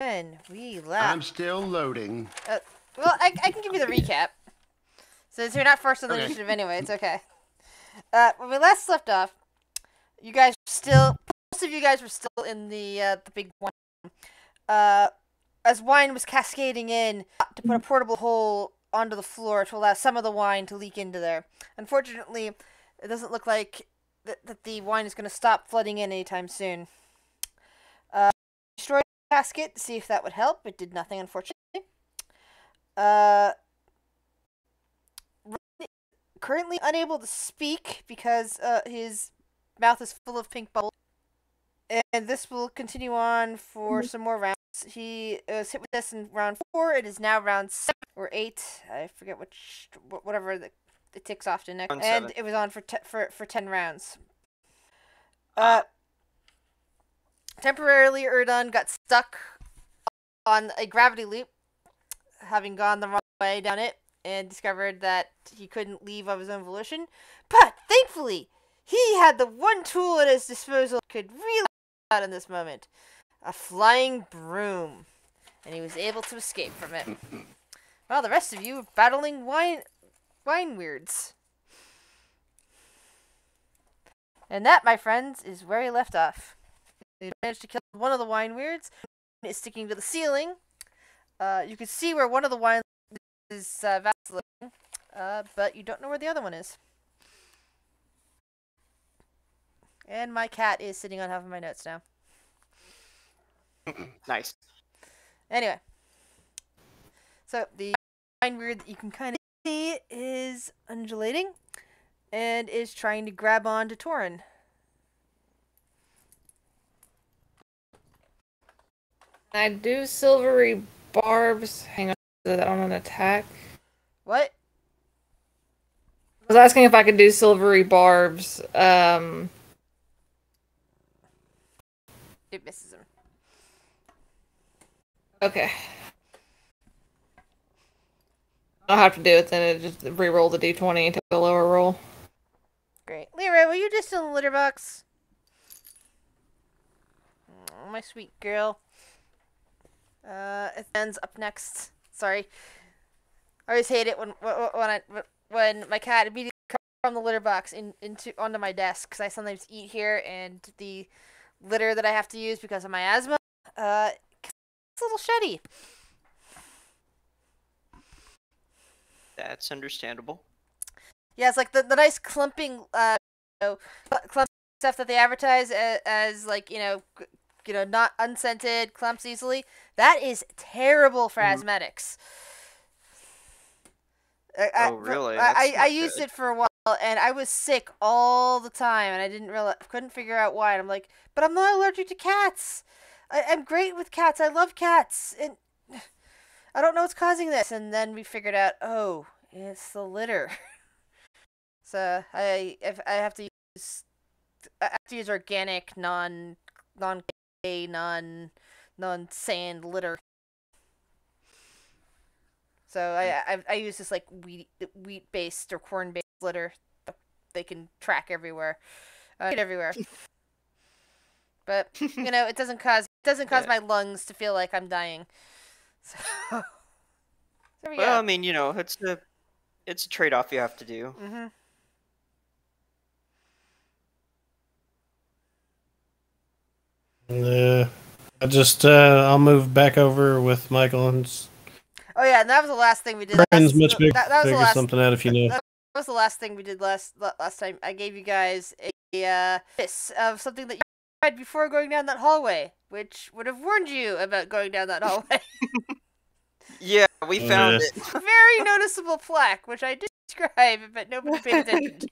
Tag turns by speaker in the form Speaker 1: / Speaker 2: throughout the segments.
Speaker 1: When we left.
Speaker 2: I'm still loading.
Speaker 1: Well, I can give you the recap. Since you're not first on the initiative anyway, it's okay. When we last left off, you guys most of you guys were still in the big one. As wine was cascading in to put a portable hole onto the floor to allow some of the wine to leak into there. Unfortunately, it doesn't look like that the wine is going to stop flooding in anytime soon. Destroyed the casket to see if that would help. It did nothing, unfortunately. Currently unable to speak because his mouth is full of pink bubbles. And this will continue on for some more rounds. He was hit with this in round 4. It is now round 7 or 8. I forget whatever it ticks off to next. And
Speaker 3: 7.
Speaker 1: it was on for 10 rounds. Temporarily, Erdon got stuck on a gravity loop, having gone the wrong way down it, and discovered that he couldn't leave of his own volition. But thankfully, he had the one tool at his disposal that could really help out in this moment. A flying broom. And he was able to escape from it. Well, the rest of you are battling wine weirds. And that, my friends, is where he left off. He managed to kill one of the wine weirds. It's sticking to the ceiling. You can see where one of the wine is vacillating, but you don't know where the other one is. And my cat is sitting on half of my notes now.
Speaker 3: Nice.
Speaker 1: Anyway. So, the wine weird that you can kind of see is undulating and is trying to grab on to Torin.
Speaker 4: I do silvery barbs. Hang on, is that on an attack?
Speaker 1: What?
Speaker 4: I was asking if I could do silvery barbs.
Speaker 1: It misses him.
Speaker 4: Okay. I'll have to do it then. It just re-roll the d20 and take a lower roll.
Speaker 1: Great. Lyra, were you just in the litter box? Oh, my sweet girl. Ethan's up next. Sorry. I always hate it when my cat immediately comes from the litter box onto my desk, because I sometimes eat here, and the litter that I have to use because of my asthma, it's a little shitty.
Speaker 3: That's understandable.
Speaker 1: Yeah, it's like the nice clumping, clumping stuff that they advertise as like, not unscented, clumps easily. That is terrible for asthmatics.
Speaker 3: Oh, really?
Speaker 1: I used it for a while, and I was sick all the time, and I couldn't figure out why. And I'm like, but I'm not allergic to cats. I'm great with cats. I love cats, and I don't know what's causing this. And then we figured out, oh, it's the litter. So I have to use organic, non-clay, non-sand litter. So I use this like wheat-based or corn-based litter. They can track everywhere, everywhere. But it doesn't cause my lungs to feel like I'm dying. So there we go.
Speaker 3: Well, I mean, it's a trade-off you have to do.
Speaker 1: Mm-hmm.
Speaker 5: I'll move back over with Michael and.
Speaker 1: Oh yeah, and that was the last thing we did.
Speaker 5: Friends, much bigger.
Speaker 1: That was the last.
Speaker 5: Something out if you know.
Speaker 1: That was the last thing we did last time. I gave you guys a list of something that you tried before going down that hallway, which would have warned you about going down that hallway.
Speaker 3: Yeah, we found it.
Speaker 1: Very noticeable plaque, which I did describe, but nobody paid attention to.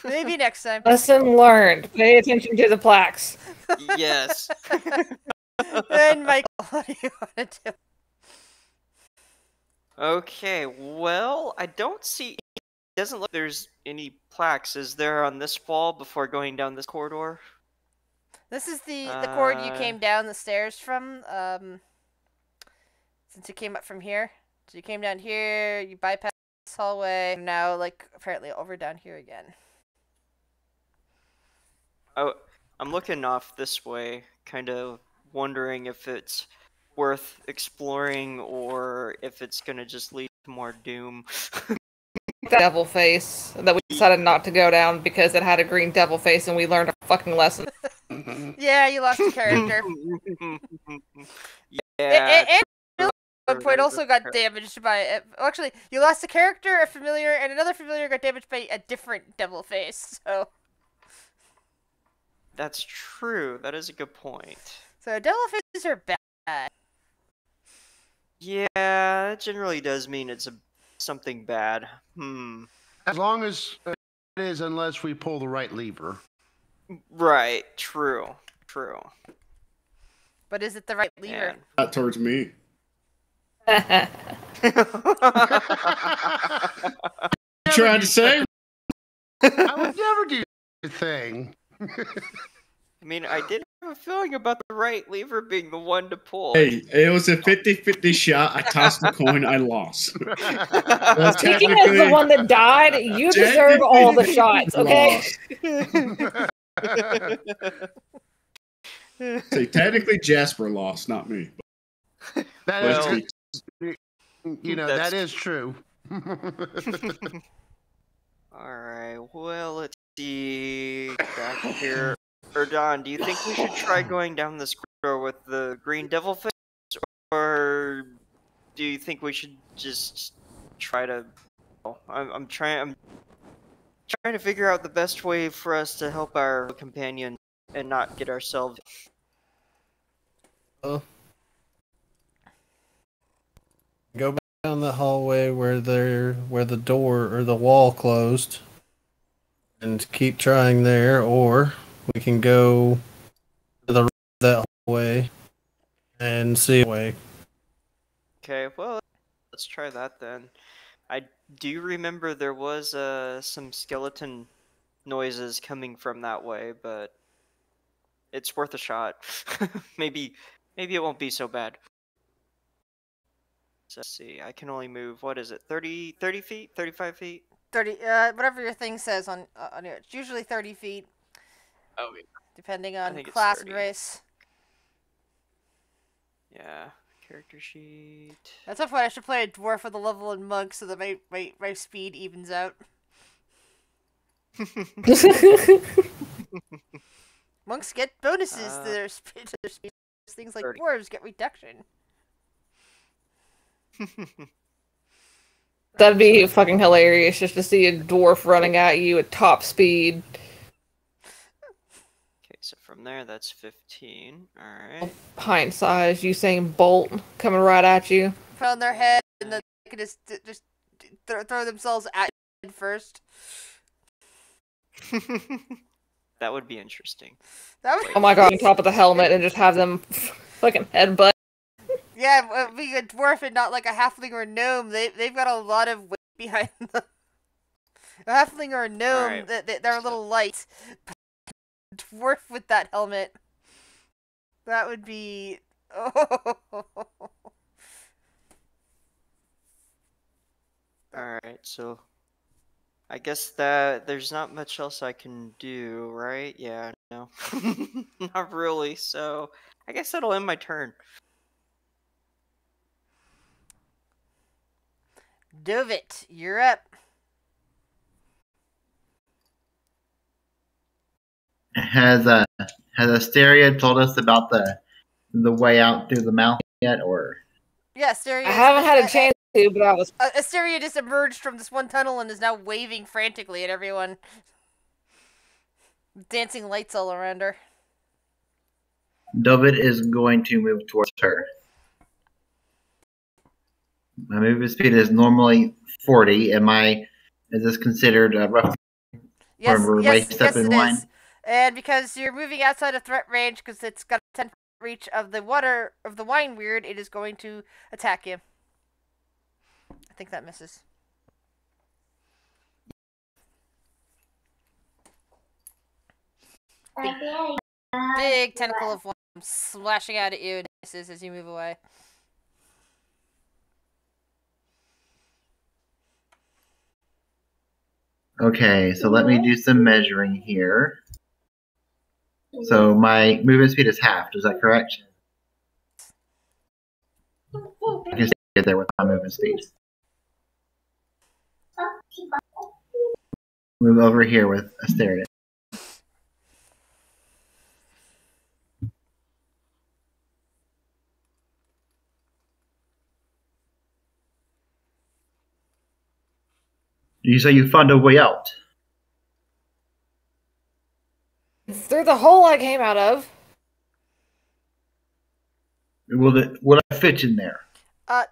Speaker 1: Maybe next time.
Speaker 4: Lesson learned. Pay attention to the plaques.
Speaker 3: Yes.
Speaker 1: And Michael, what do you want to do?
Speaker 3: Okay, well, I don't see... It doesn't look there's any plaques. Is there on this wall before going down this corridor?
Speaker 1: This is the corridor you came down the stairs from, since you came up from here. So you came down here, you bypassed this hallway, and now, apparently over down here again.
Speaker 3: Oh, I'm looking off this way, kind of wondering if it's worth exploring or if it's gonna just lead to more doom.
Speaker 4: Devil face that we decided not to go down because it had a green devil face and we learned a fucking lesson.
Speaker 1: Yeah, you lost a character.
Speaker 3: Yeah.
Speaker 1: And at one point also got damaged by it. Well, actually, you lost a character, a familiar, and another familiar got damaged by a different devil face. So
Speaker 3: That's true. That is a good point.
Speaker 1: So devil faces are bad.
Speaker 3: Yeah, it generally does mean it's something bad.
Speaker 2: As long as it is, unless we pull the right lever.
Speaker 3: Right. True.
Speaker 1: But is it the right lever?
Speaker 6: Not towards me. Trying to say?
Speaker 2: I would never do a thing.
Speaker 3: I mean, I did have a feeling about the right lever being the one to pull.
Speaker 6: Hey, it was a 50-50 shot. I tossed the coin. I lost.
Speaker 4: Speaking as the one that died, you deserve all the shots, okay?
Speaker 6: See, technically Jasper lost, not me.
Speaker 2: That
Speaker 3: Well,
Speaker 2: is, you know, that is true.
Speaker 3: Alright, well, let's see. Back here. Don, do you think we should try going down this corridor with the green devil face? Or do you think we should just try to... I'm trying to figure out the best way for us to help our companion and not get ourselves...
Speaker 5: Go back down the hallway where the door or the wall closed, and keep trying there, or we can go to the that hallway and see a way.
Speaker 3: Okay, well, let's try that then. I do remember there was some skeleton noises coming from that way, but it's worth a shot. Maybe it won't be so bad. So let's see, I can only move, what is it, 30 feet? 35 feet?
Speaker 1: 30, whatever your thing says on here. It's usually 30 feet.
Speaker 3: Oh, yeah.
Speaker 1: Depending on
Speaker 3: think it's
Speaker 1: class
Speaker 3: 30.
Speaker 1: and race.
Speaker 3: Yeah, character sheet.
Speaker 1: At some point I should play a dwarf with a level in monk so that my speed evens out. Monks get bonuses to their speed. Things like
Speaker 3: 30.
Speaker 1: dwarves get reduction.
Speaker 4: That'd be fucking hilarious just to see a dwarf running at you at top speed.
Speaker 3: Okay, so from there that's 15. Alright.
Speaker 4: Pint size Usain Bolt coming right at you.
Speaker 1: Put on their head and then they can just throw themselves at you first.
Speaker 3: That would be interesting.
Speaker 1: That would...
Speaker 4: Oh my god, on top of the helmet and just have them fucking headbutt.
Speaker 1: Yeah, being a dwarf and not like a halfling or a gnome, they've got a lot of weight behind them. A halfling or a gnome,
Speaker 3: Right.
Speaker 1: they're a little light. But a dwarf with that helmet, that would be... Oh.
Speaker 3: Alright, so I guess that there's not much else I can do, right? Yeah, no. Not really, so I guess that'll end my turn.
Speaker 1: Dovit, you're up.
Speaker 7: Has Asteria told us about the way out through the mouth yet, or?
Speaker 1: Yeah, Asteria.
Speaker 4: I haven't had a chance to, but I was...
Speaker 1: Asteria just emerged from this one tunnel and is now waving frantically at everyone. Dancing lights all around her.
Speaker 7: David is going to move towards her. My movement speed is normally 40. Is this considered rough?
Speaker 1: Yes, yes,
Speaker 7: step in
Speaker 1: it
Speaker 7: line?
Speaker 1: is. And because you're moving outside of threat range, because it's got a 10 reach of the wine weird, it is going to attack you. I think that misses. Big tentacle of wine slashing out at you and misses as you move away.
Speaker 7: Okay, so let me do some measuring here. So my movement speed is halved, is that correct? I can get there with my movement speed. Move over here with Asteria. You say you found a way out.
Speaker 4: Through the hole I came out of.
Speaker 7: Will it fit in there?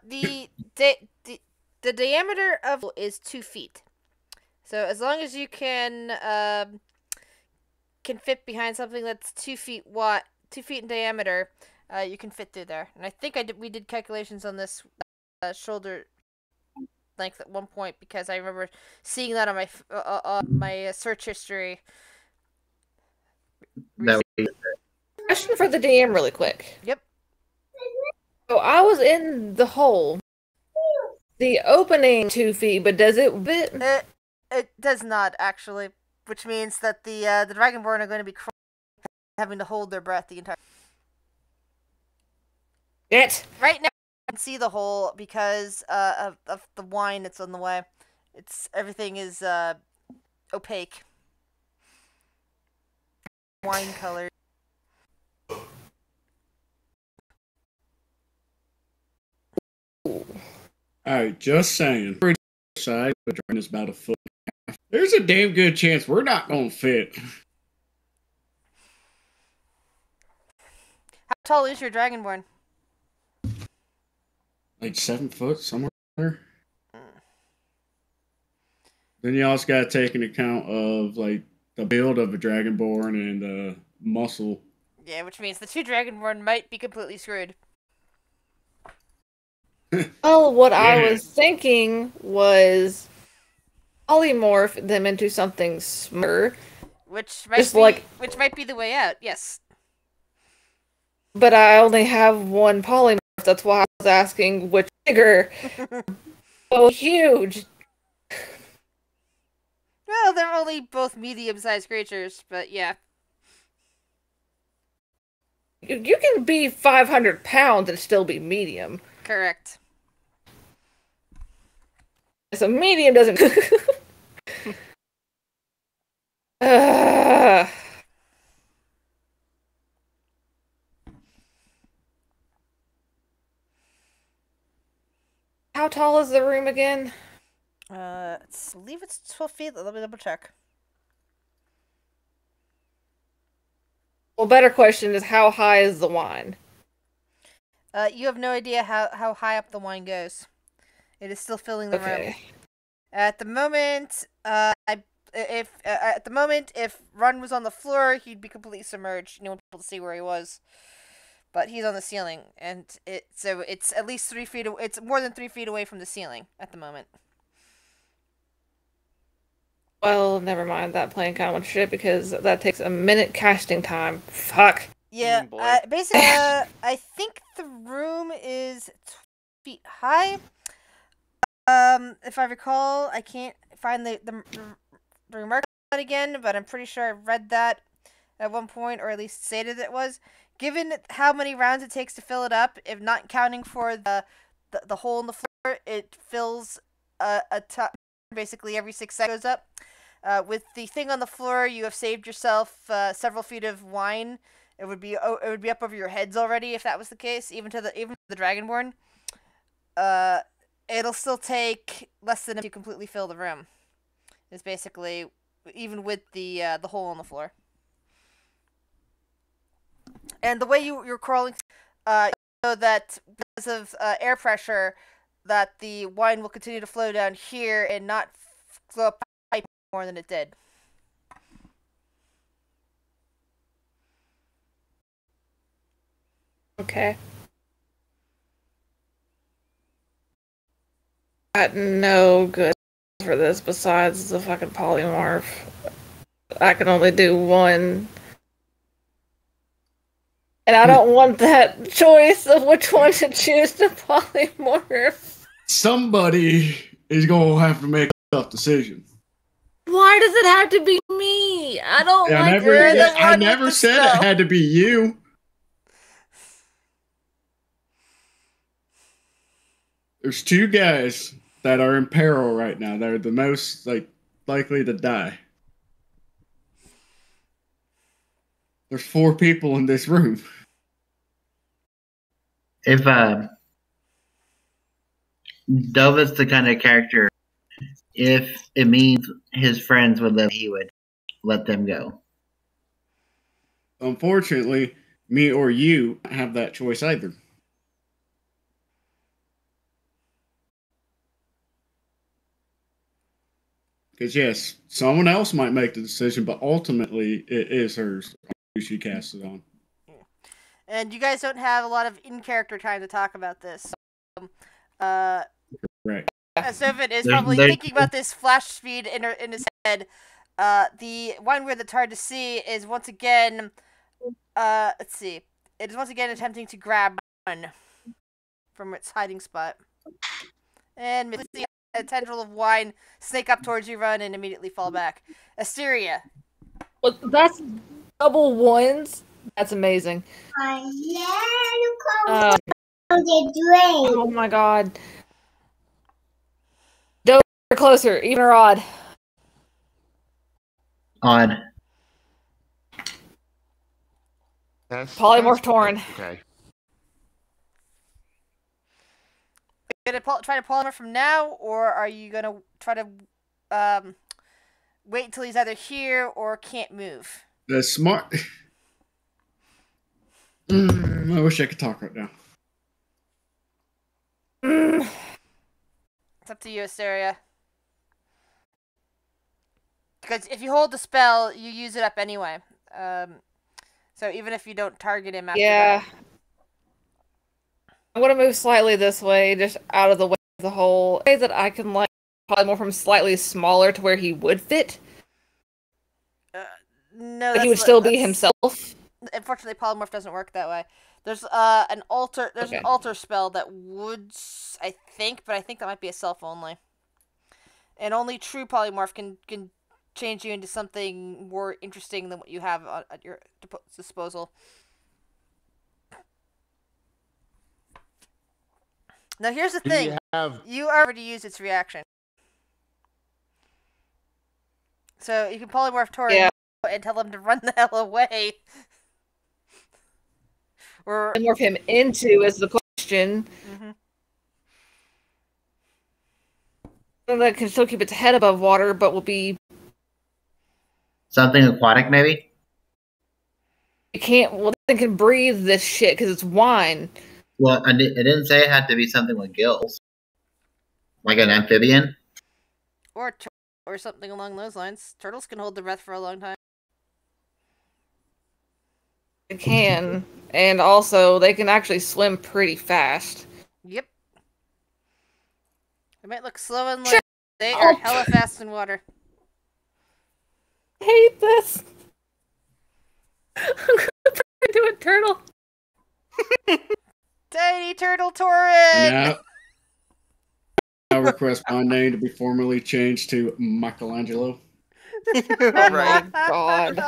Speaker 1: The diameter of is 2 feet. So as long as you can fit behind something that's 2 feet 2 feet in diameter, you can fit through there. And I think we did calculations on this shoulder length at one point because I remember seeing that on my search history.
Speaker 7: That would
Speaker 4: Question for the DM really quick.
Speaker 1: Yep.
Speaker 4: So I was in the hole. The opening 2 feet, but does it fit?
Speaker 1: It does not actually, which means that the Dragonborn are going to be having to hold their breath the entire. Right now, you can see the hole because of the wine that's on the way. Everything is opaque, wine colored.
Speaker 6: Alright, just saying. Side, the drain is about a foot and a half. There's a damn good chance we're not gonna fit.
Speaker 1: How tall is your Dragonborn?
Speaker 6: Like 7 foot, somewhere there. Then you also gotta take into account of like the build of a Dragonborn and muscle.
Speaker 1: Yeah, which means the 2 Dragonborn might be completely screwed.
Speaker 4: Well, what
Speaker 6: Yeah.
Speaker 4: I was thinking was polymorph them into something smaller,
Speaker 1: Which might
Speaker 4: Just
Speaker 1: be
Speaker 4: like-
Speaker 1: which might be the way out. Yes.
Speaker 4: but I only have one polymorph. That's why I was asking which bigger. Oh, huge.
Speaker 1: Well, they're only both medium-sized creatures, but yeah.
Speaker 4: You can be 500 pounds and still be medium.
Speaker 1: Correct.
Speaker 4: So medium doesn't. Ugh. How tall is the room again?
Speaker 1: I believe it's 12 feet. Let me double check.
Speaker 4: Well, better question is how high is the wine?
Speaker 1: You have no idea how high up the wine goes. It is still filling the room.
Speaker 4: Okay.
Speaker 1: At the moment, if Run was on the floor, he'd be completely submerged. No one would be able to see where he was. But he's on the ceiling, and it's at least 3 feet. It's more than 3 feet away from the ceiling at the moment.
Speaker 4: Well, never mind. That plan kind of went to shit because that takes a minute casting time. Fuck.
Speaker 1: Yeah.
Speaker 3: Boy.
Speaker 1: Basically, I think the room is 12 feet high. If I recall, I can't find the remark on that again, but I'm pretty sure I read that at one point, or at least stated it was. Given how many rounds it takes to fill it up, if not counting for the hole in the floor, it fills basically every 6 seconds goes up. With the thing on the floor, you have saved yourself several feet of wine. It would be up over your heads already if that was the case, even to the Dragonborn. It'll still take less than to completely fill the room. It's basically even with the hole on the floor. And the way you're crawling, you know that because of air pressure, that the wine will continue to flow down here and not flow up pipe more than it did.
Speaker 4: Okay. Got no good for this besides the fucking polymorph. I can only do one. And I don't want that choice of which one to choose to polymorph.
Speaker 6: Somebody is gonna have to make a tough decision.
Speaker 4: Why does it have to be me? I don't
Speaker 6: Yeah,
Speaker 4: like
Speaker 1: you're the
Speaker 6: I
Speaker 1: one
Speaker 6: never
Speaker 1: with the
Speaker 6: said
Speaker 1: spell.
Speaker 6: it had to be you. There's two guys that are in peril right now. That are the most likely to die. There's 4 people in this room.
Speaker 7: If Dova's the kind of character, if it means his friends would live, he would let them go.
Speaker 6: Unfortunately, me or you have that choice either. Because yes, someone else might make the decision, but ultimately it is hers who she casts it on.
Speaker 1: And you guys don't have a lot of in-character time to talk about this.
Speaker 6: Right.
Speaker 1: Sovin is
Speaker 7: There's-
Speaker 1: probably
Speaker 7: there's-
Speaker 1: thinking about this flash speed in his head. The one word that's hard to see is once again, let's see. It is once again attempting to grab one from its hiding spot. And see a tendril of wine snake up towards you, run, and immediately fall back. Asteria.
Speaker 4: Well, that's double ones. That's amazing. Oh my god. Don't get closer, even or odd.
Speaker 7: Odd.
Speaker 4: Polymorph Tauren.
Speaker 2: Okay.
Speaker 1: Gonna try to polymorph from now, or are you gonna try to wait until he's either here or can't move?
Speaker 6: The smart. I wish I could talk right now.
Speaker 1: It's up to you, Asteria. Because if you hold the spell, you use it up anyway. So even if you don't target him after
Speaker 4: Yeah.
Speaker 1: that.
Speaker 4: I'm gonna move slightly this way, just out of the way of the hole. Way that I can polymorph him slightly smaller to where he would fit.
Speaker 1: No,
Speaker 4: But he would still be himself.
Speaker 1: Unfortunately, polymorph doesn't work that way. There's an alter. There's
Speaker 4: Okay.
Speaker 1: an alter spell that would, I think, but I think that might be a self only. And only true polymorph can change you into something more interesting than what you have at your disposal. Now here's the thing: you already used its reaction, so you can polymorph Tauren and tell him to run the hell away. Or
Speaker 4: Morph him into is the question. That can still keep its head above water, but will be.
Speaker 7: Something aquatic, maybe?
Speaker 4: It can't. Well, it can breathe this shit because it's wine.
Speaker 7: Well, it didn't say it had to be something with gills. Like an amphibian?
Speaker 1: or something along those lines. Turtles can hold their breath for a long time.
Speaker 4: It can, and also they can actually swim pretty fast.
Speaker 1: Yep. They might look slow and light. They are hella fast in water.
Speaker 4: I hate this. I'm gonna turn into a turtle.
Speaker 1: Tiny Turtle Tauren!
Speaker 6: Now, I request my name to be formally changed to Michelangelo.
Speaker 4: Oh my god.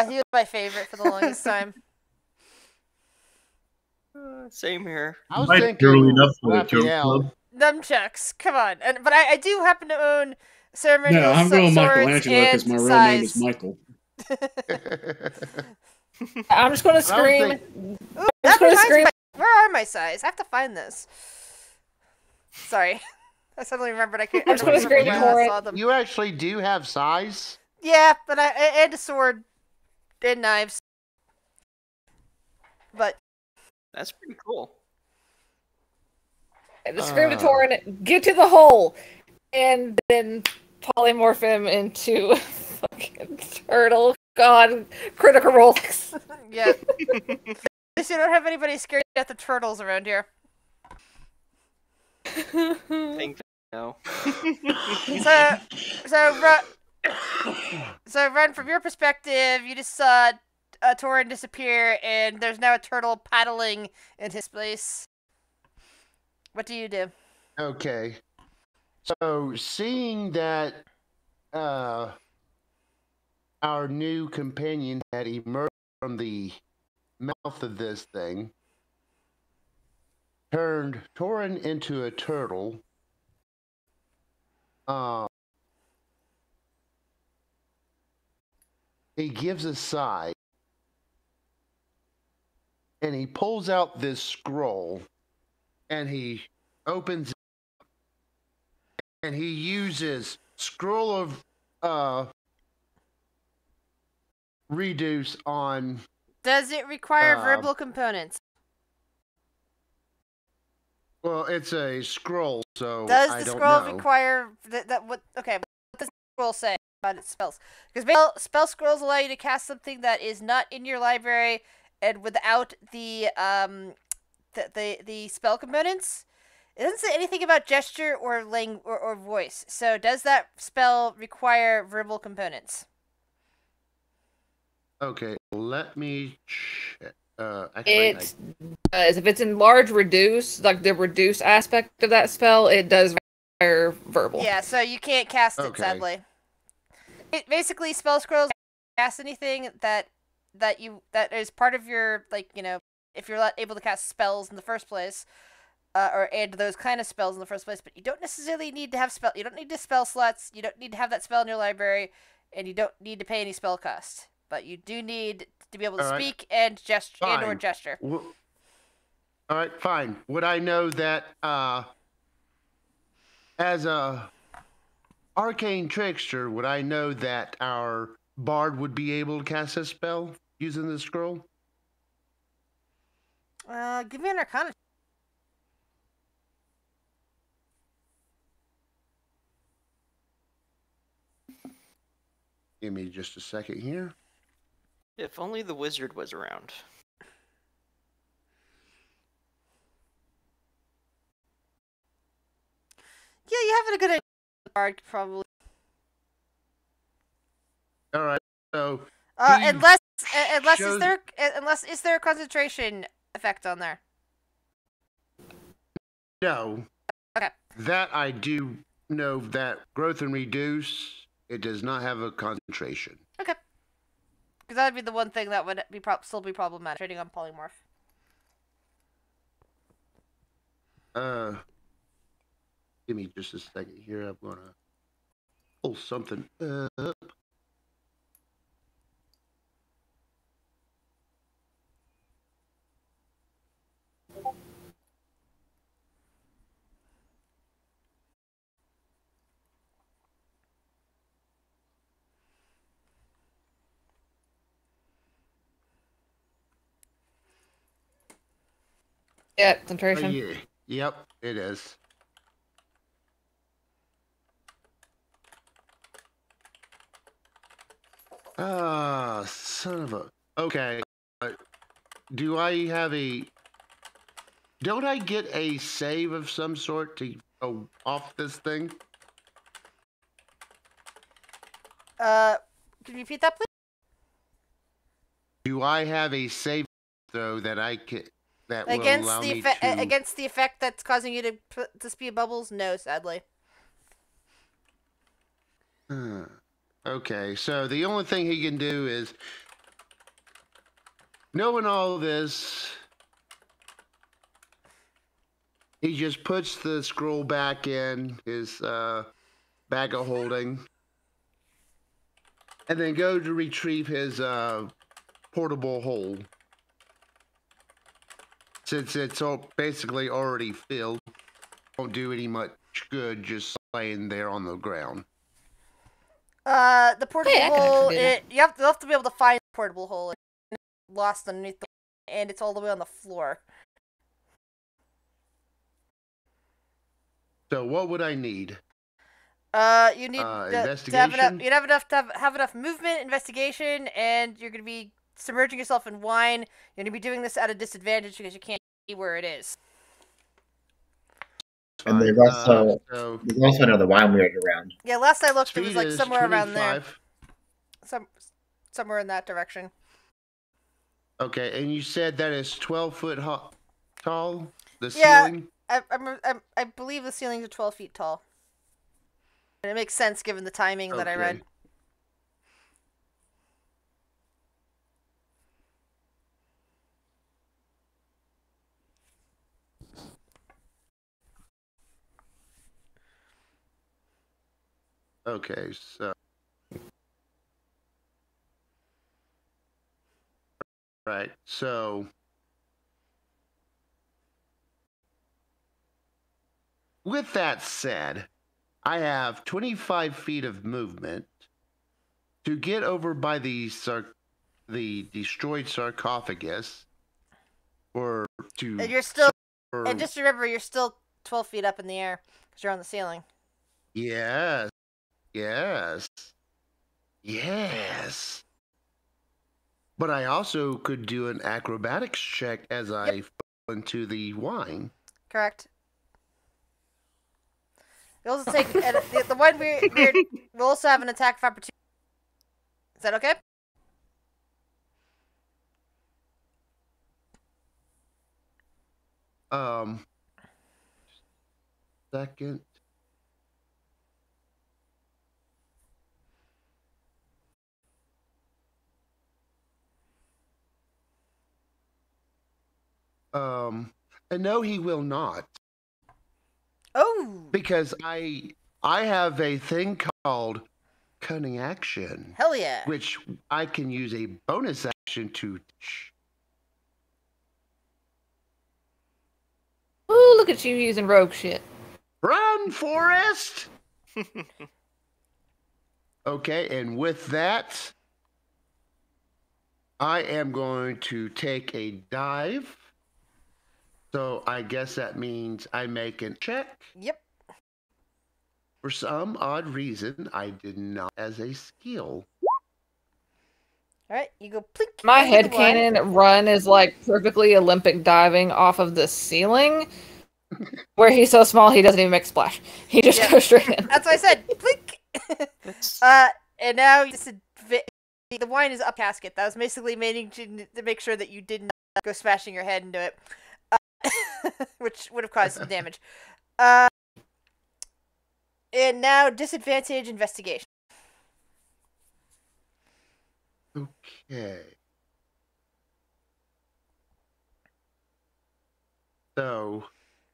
Speaker 1: He was my favorite for the longest time.
Speaker 3: Same here.
Speaker 2: I was
Speaker 7: Might be
Speaker 2: thinking
Speaker 7: early enough for the Turtle
Speaker 2: Raphael.
Speaker 7: Club.
Speaker 1: Nunchucks, come on. But I do happen to own ceremonial
Speaker 6: No, I'm going
Speaker 1: swords
Speaker 6: Michelangelo because
Speaker 1: and
Speaker 6: my real name is
Speaker 1: size.
Speaker 6: Michael.
Speaker 4: I'm just gonna scream.
Speaker 1: Ooh,
Speaker 4: I'm
Speaker 1: that
Speaker 4: just gonna
Speaker 1: reminds
Speaker 4: scream.
Speaker 1: me. Where are my size? I have to find this. Sorry. I suddenly remembered I can't.
Speaker 4: I'm just gonna
Speaker 1: remember
Speaker 4: scream
Speaker 1: when I
Speaker 4: for
Speaker 1: last
Speaker 4: it.
Speaker 1: saw them.
Speaker 2: You actually do have size?
Speaker 1: Yeah, but and a sword and knives. But
Speaker 3: That's pretty cool.
Speaker 4: The scream to Tauren, get to the hole, and then polymorph him into a fucking turtle. God, critical rolls.
Speaker 1: yeah. At least you don't have anybody scared at the turtles around here.
Speaker 3: Think no.
Speaker 1: So Ren, from your perspective, you just saw a Tauren disappear, and there's now a turtle paddling in his place. What do you do?
Speaker 2: Okay. So, seeing that our new companion had emerged from the mouth of this thing, turned Torin into a turtle. He gives a sigh, and he pulls out this scroll, and he opens it, and he uses scroll of reduce on.
Speaker 1: Does it require verbal components?
Speaker 2: Well, it's a scroll, so
Speaker 1: Does
Speaker 2: I
Speaker 1: the
Speaker 2: don't
Speaker 1: scroll
Speaker 2: know.
Speaker 1: require that? What? Okay, what does the scroll say about its spells? Because spell scrolls allow you to cast something that is not in your library and without the spell components. It doesn't say anything about gesture or or voice. So does that spell require verbal components?
Speaker 2: Okay, let me check.
Speaker 4: It does. If it's in large reduce, like the reduce aspect of that spell, it does require verbal.
Speaker 1: Yeah, so you can't cast it, sadly. Basically, spell scrolls cast anything that is part of your, like, you know, if you're not able to cast spells in the first place, or add those kind of spells in the first place, but you don't necessarily need to have you don't need to spell slots, you don't need to have that spell in your library, and you don't need to pay any spell cost. But you do need to be able to speak and gesture or gesture.
Speaker 2: All right, fine. Would I know that as a arcane trickster, would I know that our bard would be able to cast a spell using the scroll?
Speaker 1: Give me an arcana.
Speaker 2: Give me just a second here.
Speaker 3: If only the wizard was around.
Speaker 1: Yeah, you have a good idea. Bard, probably.
Speaker 2: All right, so
Speaker 1: unless is there a concentration effect on there?
Speaker 2: No.
Speaker 1: Okay.
Speaker 2: That I do know that growth and reduce, it does not have a concentration.
Speaker 1: Okay. Because that would be the one thing that would be still be problematic trading on polymorph.
Speaker 2: Give me just a second here. I'm gonna pull something up.
Speaker 4: Yeah, concentration.
Speaker 2: Yeah. Yep, it is. Ah, son of a. Okay. Do I have a? Don't I get a save of some sort to go off this thing?
Speaker 1: Can you repeat that, please?
Speaker 2: Do I have a save though that I can that will
Speaker 1: Against
Speaker 2: allow
Speaker 1: the
Speaker 2: me to
Speaker 1: against the effect that's causing you to spew bubbles? No, sadly.
Speaker 2: Okay, so the only thing he can do is, knowing all this, he just puts the scroll back in his bag of holding, and then go to retrieve his portable hole. Since it's basically already filled, won't do any much good just laying there on the ground.
Speaker 1: The portable hole.
Speaker 4: you'll
Speaker 1: have to be able to find the portable hole. It's lost underneath and it's all the way on the floor.
Speaker 2: So what would I need?
Speaker 1: You need
Speaker 2: investigation.
Speaker 1: You'd have enough to have enough movement, investigation, and you're gonna be submerging yourself in wine. You're gonna be doing this at a disadvantage because you can't see where it is.
Speaker 7: And there's also another wine weird around.
Speaker 1: Yeah, last I looked, it was
Speaker 2: Speed
Speaker 1: like
Speaker 2: is
Speaker 1: somewhere around there.
Speaker 2: 25.
Speaker 1: Somewhere in that direction.
Speaker 2: Okay, and you said that is 12 foot tall. The
Speaker 1: Yeah.
Speaker 2: ceiling.
Speaker 1: I believe the ceilings are 12 feet tall. And it makes sense given the timing that I read.
Speaker 2: Okay, so. Right, so. With that said, I have 25 feet of movement to get over by the destroyed sarcophagus, or to.
Speaker 1: And you're still, and just remember, you're still 12 feet up in the air because you're on the ceiling.
Speaker 2: Yes, yes, yes. But I also could do an acrobatics check as I fall into the wine.
Speaker 1: Correct. You'll also take the one we'll also have an attack of opportunity. Is that okay?
Speaker 2: Second. And no, he will not.
Speaker 1: Oh.
Speaker 2: Because I have a thing called cunning action.
Speaker 1: Hell yeah.
Speaker 2: Which I can use a bonus action to.
Speaker 4: Ooh, look at you using rogue shit.
Speaker 2: Run, Forrest! Okay, and with that, I am going to take a dive. So I guess that means I make a check.
Speaker 1: Yep.
Speaker 2: For some odd reason, I did not as a skill.
Speaker 1: Alright, you go plink.
Speaker 4: My headcanon run is like perfectly Olympic diving off of the ceiling, where he's so small he doesn't even make a splash. He just goes straight in.
Speaker 1: That's what I said. Plink! And now the wine is up casket. That was basically meaning to make sure that you did not go smashing your head into it. Which would have caused some damage. And now disadvantage investigation.
Speaker 2: Okay. So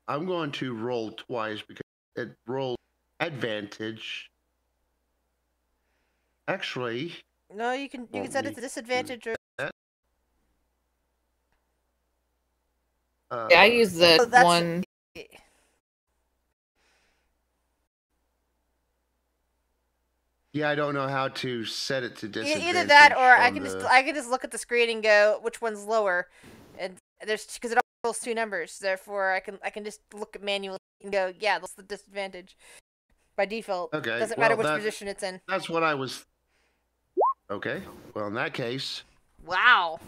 Speaker 2: I'm going to roll twice because it rolled advantage. Actually.
Speaker 1: No, you can set it to disadvantage or.
Speaker 4: Yeah, I use the one.
Speaker 2: Yeah, I don't know how to set it to disadvantage.
Speaker 1: Either that, or I can just look at the screen and go which one's lower, and there's because it rolls two numbers. Therefore, I can just look at manually and go, yeah, that's the disadvantage by default.
Speaker 2: Okay,
Speaker 1: Doesn't matter which position it's in.
Speaker 2: That's what I was. Okay, well in that case.
Speaker 1: Wow.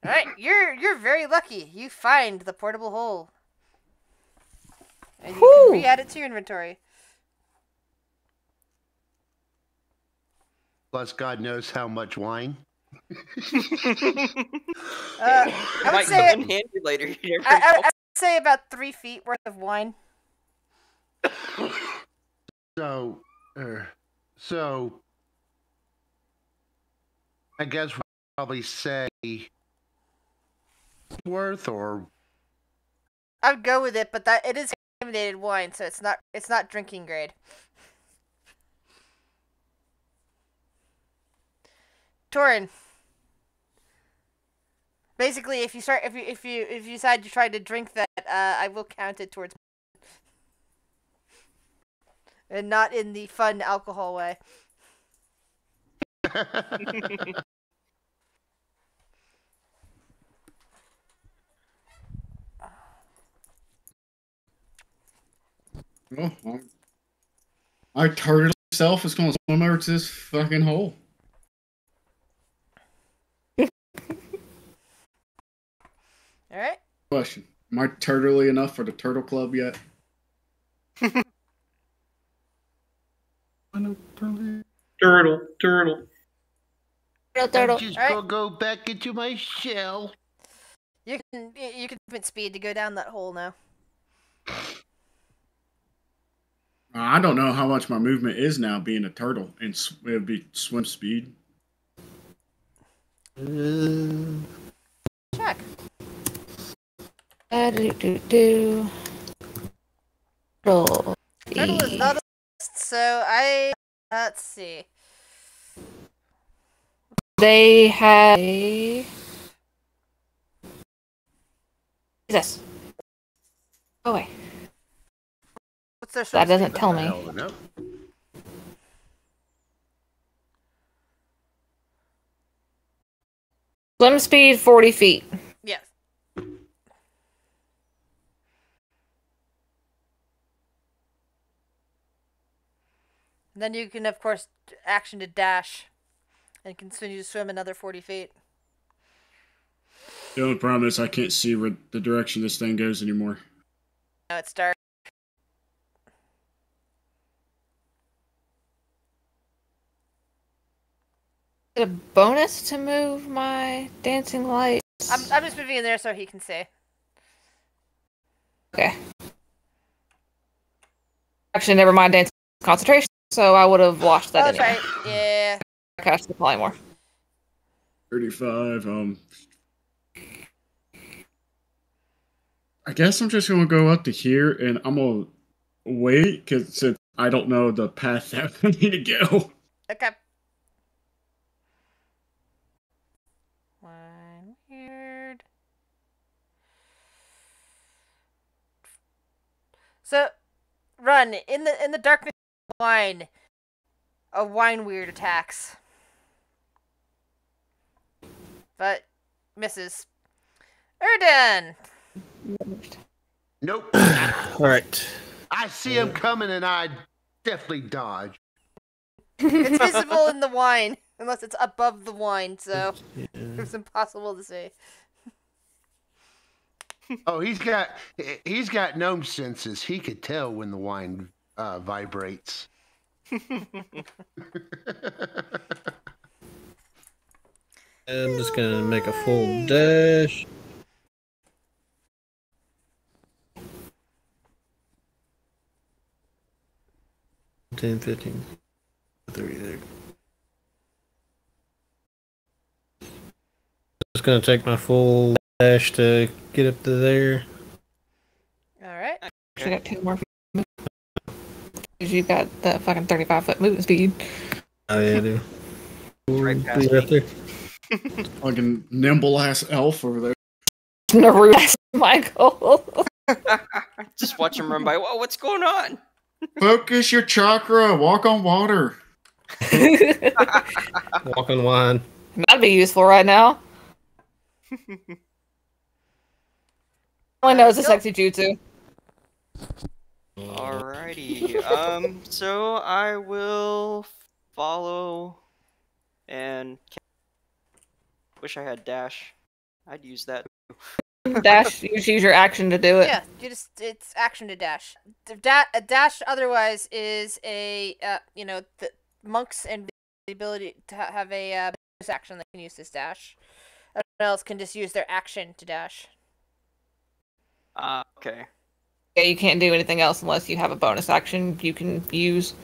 Speaker 1: All right, you're very lucky. You find the portable hole, and you can re-add it to your inventory.
Speaker 2: Plus, God knows how much wine.
Speaker 1: I would say
Speaker 3: come in handy later.
Speaker 1: I'd say about 3 feet worth of wine.
Speaker 2: So, I guess we'll probably say worth, or
Speaker 1: I would go with it, but it is contaminated wine, so it's not drinking grade. Torin. Basically, if you decide to try to drink that, I will count it towards, and not in the fun alcohol way.
Speaker 6: Well, our turtle self is going to swim over to this fucking hole.
Speaker 1: All right.
Speaker 6: Question: am I turtly enough for the turtle club yet?
Speaker 3: Turtle.
Speaker 4: Turtle.
Speaker 2: I'm just gonna go back into my shell.
Speaker 1: You can spend speed to go down that hole now.
Speaker 6: I don't know how much my movement is now being a turtle, and it would be swim speed.
Speaker 1: Check.
Speaker 4: Roll.
Speaker 1: Turtle is not a so let's see.
Speaker 4: They had a... Jesus. Oh wait,
Speaker 1: What's their
Speaker 4: that
Speaker 1: swim
Speaker 4: doesn't
Speaker 1: speed?
Speaker 4: tell
Speaker 2: A
Speaker 4: me.
Speaker 2: hell of a note.
Speaker 4: Swim speed 40 feet.
Speaker 1: Yes. Then you can, of course, action to dash, and continue to swim another 40 feet.
Speaker 6: The only problem is I can't see where the direction this thing goes anymore.
Speaker 1: Now it's dark.
Speaker 4: Is it a bonus to move my dancing lights?
Speaker 1: I'm just moving in there so he can see.
Speaker 4: Okay. Actually, never mind dancing concentration, so I would have watched that
Speaker 1: Oh, that's
Speaker 4: anyway.
Speaker 1: right. Yeah.
Speaker 4: Cast the polymorph.
Speaker 6: 35. I guess I'm just gonna go up to here, and I'm gonna wait because since I don't know the path that I need to go.
Speaker 1: Okay. One weird. So, run in the darkness. Wine. A wine weird attacks, but misses. Erden.
Speaker 2: Nope.
Speaker 5: All right.
Speaker 2: I see him coming, and I definitely dodge.
Speaker 1: It's visible in the wine, unless it's above the wine, so
Speaker 5: Yeah.
Speaker 1: it's impossible to see.
Speaker 2: Oh, he's got gnome senses. He could tell when the wine vibrates.
Speaker 5: I'm just gonna make a full dash. Ten, 15, 30 there. Just gonna take my full dash to get up to there.
Speaker 1: All right.
Speaker 4: Actually, got 2 more. Because you've got that fucking 35-foot movement speed.
Speaker 5: Oh yeah, I do.
Speaker 3: Right
Speaker 5: Ooh,
Speaker 3: past
Speaker 5: be right
Speaker 3: me.
Speaker 5: there.
Speaker 6: Fucking nimble ass elf over there.
Speaker 4: Naruto, Michael.
Speaker 3: Just watch him run by. Whoa, what's going on?
Speaker 6: Focus your chakra. Walk on water.
Speaker 5: Walk on wine.
Speaker 4: That'd be useful right now. All I know is a sexy jutsu.
Speaker 3: Alrighty. So I will follow and wish I had dash. I'd use that.
Speaker 4: Dash, you use your action to do it.
Speaker 1: Yeah, it's action to dash. A dash otherwise is a the monks and the ability to have a bonus action that can use this dash. Everyone else can just use their action to dash.
Speaker 3: Okay.
Speaker 4: Yeah, you can't do anything else unless you have a bonus action you can use.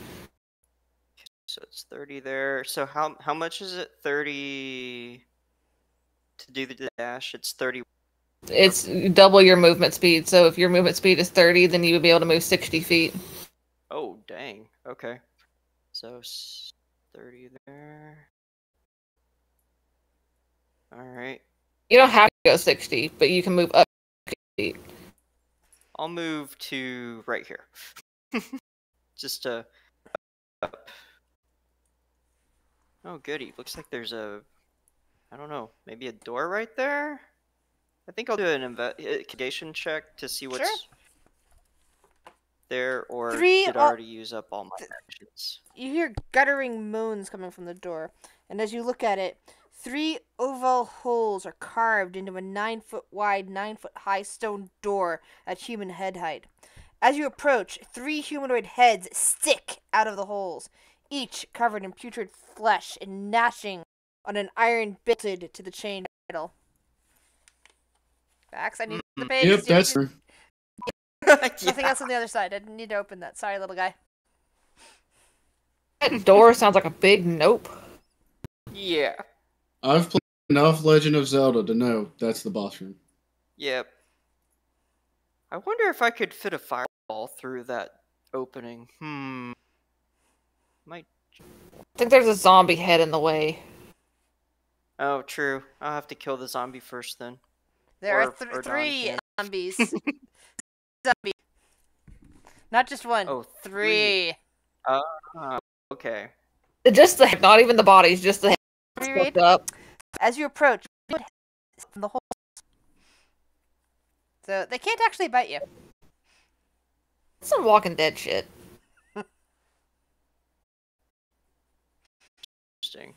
Speaker 3: So it's 30 there. So how much is it? 30 to do the dash. It's 30.
Speaker 4: It's double your movement speed, so if your movement speed is 30, then you would be able to move 60 feet.
Speaker 3: Oh, dang. Okay. So 30 there. Alright.
Speaker 4: You don't have to go 60, but you can move up 60 feet.
Speaker 3: I'll move to right here. Just to up. Oh, goody. Looks like there's a, I don't know, maybe a door right there? I think I'll do an investigation check to see what's
Speaker 1: Sure.
Speaker 3: there, or
Speaker 1: Three
Speaker 3: did I
Speaker 1: o-
Speaker 3: already use up all my actions?
Speaker 1: You hear guttering moans coming from the door, and as you look at it, 3 oval holes are carved into a 9-foot wide, 9-foot high stone door at human head height. As you approach, 3 humanoid heads stick out of the holes, each covered in putrid flesh and gnashing on an iron bolted to the chain idol. Fax, I need the page.
Speaker 6: Yep,
Speaker 1: so you
Speaker 6: that's.
Speaker 1: can-
Speaker 3: Yeah.
Speaker 1: Nothing else on the other side. I didn't need to open that. Sorry, little guy.
Speaker 4: That door sounds like a big nope.
Speaker 3: Yeah.
Speaker 6: I've played enough Legend of Zelda to know that's the boss room.
Speaker 3: Yep. I wonder if I could fit a fireball through that opening. Might.
Speaker 4: I think there's a zombie head in the way.
Speaker 3: Oh, true. I'll have to kill the zombie first then.
Speaker 1: There
Speaker 3: Or
Speaker 1: are
Speaker 3: Don
Speaker 1: three
Speaker 3: can.
Speaker 1: zombies. Zombie. Not just one.
Speaker 3: Oh,
Speaker 1: three.
Speaker 3: Okay.
Speaker 4: Just the head, not even the bodies, just the head.
Speaker 1: Read.
Speaker 4: Fucked up.
Speaker 1: As you approach, from the hole. So they can't actually bite you.
Speaker 4: Some Walking Dead shit.
Speaker 3: Interesting.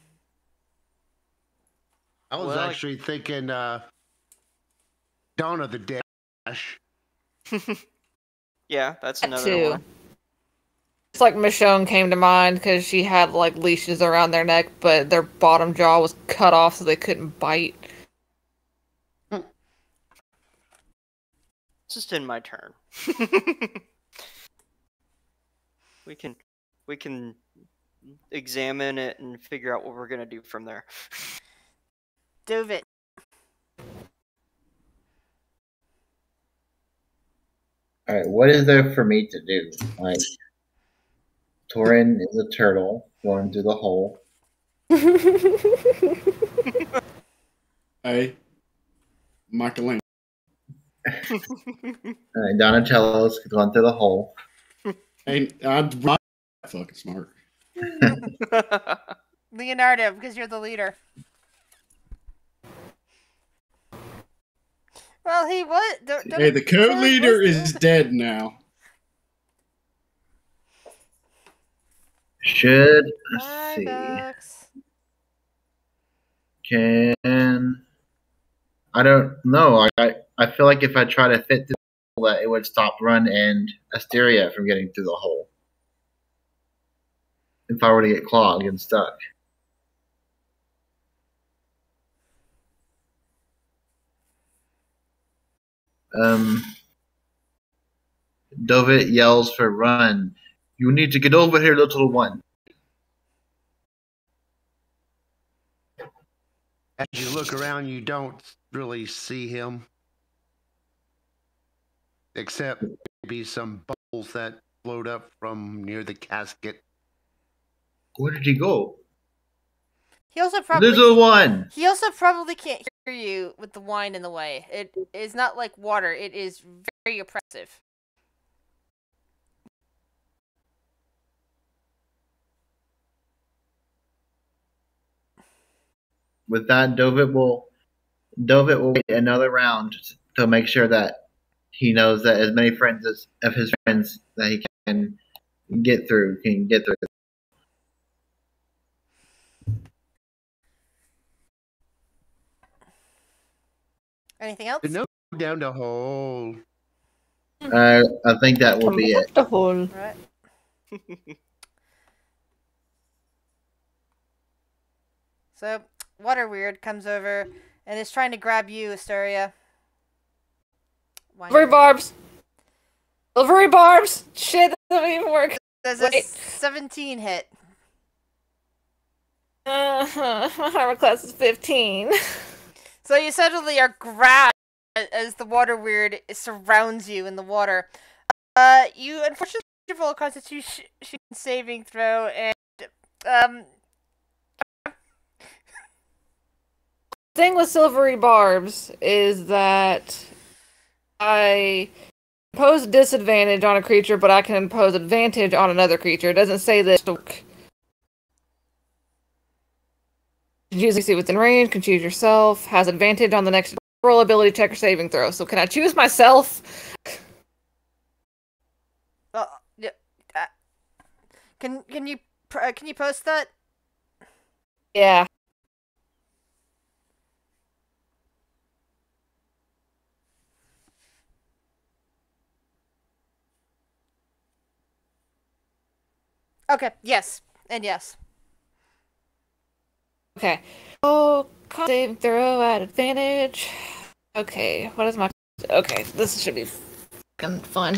Speaker 2: I was
Speaker 3: Well,
Speaker 2: actually thinking Dawn of the Dead.
Speaker 3: Yeah, that's
Speaker 4: That
Speaker 3: another
Speaker 4: too.
Speaker 3: one.
Speaker 4: It's like Michonne came to mind because she had like leashes around their neck, but their bottom jaw was cut off so they couldn't bite.
Speaker 3: It's just in my turn. we can examine it and figure out what we're gonna do from there.
Speaker 1: Dove.
Speaker 7: Alright, what is there for me to do? Like, Torin is a turtle going through the hole.
Speaker 6: Hey, Michelangelo.
Speaker 7: Donatello's going through the hole.
Speaker 6: Hey, I'm fucking smart.
Speaker 1: Leonardo, because you're the leader. Well, he was.
Speaker 6: Hey, the co-leader is dead now.
Speaker 7: Should, let's
Speaker 1: Hi,
Speaker 7: see,
Speaker 1: Bucks.
Speaker 7: can... I don't know. I feel like if I try to fit through the hole, that it would stop Run and Asteria from getting through the hole. If I were to get clogged and stuck. Dovit yells for Run. You need to get over here, little one.
Speaker 2: As you look around, you don't really see him, except maybe some bubbles that float up from near the casket.
Speaker 7: Where did he go?
Speaker 1: He also probably.
Speaker 7: Little one!
Speaker 1: He also probably can't hear you with the wine in the way. It is not like water. It is very oppressive.
Speaker 7: With that, Dovit will wait another round to make sure that he knows that as many friends of his friends that he can get through.
Speaker 1: Anything else?
Speaker 2: No down the hole.
Speaker 7: I think that will be it.
Speaker 4: The hole.
Speaker 1: Right. So, Water Weird comes over and is trying to grab you, Asteria.
Speaker 4: Silvery barbs! Silvery barbs! Shit, that doesn't even work.
Speaker 1: Does
Speaker 4: Wait.
Speaker 1: a 17 hit?
Speaker 4: My armor class is 15.
Speaker 1: So you suddenly are grabbed as the Water Weird surrounds you in the water. You unfortunately roll a Constitution saving throw, and
Speaker 4: Thing with silvery barbs is that I impose disadvantage on a creature, but I can impose advantage on another creature. It doesn't say this. Choose a within range, can choose yourself, has advantage on the next roll, ability check, or saving throw. So can I choose myself?
Speaker 1: yeah, can you post that?
Speaker 4: Yeah.
Speaker 1: Okay. Yes, and yes.
Speaker 4: Okay. Oh, saving throw at advantage. Okay, what is my... Okay, this should be fucking fun.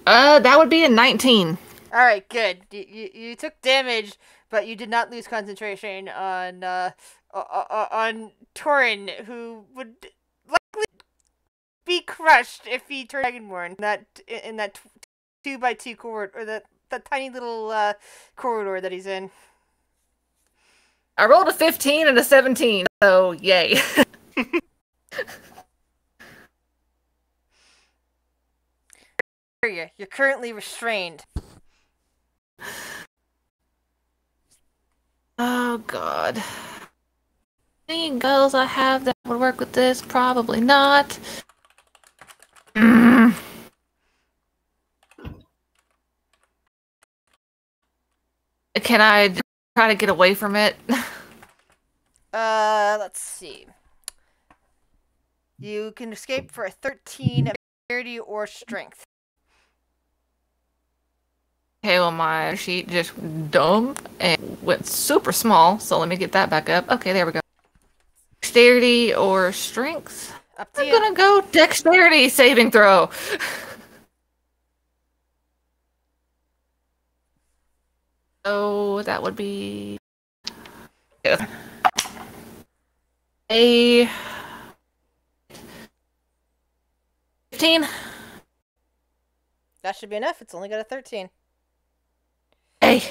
Speaker 4: That would be a 19.
Speaker 1: All right, good. You took damage, but you did not lose concentration on Torin, who would likely be crushed if he turned Dragonborn in that 2x2 corridor, or the tiny little corridor that he's in.
Speaker 4: I rolled a 15 and a 17, so yay.
Speaker 1: You're currently restrained.
Speaker 4: Oh god. Any girls I have that would work with this? Probably not. Can I try to get away from it?
Speaker 1: Let's see. You can escape for a 13 of dexterity or strength.
Speaker 4: Okay, well my sheet just dumped and went super small, so let me get that back up. Okay, there we go. Dexterity or strength?
Speaker 1: Up to
Speaker 4: I'm
Speaker 1: you.
Speaker 4: gonna go dexterity saving throw. So that would be a 15.
Speaker 1: That should be enough. It's only got a 13.
Speaker 4: Hey.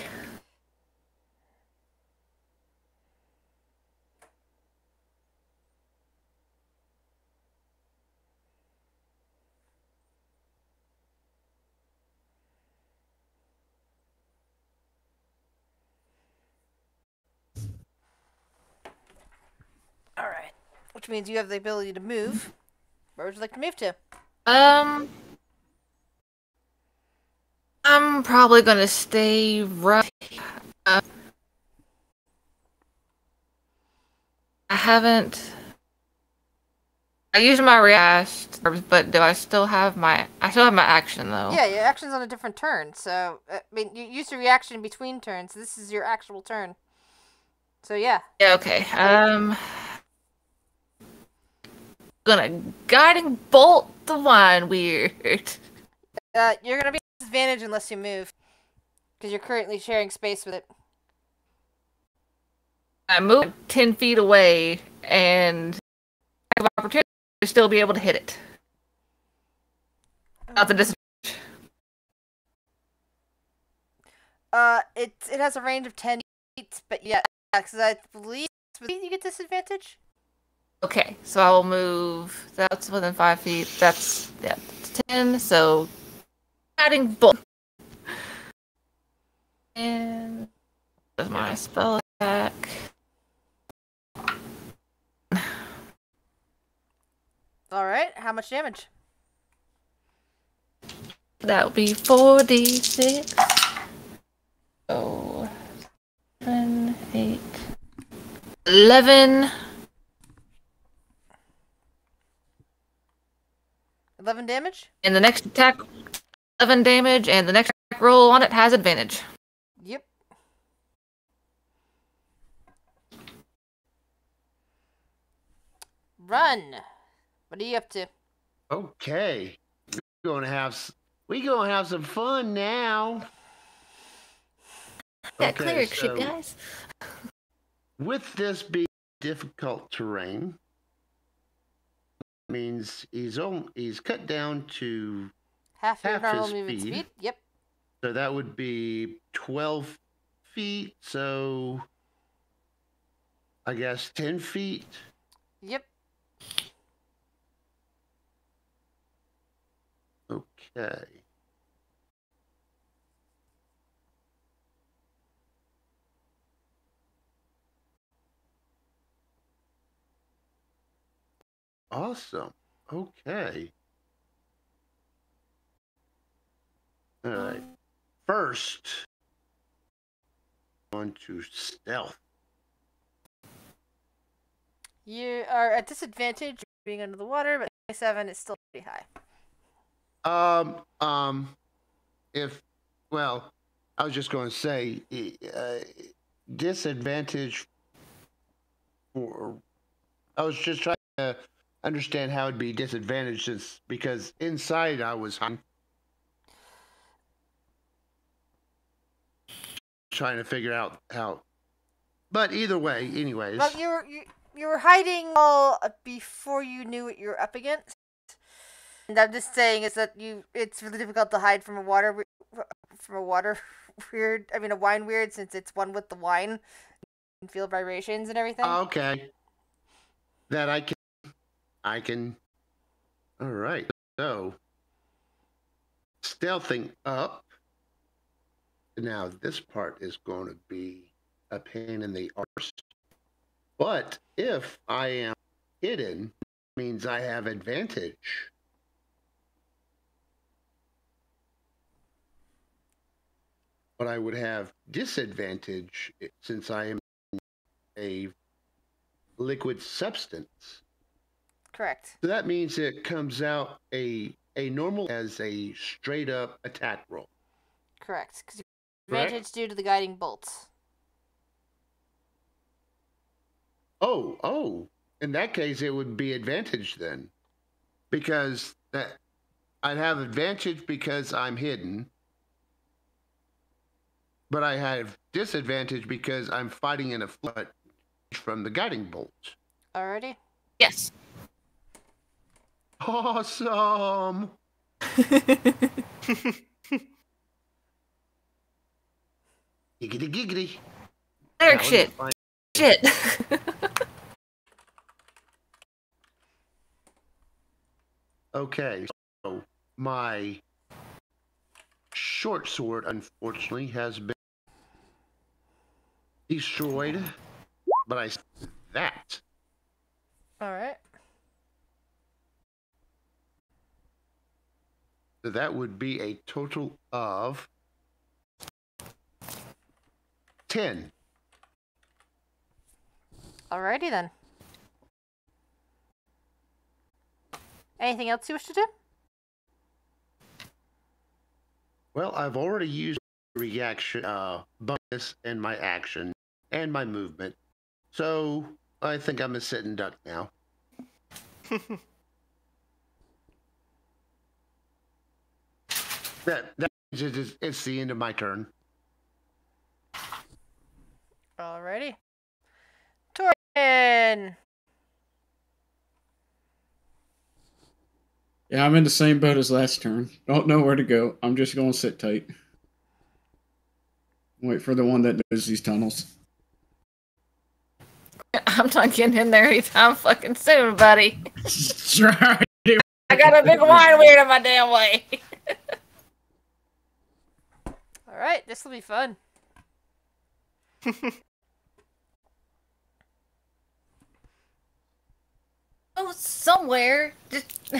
Speaker 1: Alright. Which means you have the ability to move. Where would you like to move to?
Speaker 4: I'm probably gonna stay right. I haven't. I used my react, but do I still have my? I still have my action though.
Speaker 1: Yeah, your action's on a different turn. So, I mean, you used your reaction between turns. This is your actual turn. So, yeah.
Speaker 4: Yeah. Okay. Gonna guiding bolt the wine weird.
Speaker 1: You're gonna be at disadvantage unless you move, because you're currently sharing space with it.
Speaker 4: I move 10 feet away and I have opportunity to still be able to hit it. Not the disadvantage.
Speaker 1: It has a range of 10 feet, but yeah, because I believe you get disadvantage.
Speaker 4: Okay, so I will move. That's within 5 feet. That's 10. So adding bolt. And there's my spell attack.
Speaker 1: All right, how much damage?
Speaker 4: That would be 4d6. So 7, 8, 11.
Speaker 1: 11 damage?
Speaker 4: And the next attack, 11 damage, and the next attack roll on it has advantage.
Speaker 1: Yep. Run. What are you up to?
Speaker 2: Okay, we gonna have some fun now.
Speaker 4: That cleric shit, guys.
Speaker 2: With this being difficult terrain, means he's cut down to
Speaker 1: Half your
Speaker 2: half
Speaker 1: normal
Speaker 2: his
Speaker 1: movement
Speaker 2: speed.
Speaker 1: speed? Yep.
Speaker 2: So that would be 12 feet. So I guess 10 feet.
Speaker 1: Yep.
Speaker 2: Okay. Awesome. Okay. All right. First, on to stealth.
Speaker 1: You are at disadvantage being under the water, but 27 is still pretty high.
Speaker 2: I was just going to say, disadvantage for. I was just trying to understand how it'd be disadvantages because inside I was trying to figure out how. But either way, anyways.
Speaker 1: Well, you were hiding all before you knew what you were up against. I'm just saying is that it's really difficult to hide from a water weird. I mean, a wine weird, since it's one with the wine and feel vibrations and everything.
Speaker 2: Okay. That I can. All right. So, stealthing up. Now, this part is going to be a pain in the arse. But if I am hidden, means I have advantage. But I would have disadvantage since I am a liquid substance.
Speaker 1: Correct.
Speaker 2: So that means it comes out a normal as a straight up attack roll.
Speaker 1: Correct. Because
Speaker 2: Correct?
Speaker 1: advantage due to the guiding bolt.
Speaker 2: Oh. In that case, it would be advantage then. Because I'd have advantage because I'm hidden. But I have disadvantage because I'm fighting in a flood from the guiding bolt.
Speaker 1: Alrighty.
Speaker 4: Yes.
Speaker 2: Awesome! Giggity.
Speaker 4: Eric, shit. Shit.
Speaker 2: Okay, so my short sword, unfortunately, has been destroyed, but I that.
Speaker 1: Alright.
Speaker 2: So that would be a total of 10.
Speaker 1: Alrighty then. Anything else you wish to do?
Speaker 2: Well, I've already used reaction bonus and my action and my movement. So I think I'm a sitting duck now. that it's the end of my turn.
Speaker 1: Alrighty. Torian!
Speaker 6: Yeah, I'm in the same boat as last turn. Don't know where to go. I'm just going to sit tight. Wait for the one that knows these tunnels.
Speaker 4: I'm not getting in there anytime fucking soon, buddy.
Speaker 6: Try.
Speaker 4: I got a big wine weird in my damn way.
Speaker 1: Alright, this will be fun.
Speaker 4: Go somewhere. Just...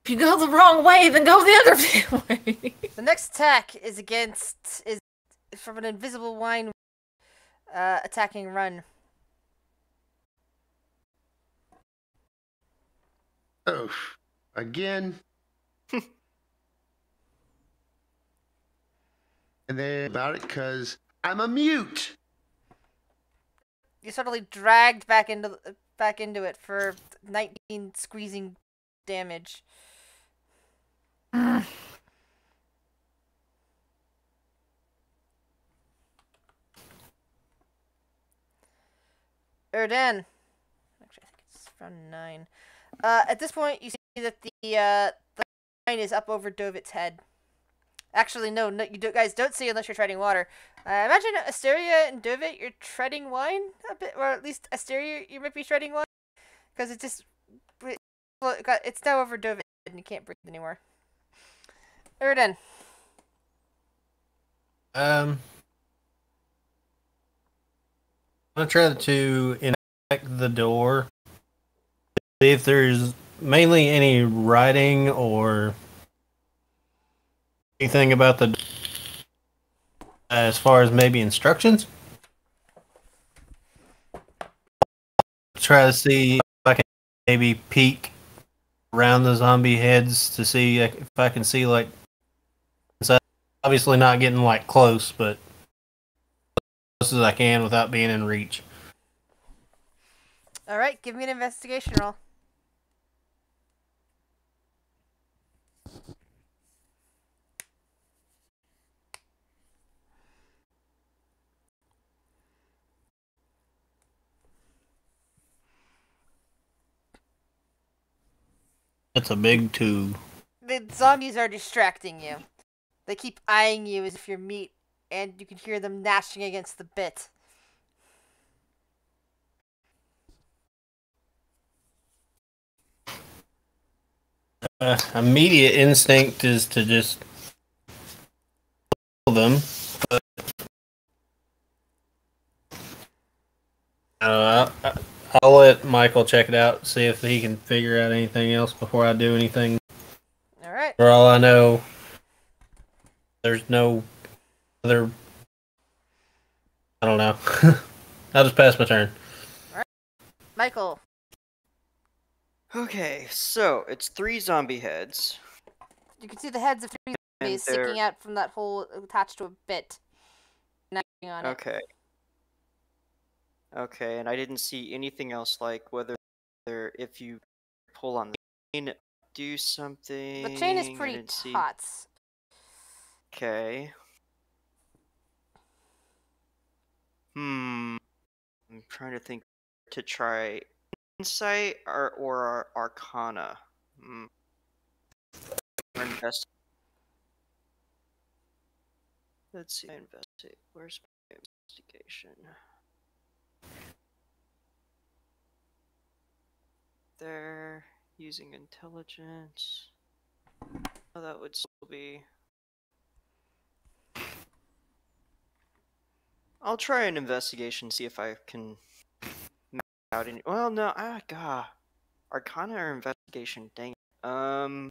Speaker 4: If you go the wrong way, then go the other damn way.
Speaker 1: The next attack is from an invisible wine attacking run.
Speaker 2: Oh, again. And then about it because I'm a mute.
Speaker 1: You suddenly dragged back into it for 19 squeezing damage. Erden. Actually, I think it's from 9. At this point, you see that the line is up over Dovit's head. Actually, no, you guys don't see unless you're treading water. Imagine Asteria and Dovit, you're treading wine a bit, or at least Asteria, you might be treading wine, because it's now over Dovit and you can't breathe anymore. Erden.
Speaker 5: I'm gonna try to inspect the door, see if there's mainly any writing or anything about the as far as maybe instructions. Try to see if I can maybe peek around the zombie heads to see if I can see like. Obviously not getting like close, but as close as I can without being in reach.
Speaker 1: Alright, give me an investigation roll.
Speaker 5: That's a big tube.
Speaker 1: The zombies are distracting you. They keep eyeing you as if you're meat, and you can hear them gnashing against the bit.
Speaker 5: Immediate instinct is to just kill them. But, I'll let Michael check it out, see if he can figure out anything else before I do anything.
Speaker 1: All right.
Speaker 5: For all I know, there's no other. I don't know. I'll just pass my turn.
Speaker 1: All right. Michael.
Speaker 3: Okay, so it's 3 zombie heads.
Speaker 1: You can see the heads of 3 zombies sticking out from that hole attached to a bit. Knocking on it.
Speaker 3: Okay. Okay, and I didn't see anything else, like whether if you pull on the chain, do something.
Speaker 1: The chain is pretty taut.
Speaker 3: Okay. I'm trying to think to try insight or arcana. Let's see. Investigate. Where's my investigation? There, using intelligence. Oh, that would still be. I'll try an investigation, see if I can map out any. Well, no, God, Arcana or investigation? Dang it.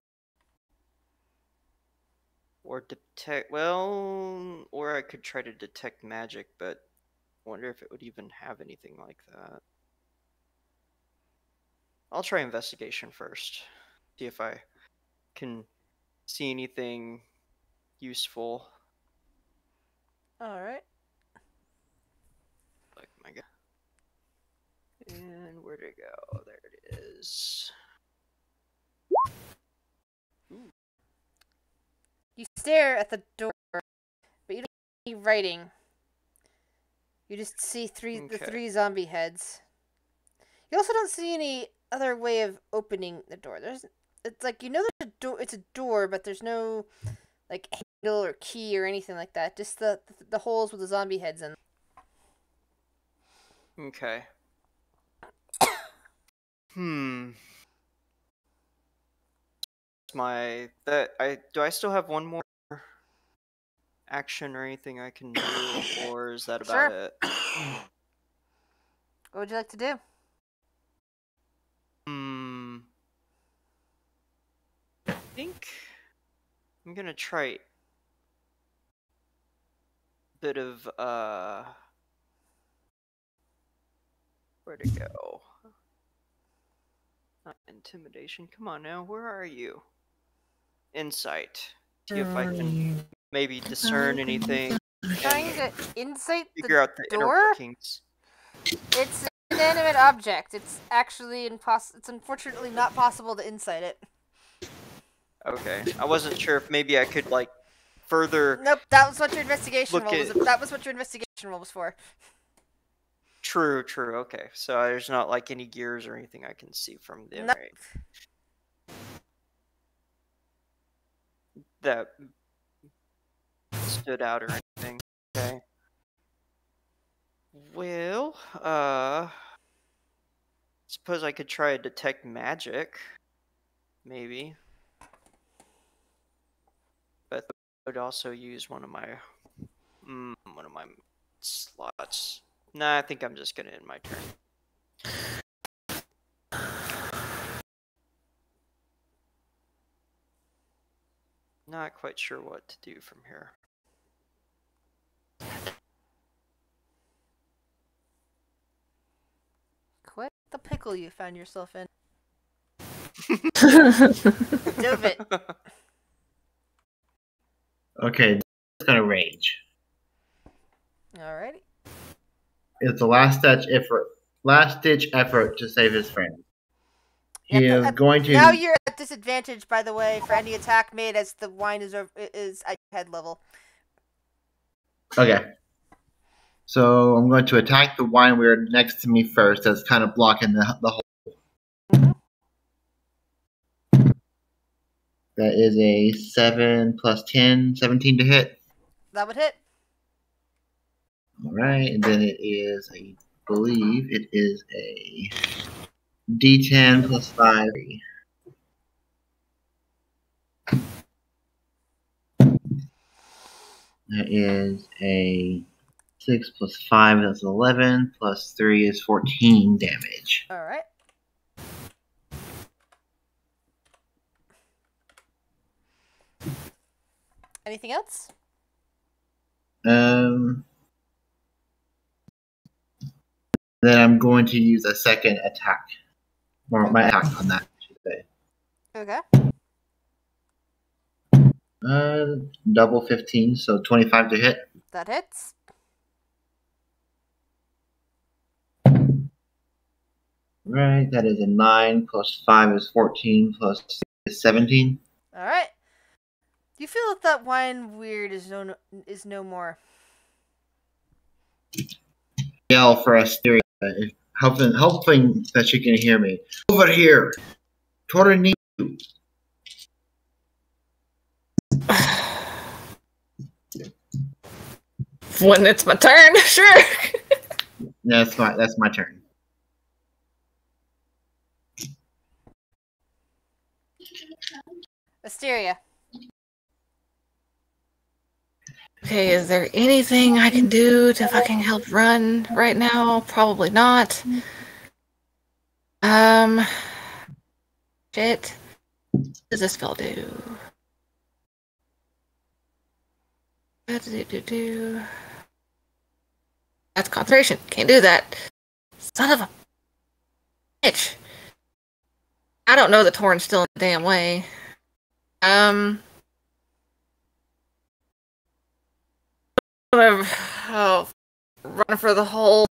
Speaker 3: Or detect. Well, or I could try to detect magic, but I wonder if it would even have anything like that. I'll try investigation first. See if I can see anything useful.
Speaker 1: Alright.
Speaker 3: Like my god. And where'd it go? There it is. Ooh.
Speaker 1: You stare at the door, but you don't see any writing. You just see the 3 zombie heads. You also don't see any other way of opening the door. It's like, you know there's a door, it's a door, but there's no like handle or key or anything like that. Just the holes with the zombie heads in them.
Speaker 3: Okay. Do I still have one more action or anything I can do, or is that about it?
Speaker 1: What would you like to do?
Speaker 3: I think I'm gonna try a bit of where'd it go? Not intimidation. Come on now, where are you? Insight. See if I can maybe discern anything.
Speaker 1: Trying to insight
Speaker 3: figure out the inner
Speaker 1: door?
Speaker 3: workings.
Speaker 1: It's an inanimate object. It's actually it's unfortunately not possible to insight it.
Speaker 3: Okay, I wasn't sure if maybe I could like further.
Speaker 1: Nope, that was what your investigation roll was. That was what your investigation roll was for.
Speaker 3: True. Okay, so there's not like any gears or anything I can see from there.
Speaker 1: Nope.
Speaker 3: Right? That stood out or anything. Okay. Well, suppose I could try to detect magic, maybe. But I would also use one of my slots. Nah, I think I'm just gonna end my turn. Not quite sure what to do from here.
Speaker 1: Quit the pickle you found yourself in. Dovit.
Speaker 7: Okay, it's gonna rage.
Speaker 1: Alrighty.
Speaker 7: It's the last ditch effort to save his friend. He is going to.
Speaker 1: Now you're at disadvantage, by the way, for any attack made as the wine is at head level.
Speaker 7: Okay. So I'm going to attack the wine weird next to me first. That's kind of blocking the hole. That is a 7 plus 10, 17 to hit.
Speaker 1: That would hit.
Speaker 7: All right, and then it is, I believe it is a D10 plus 5. That is a 6 plus 5, that's 11, plus 3 is 14 damage.
Speaker 1: All right. Anything else?
Speaker 7: Then I'm going to use a second attack. Or my attack on that, I should say.
Speaker 1: Okay.
Speaker 7: Double 15, so 25 to hit.
Speaker 1: That hits.
Speaker 7: Right, that is a 9, plus 5 is 14, plus 6 is 17.
Speaker 1: All right. Do you feel that wine weird is no more?
Speaker 7: Yell for Asteria, hoping that she can hear me. Over here! Torrini!
Speaker 4: When it's my turn, sure.
Speaker 7: That's my turn.
Speaker 1: Asteria.
Speaker 4: Okay, is there anything I can do to fucking help run right now? Probably not. Shit. What does this spell do? That's concentration. Can't do that. Son of a bitch. I don't know that Torrin's still in the damn way. Run for the whole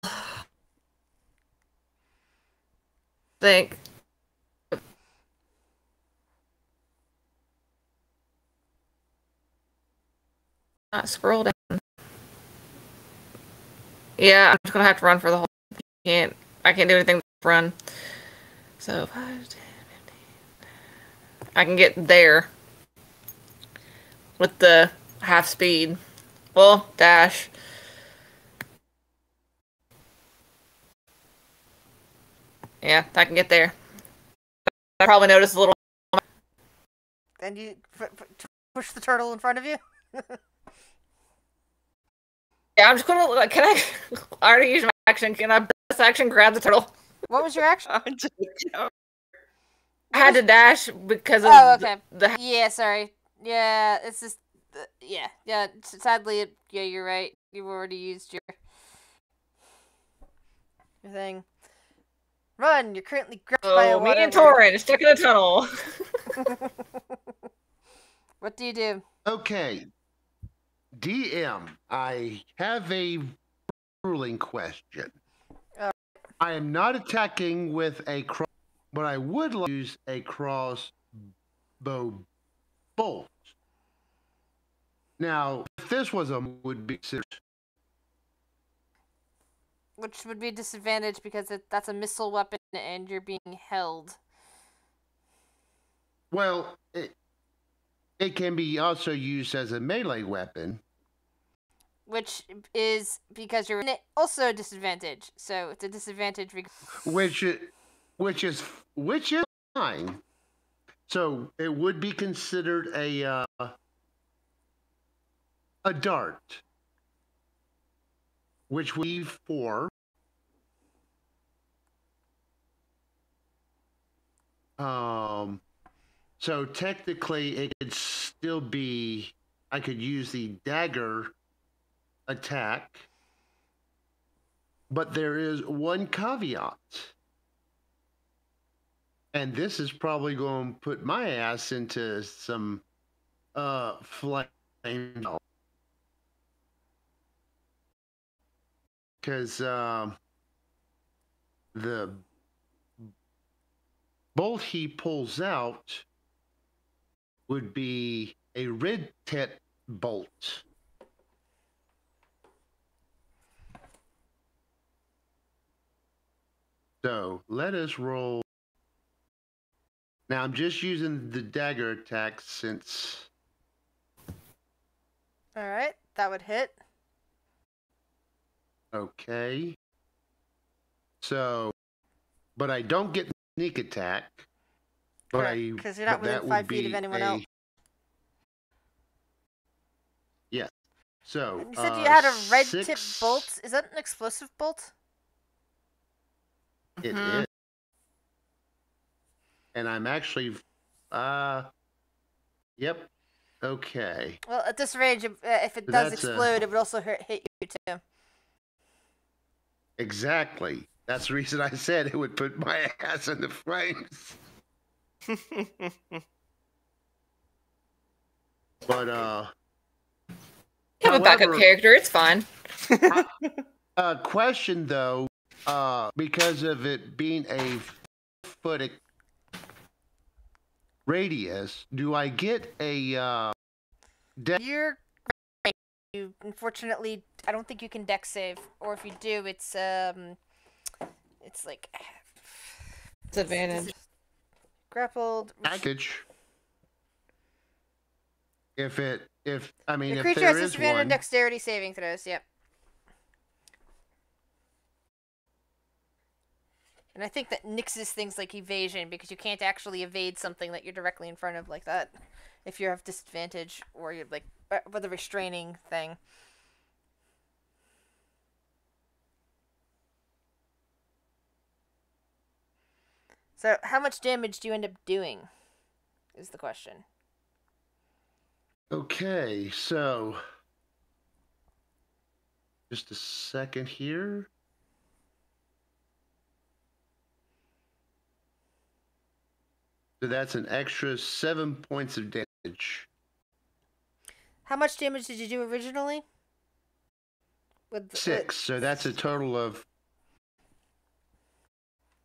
Speaker 4: thing. Not scroll down. Yeah, I'm just gonna have to run for the whole. I can't do anything but run. So 5, 10, 15. I can get there with the half speed. Well, dash. Yeah, I can get there. I probably noticed a little.
Speaker 1: And you push the turtle in front of you?
Speaker 4: Yeah, I'm just gonna. Can I already use my action? Can I bonus action grab the turtle?
Speaker 1: What was your action?
Speaker 4: I had to dash because of
Speaker 1: okay.
Speaker 4: the
Speaker 1: Yeah, sorry. Yeah, it's just... yeah. Sadly, yeah, you're right. You've already used your thing. Run! You're currently gripped by a
Speaker 4: me
Speaker 1: water
Speaker 4: and Torrin stuck in a tunnel.
Speaker 1: What do you do?
Speaker 2: Okay. DM, I have a ruling question. I am not attacking with a cross, but I would like to use a crossbow bolt. Now, if this was would be considered.
Speaker 1: Which would be a disadvantage because that's a missile weapon and you're being held.
Speaker 2: Well, it can be also used as a melee weapon.
Speaker 1: Which is because you're in it, also a disadvantage. So it's a disadvantage.
Speaker 2: Which is fine. So it would be considered a dart, which we 4. So technically, it could still be. I could use the dagger attack, but there is one caveat, and this is probably going to put my ass into some flame, because the bolt he pulls out would be a red tet bolt. So let us roll Now I'm just using the dagger attack since.
Speaker 1: All right, that would hit.
Speaker 2: Okay. So, but I don't get sneak attack. But
Speaker 1: because you're not within 5 feet of anyone else.
Speaker 2: Yes. So
Speaker 1: You said you had a red tip
Speaker 2: 6.
Speaker 1: bolt. Is that an explosive bolt?
Speaker 2: It is. And I'm actually, yep. Okay.
Speaker 1: Well, at this range, if it does explode, it would also hit you too.
Speaker 2: Exactly. That's the reason I said it would put my ass in the flames. But
Speaker 4: You have a backup character. It's fine.
Speaker 2: Question though, because of it being a foot radius, do I get a
Speaker 1: You're great. You unfortunately, I don't think you can dex save, or if you do, it's like
Speaker 4: Disadvantage.
Speaker 1: Grappled.
Speaker 2: package? If
Speaker 1: the
Speaker 2: if
Speaker 1: creature
Speaker 2: there
Speaker 1: has
Speaker 2: is
Speaker 1: disadvantage
Speaker 2: one,
Speaker 1: on dexterity saving throws. Yep. And I think that nixes things like evasion because you can't actually evade something that you're directly in front of like that if you have disadvantage or you're like with a restraining thing. So, how much damage do you end up doing? Is the question.
Speaker 2: okay, so just a second here. So that's an extra 7 points of damage.
Speaker 1: How much damage did you do originally? With
Speaker 2: 6. So that's a total of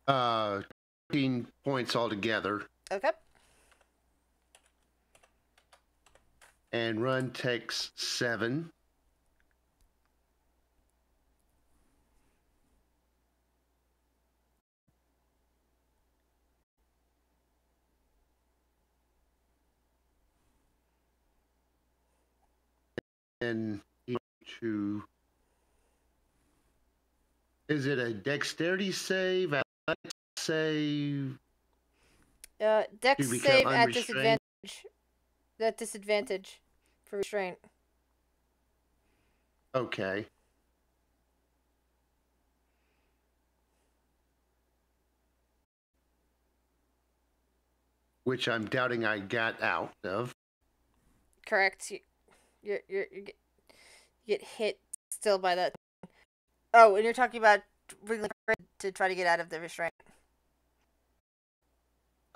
Speaker 2: 13 points altogether.
Speaker 1: Okay.
Speaker 2: And run takes 7. And to, is it a dexterity save? Athletics save?
Speaker 1: Dex
Speaker 2: To become
Speaker 1: save at
Speaker 2: unrestrained?
Speaker 1: disadvantage. At disadvantage for restraint.
Speaker 2: Okay. Which I'm doubting I got out of.
Speaker 1: Correct. You get hit still by that. Oh, and you're talking about wriggling to try to get out of the restraint.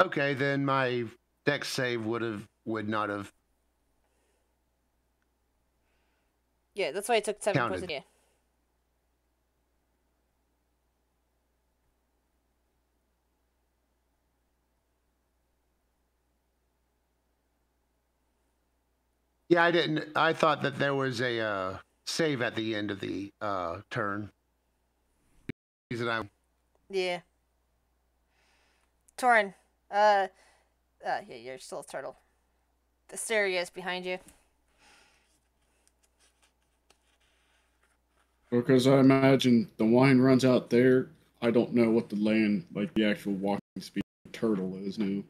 Speaker 2: Okay, then my dex save would not have
Speaker 1: Yeah, that's why I took 7 points
Speaker 2: counted.
Speaker 1: of damage.
Speaker 2: Yeah, I didn't. I thought that there was a save at the end of the turn.
Speaker 1: Yeah. Torin, yeah, you're still a turtle. The Asteria is behind you.
Speaker 6: Because I imagine the wine runs out there. I don't know what the land, like the actual walking speed turtle is now.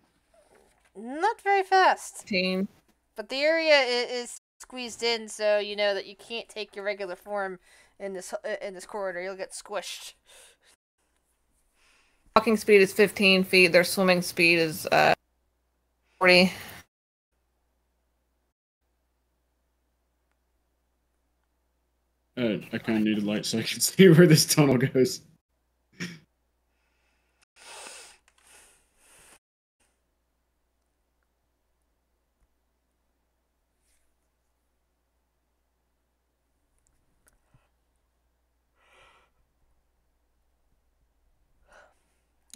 Speaker 1: Not very fast.
Speaker 4: Team.
Speaker 1: But the area is squeezed in, so you know that you can't take your regular form in this corridor. You'll get squished.
Speaker 4: Walking speed is 15 feet. Their swimming speed is 40.
Speaker 6: I kind of need a light so I can see where this tunnel goes.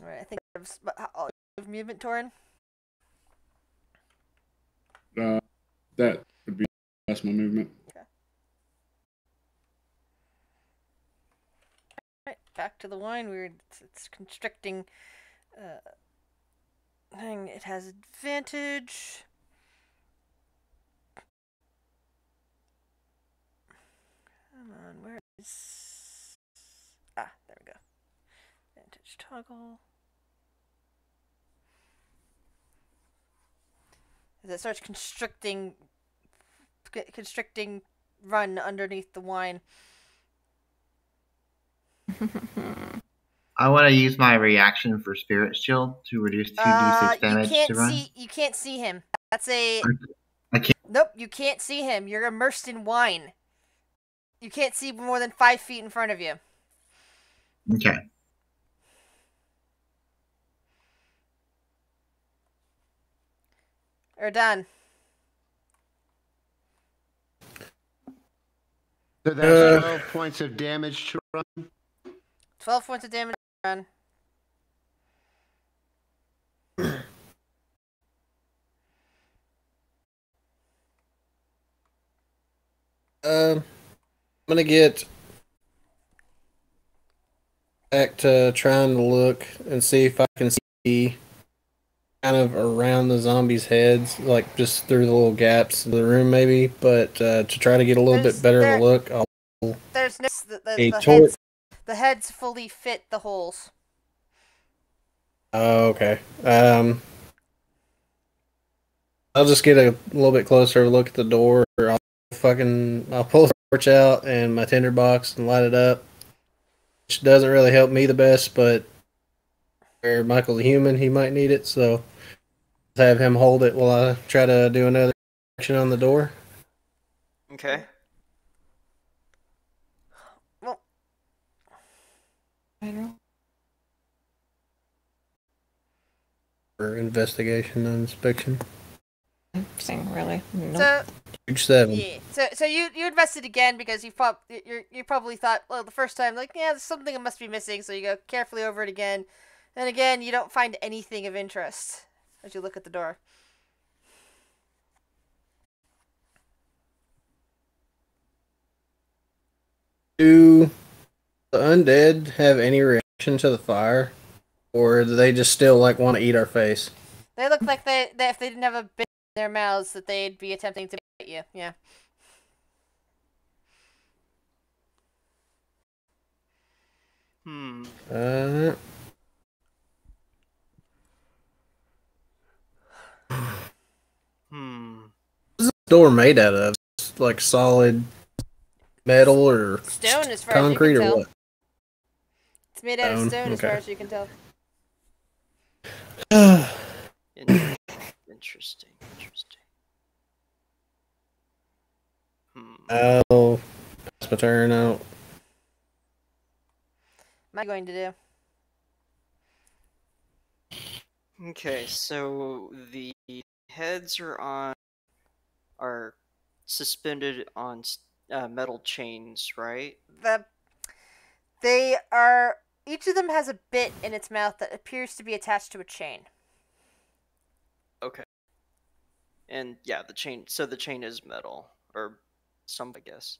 Speaker 1: All right, I think I'll have movement, Torin.
Speaker 6: That would be that's my movement.
Speaker 1: Okay. All right, back to the wine. It's constricting It has advantage. Come on, where is... Ah, there we go. Advantage toggle. As it starts constricting run underneath the wine.
Speaker 7: I want to use my reaction for Spirit Shield to reduce 2d6 damage to run.
Speaker 1: You can't see him. That's a...
Speaker 7: I can't.
Speaker 1: Nope, you can't see him. You're immersed in wine. You can't see more than 5 feet in front of you.
Speaker 7: Okay.
Speaker 1: Or done.
Speaker 2: So that's 12 points of damage to run.
Speaker 1: 12 points of damage to run.
Speaker 5: I'm gonna get back to trying to look and see if I can see kind of around the zombies' heads, like just through the little gaps of the room, maybe. But to try to get a little bit better of a look, I'll
Speaker 1: There's no... The heads fully fit the holes.
Speaker 5: Oh, okay. I'll just get a little bit closer look at the door. I'll pull the torch out and my tinderbox and light it up. Which doesn't really help me the best, but where Michael's a human, he might need it, so I'll have him hold it while I try to do another action on the door.
Speaker 3: Okay.
Speaker 1: Well,
Speaker 4: I don't.
Speaker 5: For investigation and inspection.
Speaker 4: Same, really. Nope.
Speaker 1: so...
Speaker 5: Huge 7.
Speaker 1: Yeah. So you invested again because you probably thought, well, the first time, like, yeah, there's something that must be missing. So you go carefully over it again, and again you don't find anything of interest as you look at the door.
Speaker 5: Do the undead have any reaction to the fire, or do they just still like want to eat our face?
Speaker 1: They look like they if they didn't have a bit in their mouths that they'd be attempting to bite you. Yeah.
Speaker 3: Hmm.
Speaker 5: What's this door made out of? Like solid metal or
Speaker 1: Stone, as far
Speaker 5: concrete,
Speaker 1: as you can
Speaker 5: or
Speaker 1: tell.
Speaker 5: what?
Speaker 1: It's made out of stone, as
Speaker 5: Okay.
Speaker 1: far as you can tell.
Speaker 3: Interesting.
Speaker 5: I'll pass my turn out.
Speaker 1: Am I going to do?
Speaker 3: Okay, so the heads are suspended on metal chains, right?
Speaker 1: They are. Each of them has a bit in its mouth that appears to be attached to a chain.
Speaker 3: Okay. And yeah, the chain. So the chain is metal, or some, I guess.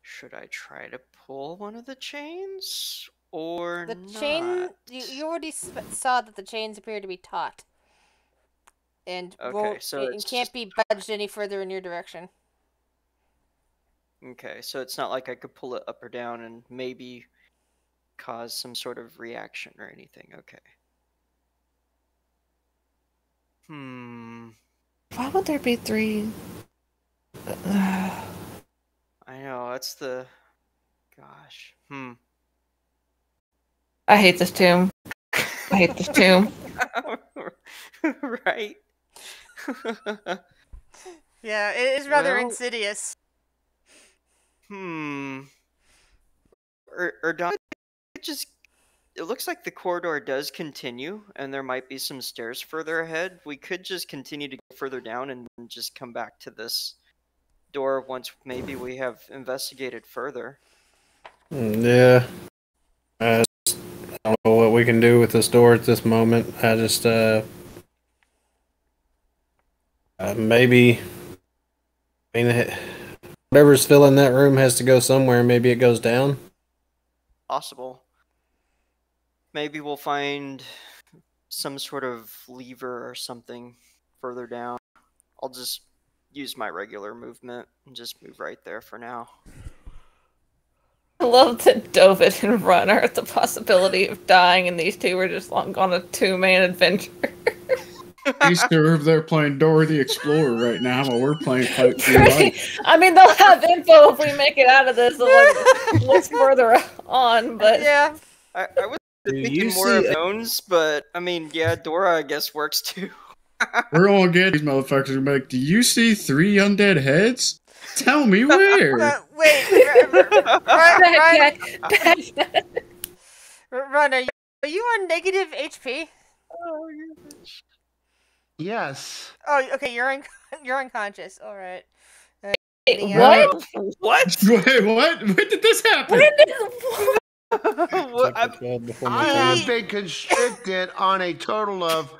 Speaker 3: Should I try to pull one of the chains or
Speaker 1: The
Speaker 3: not?
Speaker 1: chain. You already saw that the chains appear to be taut, and can't be budged any further in your direction.
Speaker 3: Okay, so it's not like I could pull it up or down and maybe cause some sort of reaction or anything. Okay.
Speaker 4: Why would there be 3?
Speaker 3: I know, that's the... Gosh.
Speaker 4: I hate this tomb.
Speaker 3: Right?
Speaker 1: Yeah, it is rather insidious.
Speaker 3: Or Don, it looks like the corridor does continue, and there might be some stairs further ahead. We could just continue to go further down and just come back to this door once maybe we have investigated further.
Speaker 5: Yeah. I don't know what we can do with this door at this moment. I just, maybe, I mean, whatever's filling that room has to go somewhere. Maybe it goes down.
Speaker 3: possible. Maybe we'll find some sort of lever or something further down. I'll just use my regular movement and just move right there for now.
Speaker 4: I love that Dovit and Run are at the possibility of dying, and these two were just on a 2-man adventure.
Speaker 6: These two are there playing Dora the Explorer right now, while we're playing Fight for Your Life.
Speaker 4: I mean, they'll have info if we make it out of this. What's further on, but
Speaker 1: Yeah.
Speaker 3: I was
Speaker 5: Do you
Speaker 3: thinking more of
Speaker 5: see-
Speaker 3: Jones, but I mean, yeah, Dora I guess works too.
Speaker 6: We're gonna get these motherfuckers and be like, do you see 3 undead heads? Tell me where.
Speaker 1: Wait, Run, are you on negative HP?
Speaker 3: Oh,
Speaker 2: Yes.
Speaker 1: Oh, okay, you're unconscious. All right.
Speaker 4: Wait,
Speaker 6: No.
Speaker 4: what?
Speaker 6: Wait, what? When did this happen?
Speaker 4: When did
Speaker 3: What?
Speaker 2: I have been constricted on a total of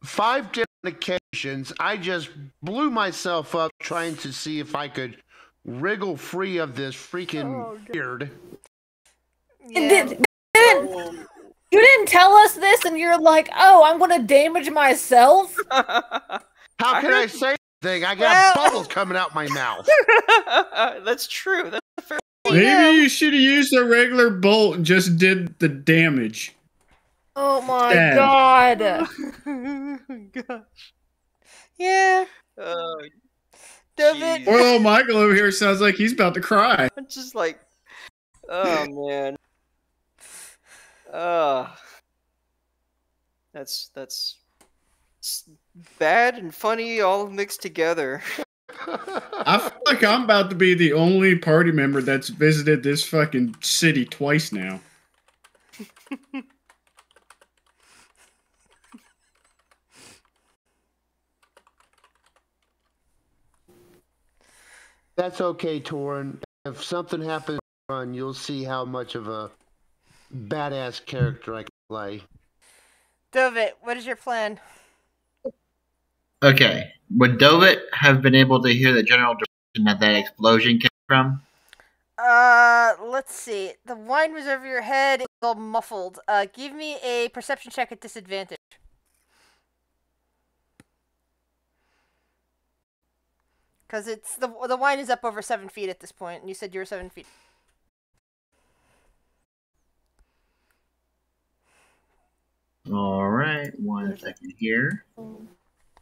Speaker 2: 5 different occasions. I just blew myself up trying to see if I could wriggle free of this freaking beard.
Speaker 1: Yeah.
Speaker 4: You didn't tell us this, and you're like, "Oh, I'm gonna damage myself."
Speaker 2: How can I say anything? I got bubbles coming out my mouth.
Speaker 3: That's true. That's a fair
Speaker 6: Maybe you should have used a regular bolt and just did the damage.
Speaker 4: Oh my
Speaker 6: Damn.
Speaker 4: god!
Speaker 3: Gosh.
Speaker 1: Yeah.
Speaker 3: Oh,
Speaker 1: David.
Speaker 3: jeez.
Speaker 6: Well, Michael over here sounds like he's about to cry.
Speaker 3: I'm just like, oh man. That's bad and funny all mixed together.
Speaker 6: I feel like I'm about to be the only party member that's visited this fucking city twice now.
Speaker 2: That's okay, Torin. If something happens to Run, you'll see how much of a badass character I can play.
Speaker 1: David, what is your plan?
Speaker 7: Okay. Would Dovit have been able to hear the general direction that explosion came from?
Speaker 1: Let's see. The wine was over your head. It's all muffled. Give me a perception check at disadvantage. Because it's the wine is up over 7 feet at this point, and you said you were 7 feet.
Speaker 7: All right. 1 second here.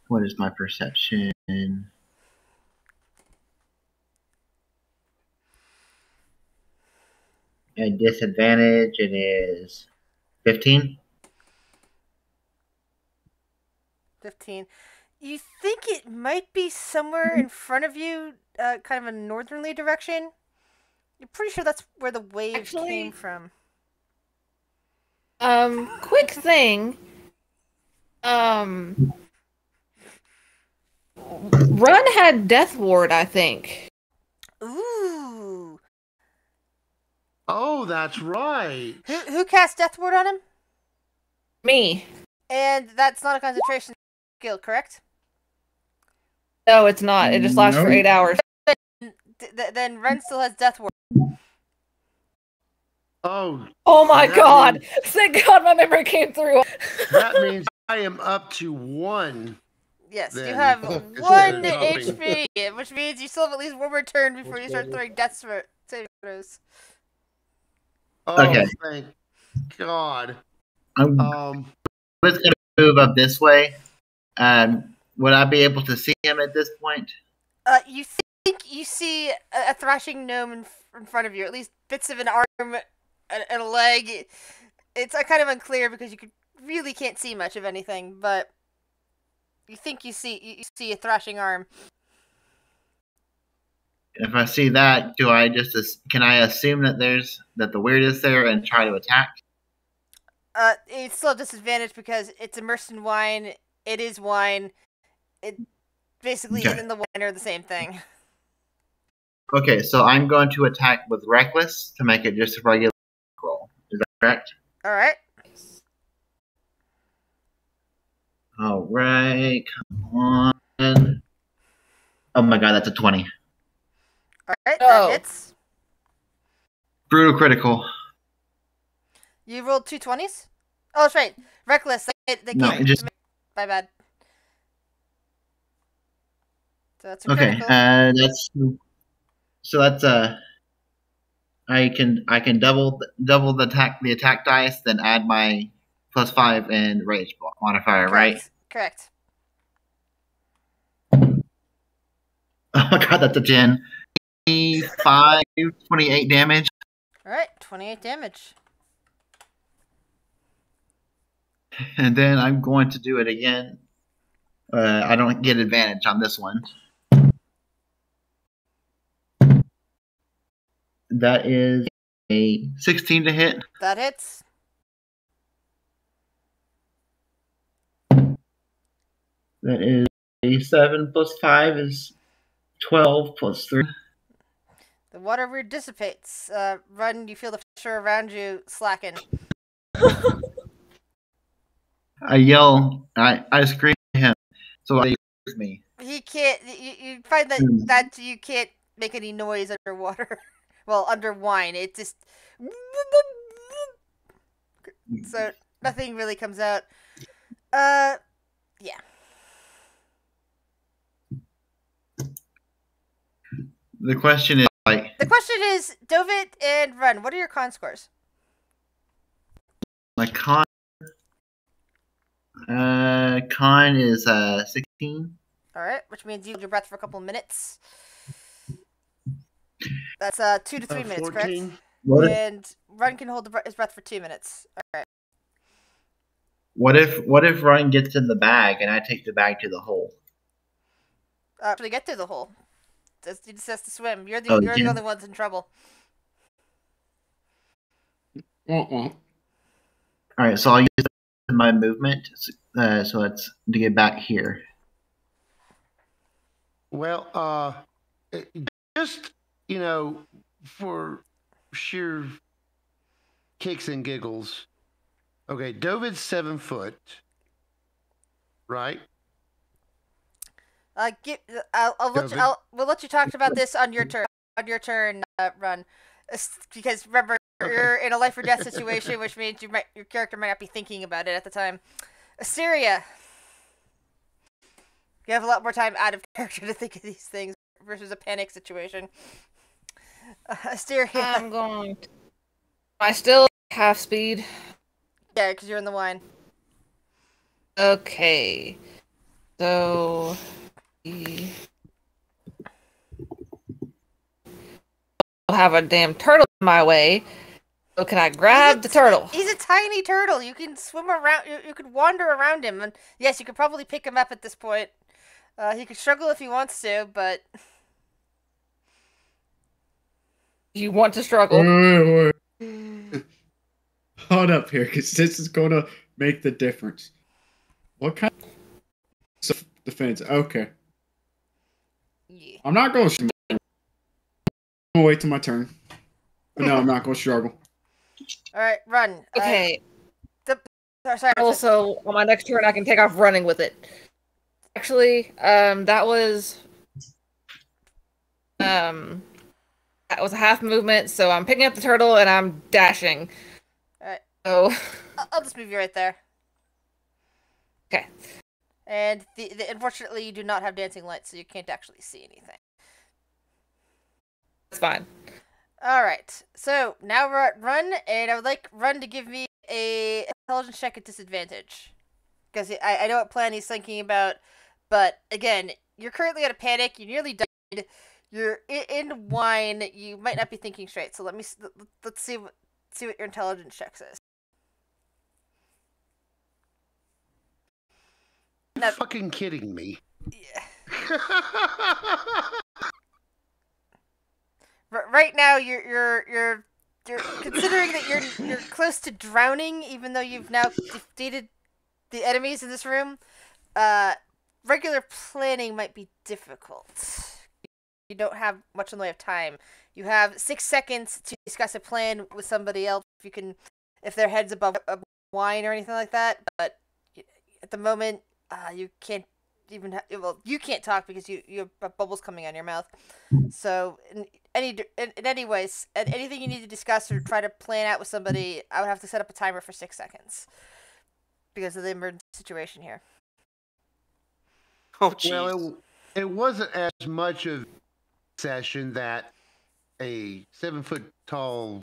Speaker 7: What is my perception? At disadvantage, it is 15.
Speaker 1: 15. You think it might be somewhere in front of you, kind of a northerly direction? You're pretty sure that's where the wave came from.
Speaker 4: Quick thing. Run had Death Ward, I think.
Speaker 1: Ooh.
Speaker 2: Oh, that's right.
Speaker 1: Who cast Death Ward on him?
Speaker 4: Me.
Speaker 1: And that's not a concentration skill, correct?
Speaker 4: No, it's not. It just lasts for
Speaker 6: Nope.
Speaker 4: 8 hours.
Speaker 1: Then Ren still has Death Ward.
Speaker 2: Oh,
Speaker 4: Oh my
Speaker 2: That
Speaker 4: god!
Speaker 2: means-
Speaker 4: Thank God my memory came through.
Speaker 2: that means I am up to 1.
Speaker 1: Yes, you
Speaker 2: Then-
Speaker 1: have
Speaker 2: Instead
Speaker 1: 1
Speaker 2: of helping.
Speaker 1: HP, which means you still have at least one more turn before you start throwing death saving throws.
Speaker 2: Oh,
Speaker 7: Okay.
Speaker 2: thank God.
Speaker 7: I'm just going to move up this way. Would I be able to see him at this point?
Speaker 1: You think you see a thrashing gnome in front of you, at least bits of an arm and a leg. It's kind of unclear because you really can't see much of anything, but you think you see a thrashing arm.
Speaker 7: If I see that, can I assume that the weird is there and try to attack?
Speaker 1: It's still a disadvantage because it's immersed in wine. It is wine. It basically
Speaker 7: Okay.
Speaker 1: it and the wine are the same thing.
Speaker 7: Okay, so I'm going to attack with Reckless to make it just a regular roll. Is that correct?
Speaker 1: All right.
Speaker 7: All right, come on. Oh my god, that's a 20.
Speaker 1: All right.
Speaker 4: Oh.
Speaker 1: That hits.
Speaker 7: Brutal critical.
Speaker 1: You rolled 2 20s? Oh, that's right. Reckless. They
Speaker 7: No,
Speaker 1: can't.
Speaker 7: just
Speaker 1: My bad. So that's a
Speaker 7: okay.
Speaker 1: critical.
Speaker 7: That's I can double the attack dice, then add my +5 and rage modifier, right?
Speaker 1: Correct.
Speaker 7: Oh god, that's a 10. 25, 28 damage.
Speaker 1: All right, 28 damage.
Speaker 7: And then I'm going to do it again. I don't get advantage on this one. That is a 16 to hit.
Speaker 1: That hits.
Speaker 7: That is a 7 plus 5 is 12 plus 3.
Speaker 1: The water weird dissipates. Run, you feel the pressure around you slacken.
Speaker 7: I yell, I scream at him, so he hears me.
Speaker 1: He can't. You find that you can't make any noise underwater. Well, under wine, it just. So nothing really comes out. Yeah.
Speaker 7: The question is
Speaker 1: The question is, Dovit and Run, what are your con scores?
Speaker 7: my con is 16.
Speaker 1: Alright, which means you hold your breath for a couple minutes. That's 2 to 3 minutes,
Speaker 2: 14.
Speaker 1: correct? And Run can hold his breath for 2 minutes. Alright.
Speaker 7: What if Ryan gets in the bag and I take the bag to the hole?
Speaker 1: To get through the hole. He just has to swim. You're the
Speaker 7: yeah.
Speaker 1: only ones in trouble.
Speaker 6: Uh-uh.
Speaker 7: Alright, so I'll use my movement, so it's to get back here.
Speaker 2: Well, just, for sheer kicks and giggles. Okay, Dovid's 7 foot, right?
Speaker 1: We'll let you talk about this on your turn. Run, because remember you're in a life or death situation, which means your character might not be thinking about it at the time. Asteria, you have a lot more time out of character to think of these things versus a panic situation. Asteria,
Speaker 4: I'm going. I still half speed.
Speaker 1: Yeah, because you're in the wine.
Speaker 4: Okay, so. I'll have a damn turtle in my way. So can I grab the turtle?
Speaker 1: He's a tiny turtle. You can swim around. You could wander around him, and yes, you could probably pick him up at this point. He could struggle if he wants to, but
Speaker 4: you want to struggle?
Speaker 6: Wait. Hold up here, because this is going to make the difference. What kind of defense? Okay.
Speaker 1: Yeah.
Speaker 6: I'm not going to. I'm going to wait till my turn. But no, I'm not going to struggle.
Speaker 1: All right, Run.
Speaker 4: Okay.
Speaker 1: Sorry.
Speaker 4: Also, on my next turn, I can take off running with it. Actually, that was a half movement, so I'm picking up the turtle and I'm dashing.
Speaker 1: All right.
Speaker 4: So
Speaker 1: I'll just move you right there.
Speaker 4: Okay.
Speaker 1: And unfortunately, you do not have dancing lights, so you can't actually see anything.
Speaker 4: That's fine.
Speaker 1: All right. So now we're at Run, and I would like Run to give me a intelligence check at disadvantage, because I know what plan he's thinking about, but again, you're currently at a panic. You nearly died. You're in wine. You might not be thinking straight. So let's see what your intelligence check says.
Speaker 2: You're fucking kidding me.
Speaker 1: Yeah. Right now, you're considering that you're close to drowning, even though you've now defeated the enemies in this room. Regular planning might be difficult. You don't have much in the way of time. You have 6 seconds to discuss a plan with somebody else. If their head's above wine or anything like that. But at the moment, you can't even well, you can't talk because you have bubbles coming out of your mouth. So in anyways, anything you need to discuss or try to plan out with somebody, I would have to set up a timer for 6 seconds because of the emergency situation here.
Speaker 3: Oh, jeez.
Speaker 2: Well, it wasn't as much of a session that a 7-foot tall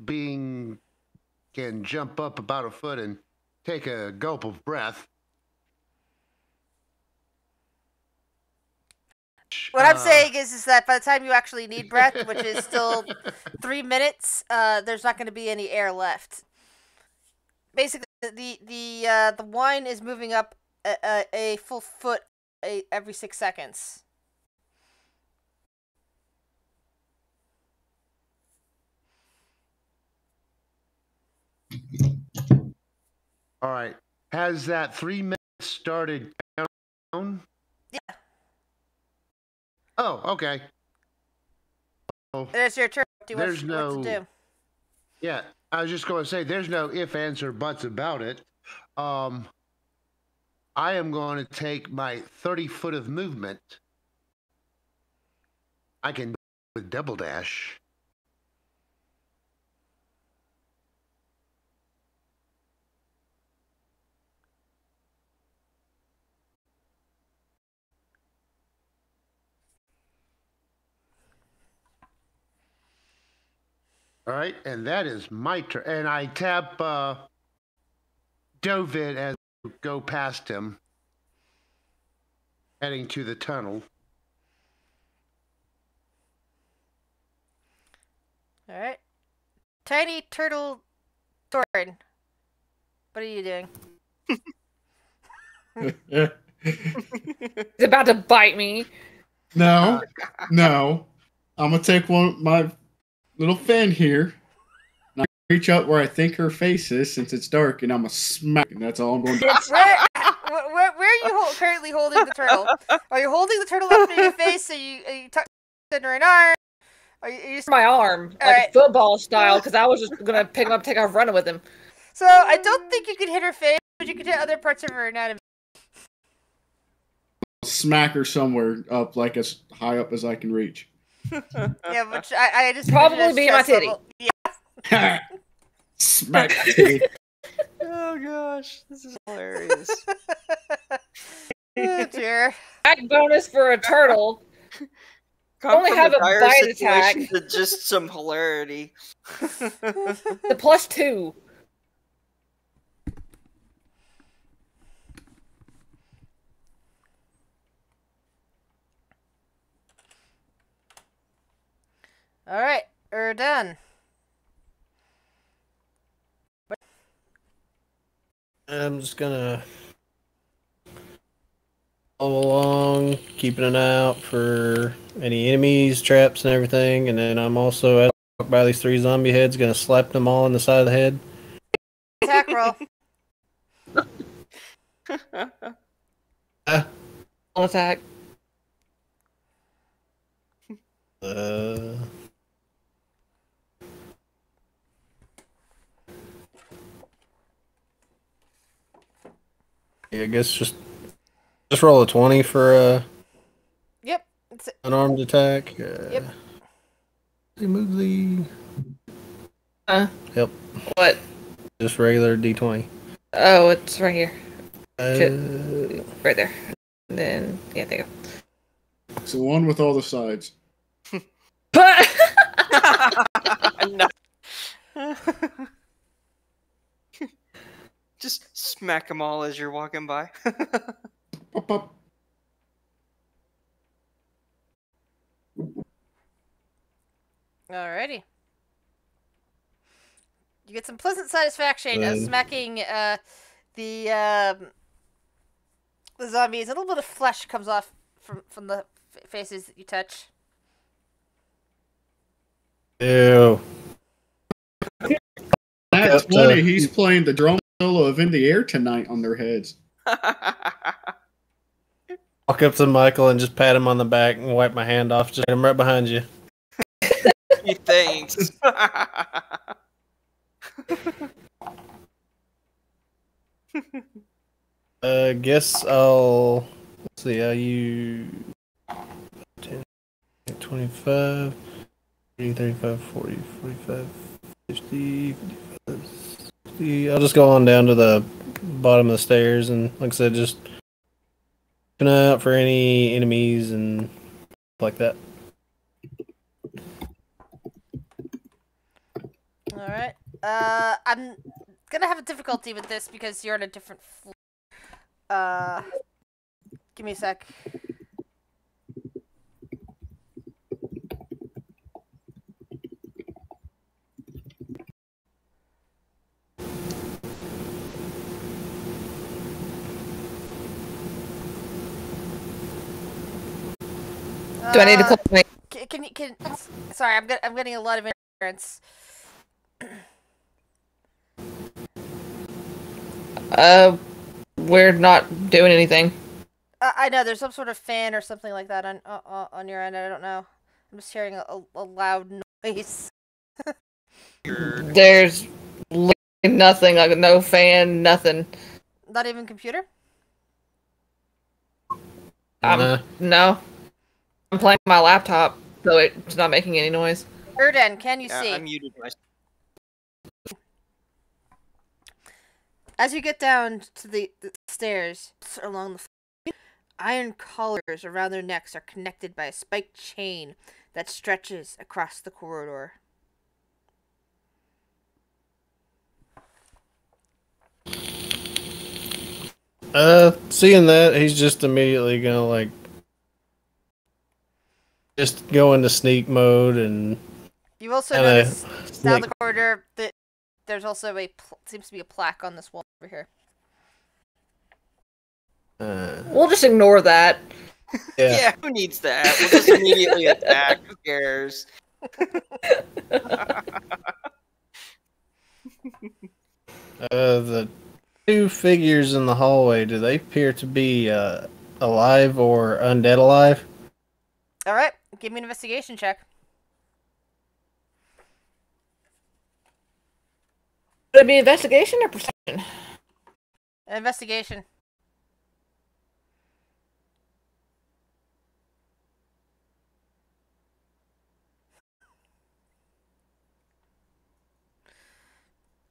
Speaker 2: being can jump up about a foot and take a gulp of breath.
Speaker 1: What I'm saying is that by the time you actually need breath, which is still 3 minutes, there's not going to be any air left. Basically, the wine is moving up a full foot every 6 seconds.
Speaker 2: All right. Has that 3 minutes started down?
Speaker 1: Yeah.
Speaker 2: Oh, okay.
Speaker 1: It's your turn.
Speaker 2: There's
Speaker 1: what to do.
Speaker 2: Yeah, I was just going to say, there's no ifs, ands, or buts about it. I am going to take my 30 foot of movement. I can with double dash. All right, and that is my turn. And I tap Dovid as I go past him, heading to the tunnel.
Speaker 1: All right. Tiny turtle Thorin. What are you doing?
Speaker 4: He's about to bite me.
Speaker 6: No, no. I'm gonna take my little fin here. And I reach up where I think her face is, since it's dark, and I'm gonna smack. And that's all I'm going to do.
Speaker 1: Where are you currently holding the turtle? Are you holding the turtle up to your face? Are you tucking her an arm? Are you
Speaker 4: My arm, like
Speaker 1: right.
Speaker 4: football style, because I was just gonna pick him up, take off running with him.
Speaker 1: So I don't think you could hit her face, but you could hit other parts of her anatomy.
Speaker 6: Smack her somewhere up, like as high up as I can reach.
Speaker 1: Yeah, which I just
Speaker 4: Probably be my titty.
Speaker 1: Yeah.
Speaker 6: Smack titty.
Speaker 3: Oh gosh, this is hilarious.
Speaker 1: Oh dear.
Speaker 4: Back bonus for a turtle. Only have a
Speaker 3: dire
Speaker 4: bite
Speaker 3: situation
Speaker 4: attack.
Speaker 3: to just some hilarity.
Speaker 4: The +2.
Speaker 1: All right, we're done.
Speaker 5: I'm just gonna follow along, keeping an eye out for any enemies, traps, and everything. And then I'm also, as I walk by these 3 zombie heads, gonna slap them all in the side of the head.
Speaker 1: Attack roll.
Speaker 4: Attack.
Speaker 5: Yeah, I guess just roll a 20 for
Speaker 1: Yep.
Speaker 5: unarmed attack.
Speaker 1: Yep.
Speaker 5: Moodley. Yep.
Speaker 4: What?
Speaker 5: Just regular D20.
Speaker 4: Oh, it's right here.
Speaker 5: Uh,
Speaker 4: Right there. And then, yeah, there you go.
Speaker 6: It's the one with all the sides.
Speaker 3: No. Just smack them all as you're walking by.
Speaker 6: Pop, pop.
Speaker 1: Alrighty. You get some pleasant satisfaction of smacking the zombies. A little bit of flesh comes off from the faces that you touch.
Speaker 5: Ew.
Speaker 6: That's funny. He's playing the drum solo of In the Air tonight on their heads.
Speaker 5: Walk up to Michael and just pat him on the back and wipe my hand off. Just I'm right behind you.
Speaker 3: Thanks.
Speaker 5: Guess I'll. Let's see, I use 10, 25, 30, 35, 40, 45, 50, 55, 60. I'll just go on down to the bottom of the stairs and, like I said, just keep an eye out for any enemies and like that.
Speaker 1: All right. I'm gonna have a difficulty with this because you're on a different floor. Give me a sec.
Speaker 4: Do I need to close my...
Speaker 1: Sorry, I'm getting a lot of interference.
Speaker 4: We're not doing anything.
Speaker 1: I know there's some sort of fan or something like that on your end. I don't know. I'm just hearing a loud noise.
Speaker 4: There's nothing, like no fan, nothing.
Speaker 1: Not even computer?
Speaker 4: No. I'm playing my laptop, so it's not making any noise.
Speaker 1: Erden, can you see?
Speaker 3: I muted myself.
Speaker 1: As you get down to the stairs along the floor, iron collars around their necks are connected by a spiked chain that stretches across the corridor.
Speaker 5: Seeing that, he's just immediately gonna just go into sneak mode and.
Speaker 1: You also notice down the corridor that there's also seems to be a plaque on this wall over here.
Speaker 4: We'll just ignore that.
Speaker 3: Yeah, who needs that? We'll just immediately attack. Who cares?
Speaker 5: The two figures in the hallway, do they appear to be alive or undead alive?
Speaker 1: Alright, give me an investigation check.
Speaker 4: Would it be investigation or perception?
Speaker 1: Investigation.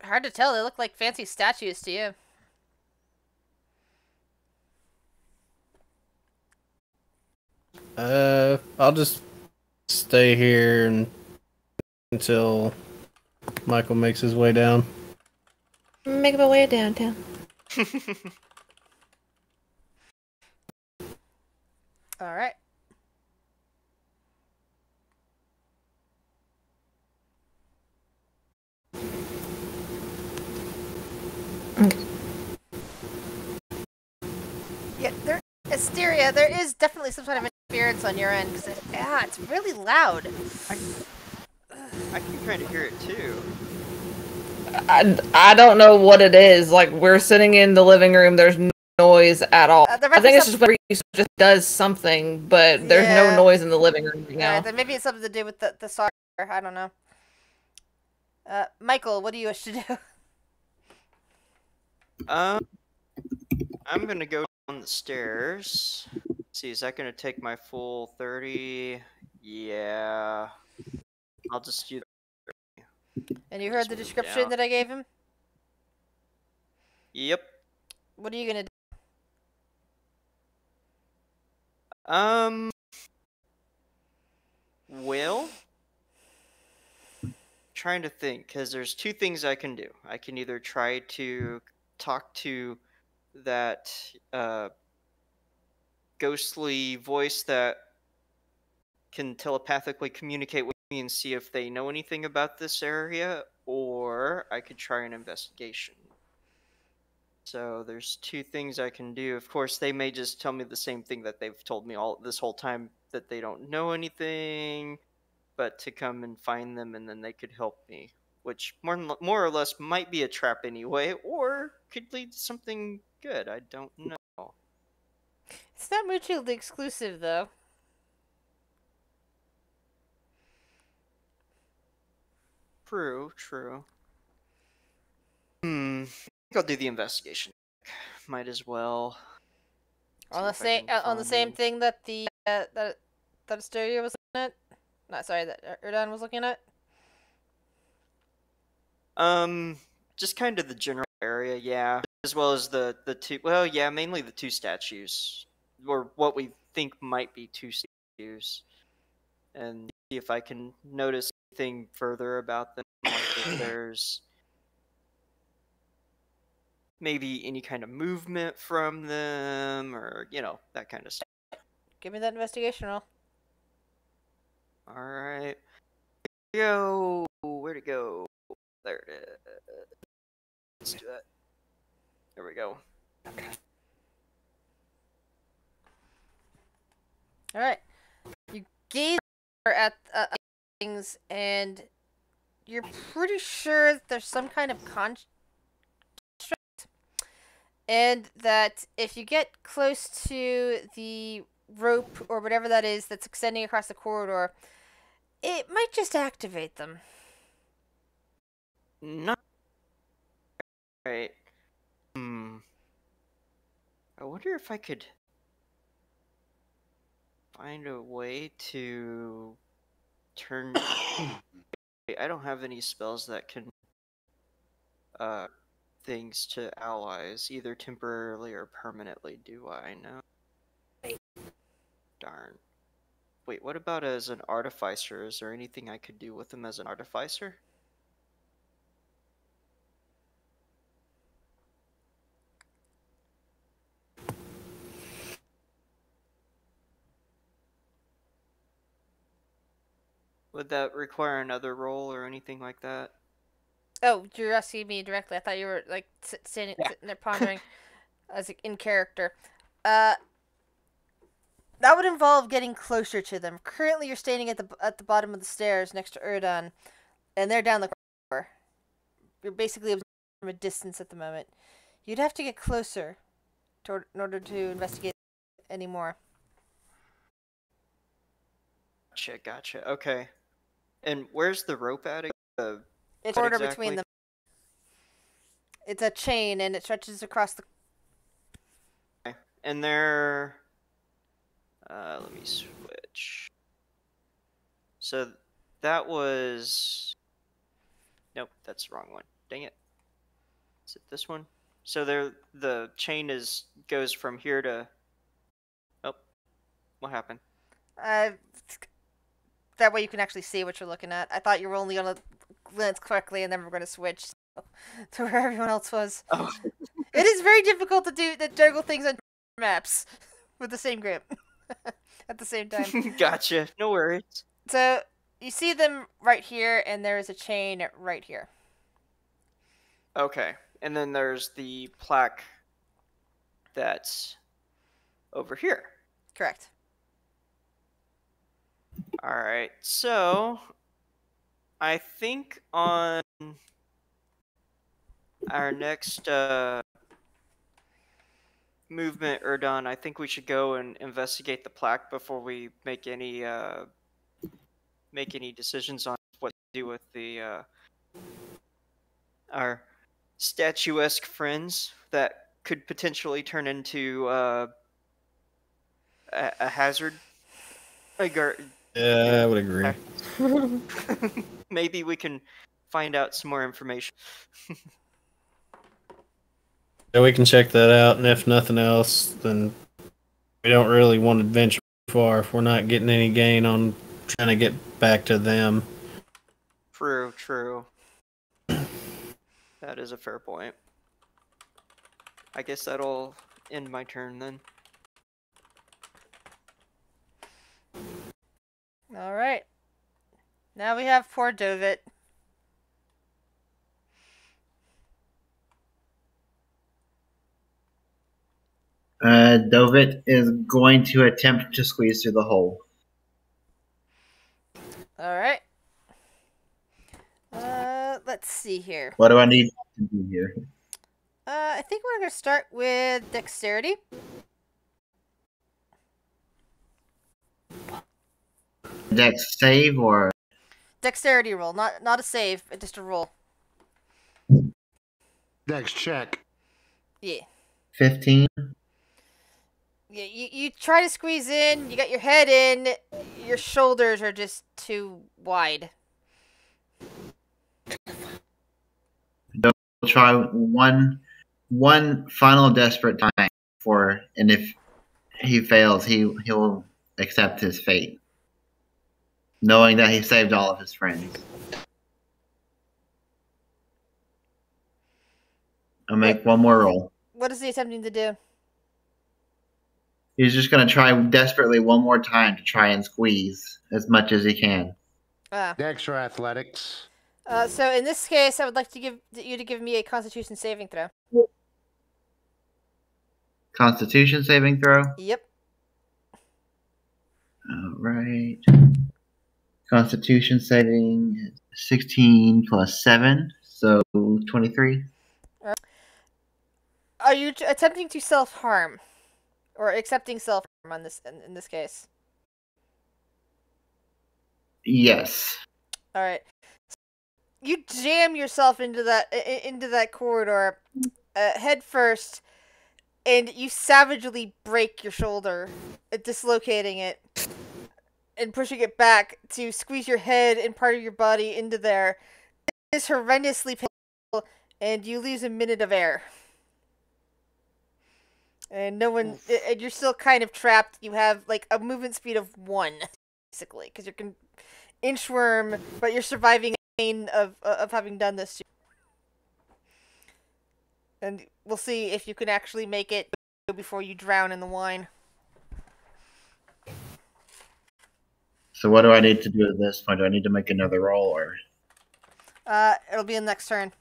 Speaker 1: Hard to tell. They look like fancy statues to you.
Speaker 5: I'll just stay here until Michael makes his way down.
Speaker 4: Make my way downtown.
Speaker 1: All right. Yeah, Asteria, there is definitely some sort of interference on your end because it's really loud.
Speaker 3: I can kind of hear it too.
Speaker 4: I don't know what it is. Like, we're sitting in the living room, there's no noise at all. I think it's just where he just does something, but there's no noise in the living room right now.
Speaker 1: Then maybe it's something to do with the software. I don't know. Michael, what do you wish to do?
Speaker 3: I'm gonna go down the stairs. Let's see, is that gonna take my full 30? Yeah. I'll just do.
Speaker 1: And you heard the description that I gave him?
Speaker 3: Yep.
Speaker 1: What are you gonna do?
Speaker 3: Well, trying to think, because there's two things I can do. I can either try to talk to that ghostly voice that can telepathically communicate with me and see if they know anything about this area, or I could try an investigation. So there's two things I can do. Of course, they may just tell me the same thing that they've told me all this whole time, that they don't know anything, but to come and find them and then they could help me, which more or less might be a trap anyway, or could lead to something good. I don't know.
Speaker 1: It's not mutually exclusive, though.
Speaker 3: True. I think I'll do the investigation. Might as well.
Speaker 1: On the
Speaker 3: See if I
Speaker 1: same
Speaker 3: can
Speaker 1: on the
Speaker 3: find
Speaker 1: same
Speaker 3: any-
Speaker 1: thing that that Asteria was looking at. Not sorry, that Erdan was looking at.
Speaker 3: Just kind of the general area, yeah, as well as the two. Well, yeah, mainly the two statues, or what we think might be two statues, and see if I can notice anything further about them, like if there's maybe any kind of movement from them, or that kind of stuff.
Speaker 1: Give me that investigation roll.
Speaker 3: All right, go. Where'd it go? There it is. Let's do that. There we go.
Speaker 1: All right. You gaze at things, and you're pretty sure that there's some kind of construct, and that if you get close to the rope or whatever that is that's extending across the corridor, it might just activate them.
Speaker 3: Not right. I wonder if I could find a way to turn. I don't have any spells that can things to allies, either temporarily or permanently, do I? No. Darn. Wait, what about as an artificer? Is there anything I could do with him as an artificer? Would that require another roll or anything like that?
Speaker 1: Oh, you're asking me directly. I thought you were like sitting there pondering as in character. That would involve getting closer to them. Currently, you're standing at the bottom of the stairs next to Erdan, and they're down the corridor. You're basically observing from a distance at the moment. You'd have to get closer in order to investigate any more.
Speaker 3: Gotcha. Okay. And where's the rope at?
Speaker 1: It's order between them. It's a chain, and it stretches across the.
Speaker 3: Okay. And they're. Let me switch. So that was. Nope, that's the wrong one. Dang it. Is it this one? So the chain goes from here to. Oh, what happened?
Speaker 1: That way you can actually see what you're looking at. I thought you were only gonna glance correctly, and then we're gonna switch to where everyone else was.
Speaker 3: Oh.
Speaker 1: It is very difficult to juggle things on maps with the same group at the same time.
Speaker 3: Gotcha. No worries.
Speaker 1: So you see them right here, and there is a chain right here.
Speaker 3: Okay, and then there's the plaque that's over here.
Speaker 1: Correct.
Speaker 3: All right, so I think on our next movement, Erdan, I think we should go and investigate the plaque before we make any decisions on what to do with the our statuesque friends that could potentially turn into a hazard.
Speaker 5: Yeah, I would agree.
Speaker 3: Maybe we can find out some more information.
Speaker 5: Yeah, we can check that out, and if nothing else, then we don't really want to venture far if we're not getting any gain on trying to get back to them.
Speaker 3: True. That is a fair point. I guess that'll end my turn then.
Speaker 1: All right. Now we have poor Dovit.
Speaker 7: Dovit is going to attempt to squeeze through the hole.
Speaker 1: All right. Let's see here.
Speaker 7: What do I need to do here?
Speaker 1: I think we're going to start with dexterity.
Speaker 7: Dex save or
Speaker 1: Dexterity roll, not a save, but just a roll.
Speaker 2: Dex check.
Speaker 1: Yeah.
Speaker 7: 15?
Speaker 1: You try to squeeze in. You got your head in. Your shoulders are just too wide.
Speaker 7: We'll try one final desperate time and if he fails, he'll accept his fate, knowing that he saved all of his friends. I'll make one more roll.
Speaker 1: What is he attempting to do?
Speaker 7: He's just gonna try desperately one more time to try and squeeze as much as he can.
Speaker 2: Extra athletics.
Speaker 1: So in this case, I would like to give you to give me a Constitution saving throw.
Speaker 7: Constitution saving throw.
Speaker 1: Yep.
Speaker 7: All right. Constitution saving 16 plus 7, so 23.
Speaker 1: Are you attempting to self-harm, or accepting self-harm on this in this case?
Speaker 7: Yes.
Speaker 1: All right. You jam yourself into that corridor, head first, and you savagely break your shoulder, dislocating it, and pushing it back to squeeze your head and part of your body into there. It is horrendously painful, and you lose a minute of air. And and you're still kind of trapped. You have like a movement speed of 1, basically, because you're inchworm, but you're surviving the pain of having done this. And we'll see if you can actually make it before you drown in the wine.
Speaker 7: So what do I need to do at this point? Do I need to make another roll, or?
Speaker 1: It'll be in the next turn.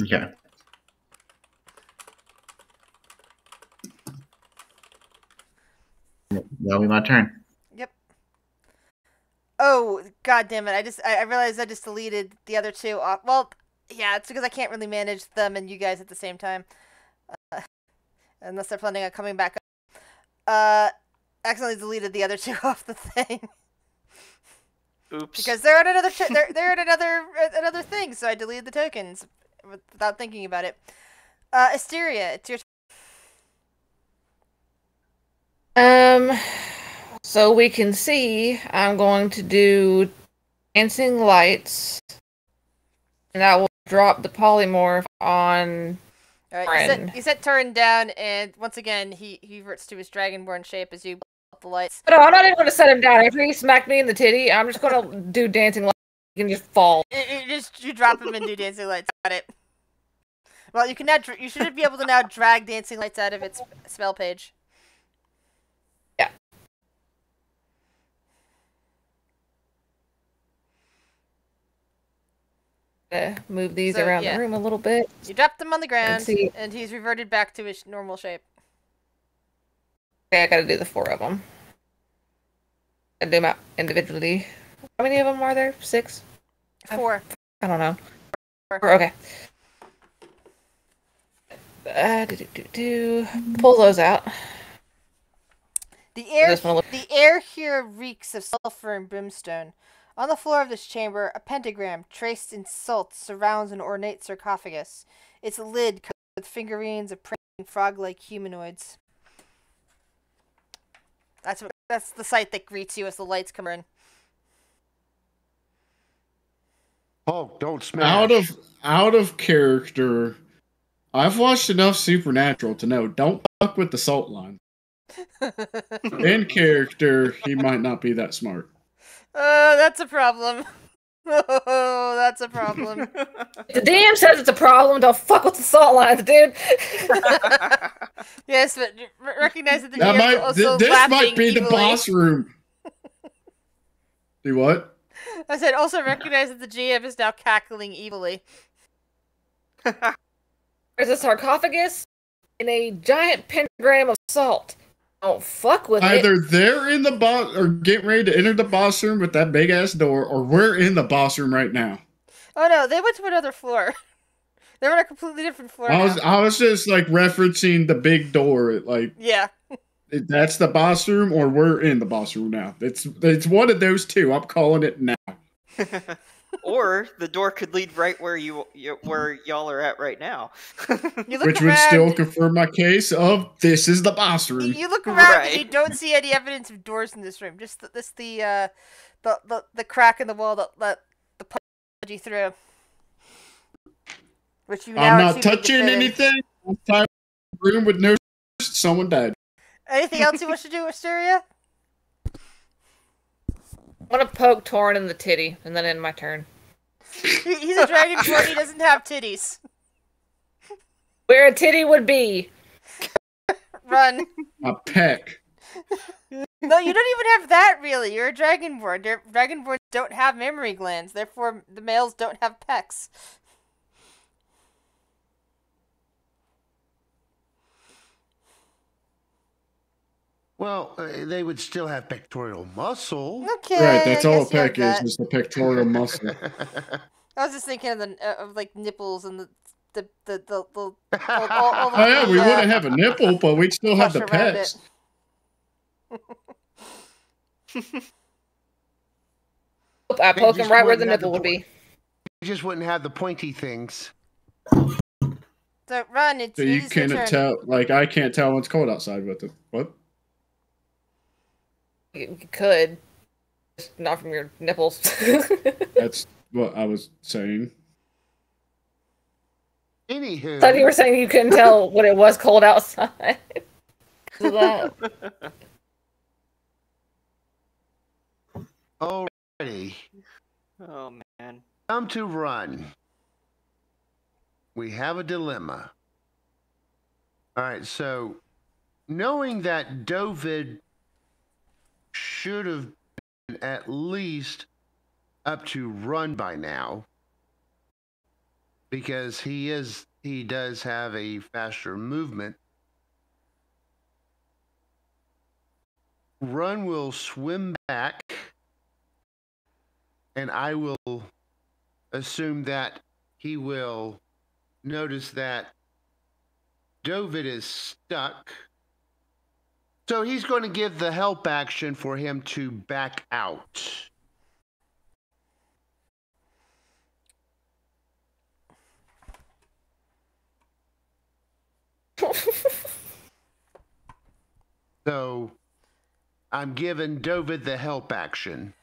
Speaker 7: Okay. That'll be my turn.
Speaker 1: Yep. Oh, god damn it. I realized I just deleted the other two off. Well, yeah, it's because I can't really manage them and you guys at the same time. Unless they're planning on coming back up. Accidentally deleted the other two off the thing.
Speaker 3: Oops.
Speaker 1: Because they're at another they're at another thing, so I deleted the tokens without thinking about it. Asteria, it's your
Speaker 4: So we can see I'm going to do dancing lights, and that will drop the polymorph on.
Speaker 1: All right, you set Turin down, and once again he reverts to his dragonborn shape as you blow up the lights.
Speaker 4: No, I'm not even going to set him down. After he smacked me in the titty, I'm just going to do dancing lights. He can just fall.
Speaker 1: You drop him and do dancing lights. Got it. Well, you can now. You should be able to now drag dancing lights out of its spell page.
Speaker 4: Move these around the room a little bit.
Speaker 1: You dropped them on the ground, and he's reverted back to his normal shape.
Speaker 4: Okay, I gotta do the 4 of them. I do them out individually. How many of them are there? 6?
Speaker 1: 4.
Speaker 4: I don't know.
Speaker 1: 4.
Speaker 4: Okay. Pull those out.
Speaker 1: The air here reeks of sulfur and brimstone. On the floor of this chamber, a pentagram traced in salt surrounds an ornate sarcophagus. Its lid covered with figurines of praying frog-like humanoids. That's the sight that greets you as the lights come in.
Speaker 2: Oh, don't smash.
Speaker 6: Out of character. I've watched enough Supernatural to know don't fuck with the salt line. In character, he might not be that smart.
Speaker 1: That's a problem. Oh, that's a problem.
Speaker 4: The DM says it's a problem. Don't fuck with the salt lines, dude.
Speaker 1: Yes, but recognize that the GM is also
Speaker 6: this might be
Speaker 1: evilly.
Speaker 6: the boss room. Do what?
Speaker 1: I said also recognize that the GM is now cackling evilly.
Speaker 4: There's a sarcophagus and a giant pentagram of salt. Don't fuck with it.
Speaker 6: Either they're in the boss or getting ready to enter the boss room with that big ass door, or we're in the boss room right now.
Speaker 1: Oh no, they went to another floor. They were on a completely different floor.
Speaker 6: I was just like referencing the big door. Like,
Speaker 1: yeah,
Speaker 6: that's the boss room, or we're in the boss room now. It's one of those two. I'm calling it now.
Speaker 3: Or the door could lead right where where y'all are at right now.
Speaker 1: You look
Speaker 6: Which
Speaker 1: around,
Speaker 6: would still confirm my case of this is the boss room.
Speaker 1: you look around and
Speaker 3: Right.
Speaker 1: you don't see any evidence of doors in this room. Just the crack in the wall that let the punch you through. Which you now
Speaker 6: I'm
Speaker 1: are
Speaker 6: not
Speaker 1: too big to
Speaker 6: touching
Speaker 1: fit in.
Speaker 6: anything. Time room with no someone died.
Speaker 1: Anything else you wish to do, Asteria?
Speaker 4: I want to poke Torn in the titty, and then end my turn.
Speaker 1: He's a dragonborn. He doesn't have titties.
Speaker 4: Where a titty would be.
Speaker 1: Run.
Speaker 6: A peck.
Speaker 1: No, you don't even have that, really. You're a dragonborn. Dragonborns don't have mammary glands. Therefore, the males don't have pecs.
Speaker 2: Well, they would still have pectoral muscle.
Speaker 1: Okay.
Speaker 6: Right, that's
Speaker 1: I
Speaker 6: all a
Speaker 1: guess you have
Speaker 6: peck is,
Speaker 1: that.
Speaker 6: is the pectoral muscle.
Speaker 1: I was just thinking of of like nipples and the
Speaker 6: Oh yeah, we wouldn't have a nipple, but we'd still have the
Speaker 1: flesh around
Speaker 6: pecs.
Speaker 4: I poke
Speaker 2: just
Speaker 4: him right where the
Speaker 2: wouldn't have
Speaker 4: nipple
Speaker 2: the
Speaker 4: would be.
Speaker 2: You just wouldn't have the pointy things.
Speaker 1: So run. It's
Speaker 6: So you
Speaker 1: it is your
Speaker 6: can't
Speaker 1: turn.
Speaker 6: tell, like I can't tell when it's cold outside with it. What?
Speaker 4: You could. Just not from your nipples.
Speaker 6: That's what I was saying.
Speaker 2: Anywho,
Speaker 4: Thought you were saying you couldn't tell when it was cold outside. So that.
Speaker 2: already
Speaker 3: Oh man.
Speaker 2: time to run. We have a dilemma. All right, so knowing that Dovid should have been at least up to run by now, because he does have a faster movement. Run will swim back, and I will assume that he will notice that Dovid is stuck. So he's going to give the help action for him to back out. So I'm giving Dovid the help action.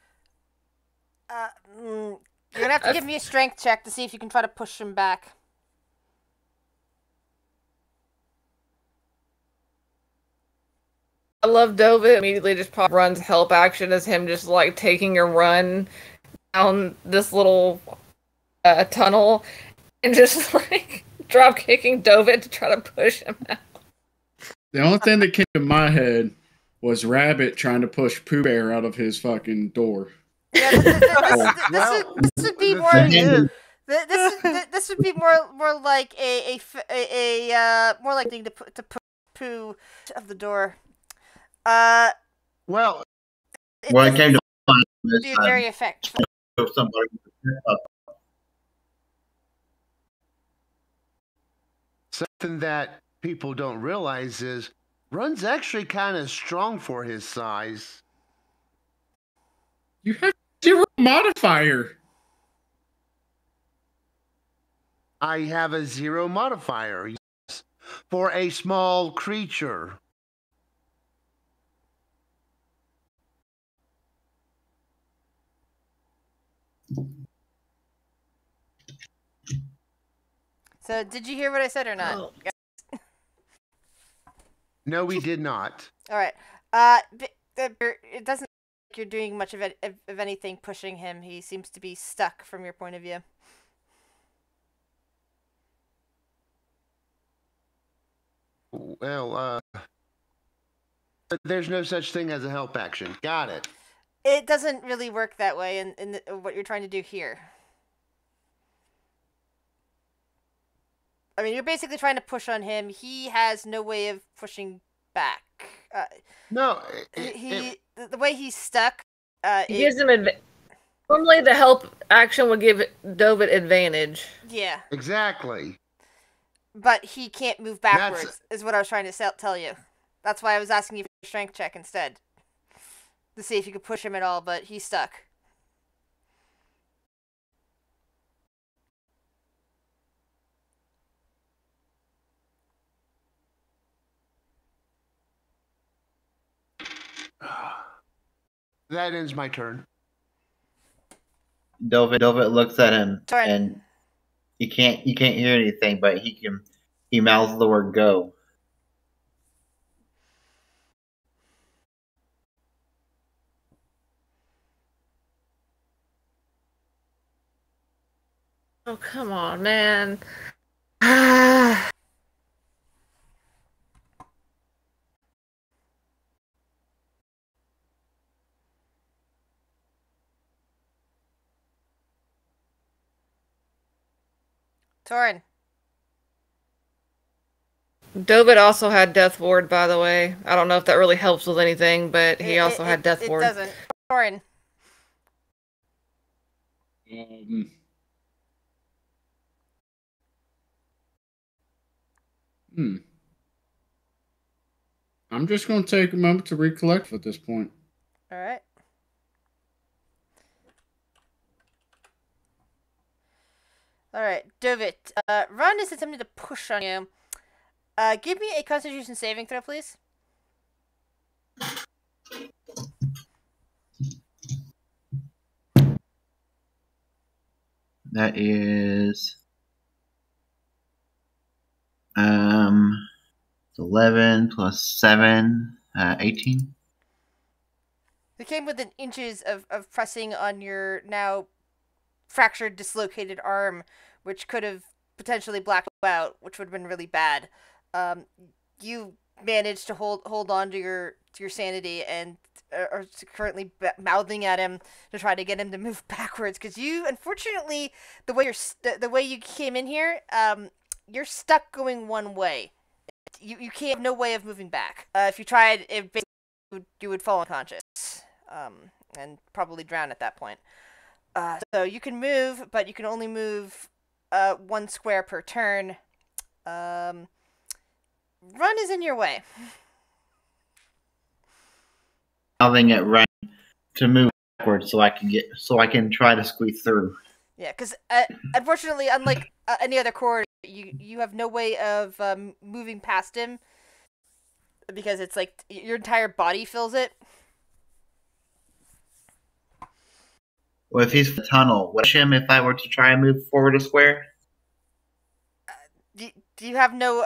Speaker 1: You're gonna have to give me a strength check to see if you can try to push him back.
Speaker 4: I love Dovid. Immediately just runs help action as him just like taking a run down this little tunnel and just like drop kicking Dovid to try to push him out.
Speaker 6: The only thing that came to my head was Rabbit trying to push Pooh Bear out of his fucking door.
Speaker 1: Yeah, this would be
Speaker 2: the
Speaker 1: more.
Speaker 2: thing is,
Speaker 1: This would be more like more likely to put poo of the door.
Speaker 2: well,
Speaker 7: What it came to mind was
Speaker 1: Be very effective.
Speaker 7: somebody
Speaker 2: something that people don't realize is Run's actually kind of strong for his size.
Speaker 6: You have 0 modifier.
Speaker 2: I have a 0 modifier, yes, for a small creature.
Speaker 1: So, did you hear what I said or not?
Speaker 4: Oh.
Speaker 2: No, we did not.
Speaker 1: All right. It doesn't look like you're doing much of anything pushing him. He seems to be stuck from your point of view.
Speaker 2: Well, there's no such thing as a help action. Got it.
Speaker 1: It doesn't really work that way in what you're trying to do here. I mean, you're basically trying to push on him. He has no way of pushing back.
Speaker 2: No,
Speaker 1: The way he's stuck.
Speaker 4: It gives him normally the help action would give Dovid advantage.
Speaker 1: Yeah,
Speaker 2: exactly.
Speaker 1: but he can't move backwards. Is what I was trying to tell you. That's why I was asking you for a strength check instead, to see if you could push him at all. But he's stuck.
Speaker 2: That ends my turn.
Speaker 7: Dovet looks at him
Speaker 1: Turn.
Speaker 7: and you can't hear anything, but he mouths the word go.
Speaker 4: Oh, come on, man. Ah.
Speaker 1: Torin.
Speaker 4: Dovid also had Death Ward, by the way. I don't know if that really helps with anything, but he also had Death Ward.
Speaker 1: It doesn't. Torin.
Speaker 6: I'm just going to take a moment to recollect at this point.
Speaker 1: All right. All right, Dovit. Ron is attempting to push on you. Give me a Constitution saving throw, please.
Speaker 7: That is 11 plus 7, 18.
Speaker 1: He came within inches of pressing on your now fractured, dislocated arm, which could have potentially blacked you out, which would have been really bad. You managed to hold on to your sanity and are currently mouthing at him to try to get him to move backwards, because you, unfortunately, the way you came in here, you're stuck going one way. You can't have no way of moving back. If you tried, you would fall unconscious, and probably drown at that point. So you can move, but you can only move 1 square per turn. Run is in your way.
Speaker 7: Mouthing at Run to move backwards so I can try to squeeze through.
Speaker 1: Yeah, because unfortunately, unlike any other corridor, you have no way of moving past him, because it's like your entire body fills it.
Speaker 7: Well, if he's in the tunnel, would I push him if I were to try and move forward a square?
Speaker 1: You have no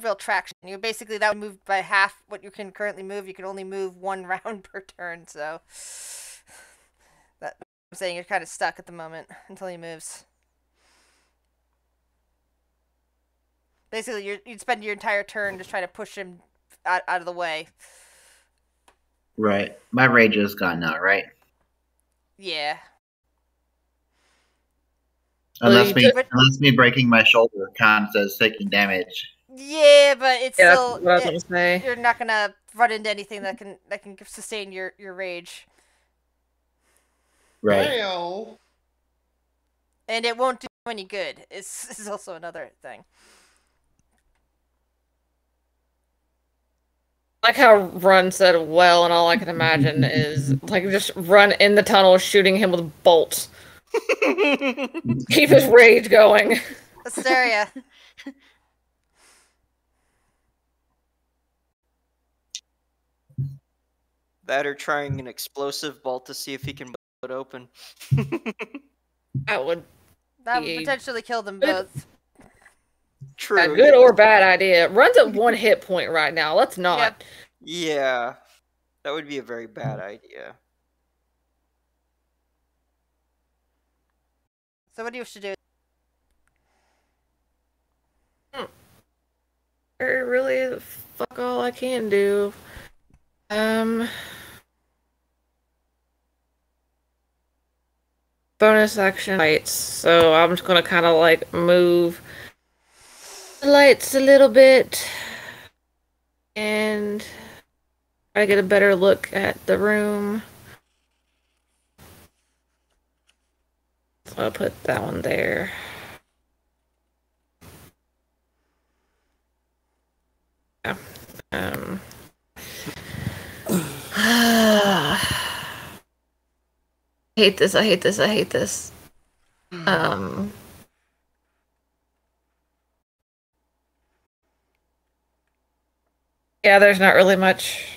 Speaker 1: real traction. You basically, that would move by half what you can currently move. You can only move 1 round per turn, so that I'm saying you're kind of stuck at the moment until he moves. Basically, you'd spend your entire turn just trying to push him out of the way.
Speaker 7: Right. My rage is gone now, right?
Speaker 1: Yeah.
Speaker 7: Unless me breaking my shoulder counts as taking damage.
Speaker 1: Yeah, but it's
Speaker 4: Yeah,
Speaker 1: still.
Speaker 4: that's what I was gonna say.
Speaker 1: You're not gonna run into anything that can sustain your rage.
Speaker 7: Right.
Speaker 2: Well,
Speaker 1: And it won't do any good. Is also another thing.
Speaker 4: Like how Run said well, and all I can imagine is like just run in the tunnel shooting him with bolts. Keep his rage going.
Speaker 1: Asteria.
Speaker 3: That or trying an explosive bolt to see if he can blow it open.
Speaker 4: That would
Speaker 1: potentially kill them both.
Speaker 3: True.
Speaker 4: a good or bad idea. Run's at 1 hit point right now. Let's not.
Speaker 1: Yep.
Speaker 3: Yeah. That would be a very bad idea.
Speaker 1: So what do you wish to do?
Speaker 4: Really, fuck all I can do. Bonus action lights. So I'm just gonna kind of like move the lights a little bit and try to get a better look at the room. So I'll put that one there. Yeah. I hate this. Yeah, there's not really much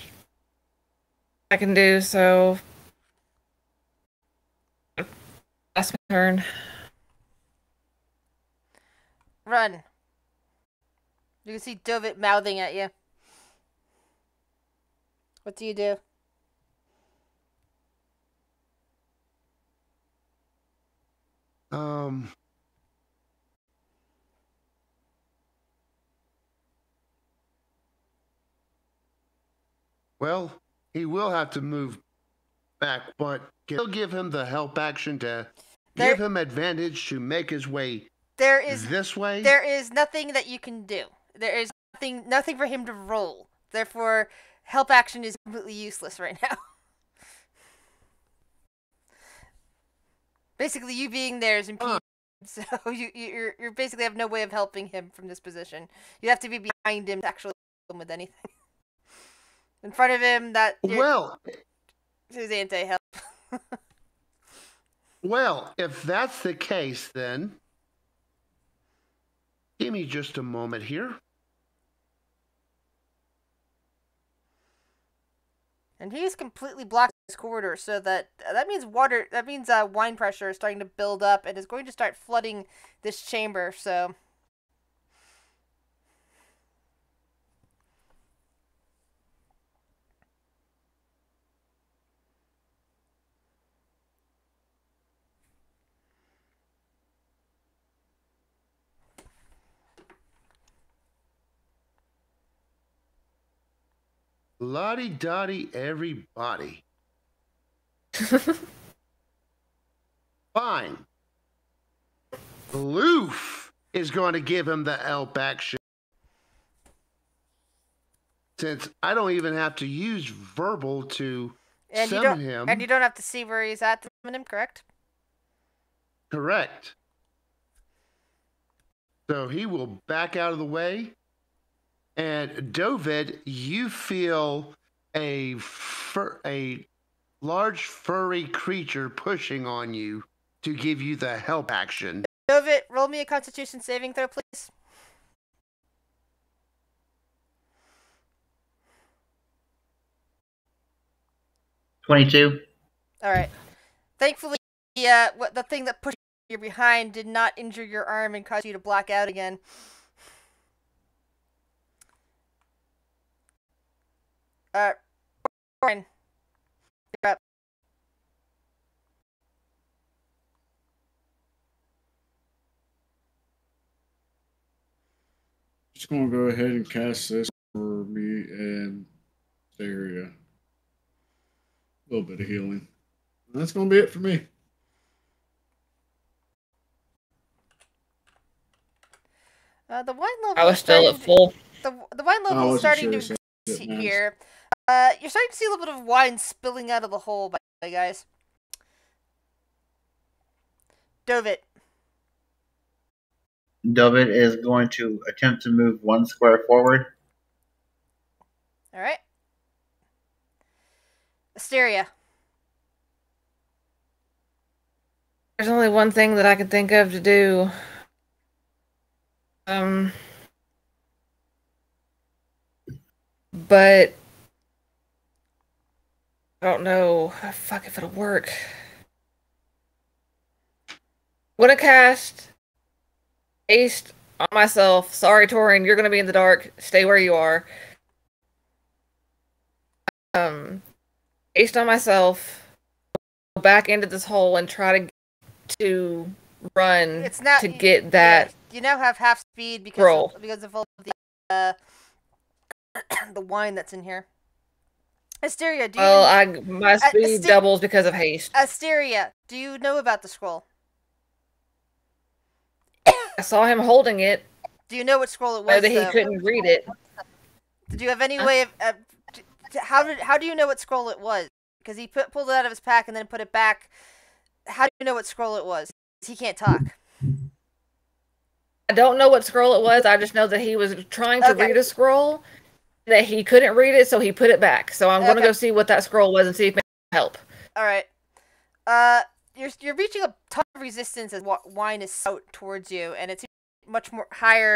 Speaker 4: I can do, so that's my turn.
Speaker 1: Run. You can see Dovit mouthing at you. What do you do?
Speaker 2: Well, he will have to move back, but he'll give him the help action to give him advantage to make his way this way.
Speaker 1: There is nothing that you can do. There is nothing for him to roll. Therefore, help action is completely useless right now. Basically, you being there is impeding. So you basically have no way of helping him from this position. You have to be behind him to actually help him with anything. In front of him, is anti-help.
Speaker 2: Well, if that's the case, then give me just a moment here.
Speaker 1: And he's completely blocked this corridor, so that means wine pressure is starting to build up and is going to start flooding this chamber. So.
Speaker 2: Lottie-dottie, everybody. Fine. Loof is going to give him the help action. Since I don't even have to use verbal to summon him.
Speaker 1: And you don't have to see where he's at to summon him, correct?
Speaker 2: Correct. So he will back out of the way. And Dovid, you feel a large furry creature pushing on you to give you the help action.
Speaker 1: Dovid, roll me a Constitution saving throw, please.
Speaker 7: $22.
Speaker 1: All right. Thankfully, the thing that pushed you behind did not injure your arm and cause you to black out again. Warren, you're up.
Speaker 6: Just gonna go ahead and cast this for me and Area. A little bit of healing. And that's gonna be it for me.
Speaker 1: The wine level.
Speaker 4: I was still at full.
Speaker 1: The wine level is starting to here. You're starting to see a little bit of wine spilling out of the hole, by the way, guys. Dovid.
Speaker 7: Dovid is going to attempt to move 1 square forward.
Speaker 1: All right. Asteria.
Speaker 4: There's only one thing that I can think of to do. But I don't know. Fuck if it'll work. I'm gonna cast haste on myself. Sorry, Torin, you're gonna be in the dark. Stay where you are. Haste on myself. Go back into this hole and try to run to get that.
Speaker 1: You now have half speed because of all of the the wine that's in here. Asteria, do you?
Speaker 4: My speed doubles because of haste.
Speaker 1: Asteria, do you know about the scroll?
Speaker 4: I saw him holding it.
Speaker 1: Do you know what scroll it was?
Speaker 4: Know that he couldn't read it.
Speaker 1: Did you have any way of? How do you know what scroll it was? Because he pulled it out of his pack and then put it back. How do you know what scroll it was? He can't talk.
Speaker 4: I don't know what scroll it was. I just know that he was trying to read a scroll, that he couldn't read it, so he put it back. So I'm going to go see what that scroll was and see if it can help.
Speaker 1: All right. You're reaching a ton of resistance as wine is out towards you, and it's much more higher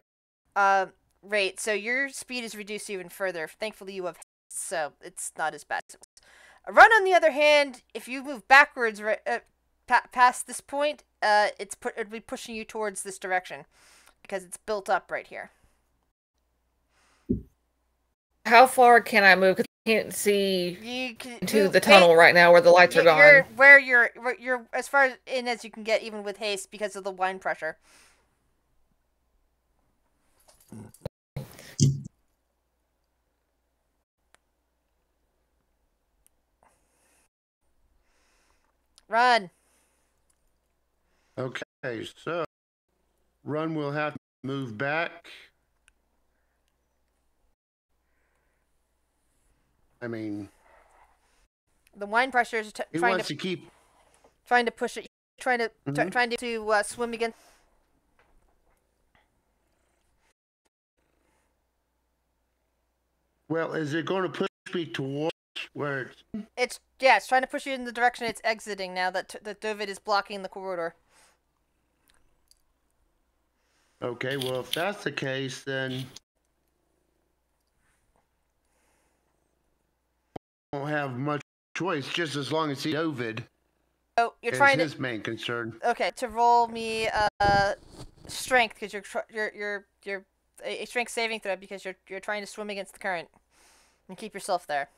Speaker 1: rate. So your speed is reduced even further. Thankfully, you have haste, so it's not as bad. Run, on the other hand, if you move backwards past this point, it'll be pushing you towards this direction because it's built up right here.
Speaker 4: How far can I move? Because I can't see
Speaker 1: You can
Speaker 4: into the tunnel right now where the lights are gone.
Speaker 1: You're as far in as you can get, even with haste, because of the wine pressure. Run.
Speaker 2: Okay, so Run will have to move back. I mean,
Speaker 1: the wine pressure is trying to push it, trying to swim again.
Speaker 2: Well, is it going to push me towards where
Speaker 1: it's trying to push you in the direction it's exiting now that David is blocking the corridor.
Speaker 2: Okay, well, if that's the case, then I won't have much choice, just as long as David
Speaker 1: So you're trying
Speaker 2: his main concern.
Speaker 1: Okay, to roll me strength, because you're a strength saving throw, because you're trying to swim against the current and keep yourself there.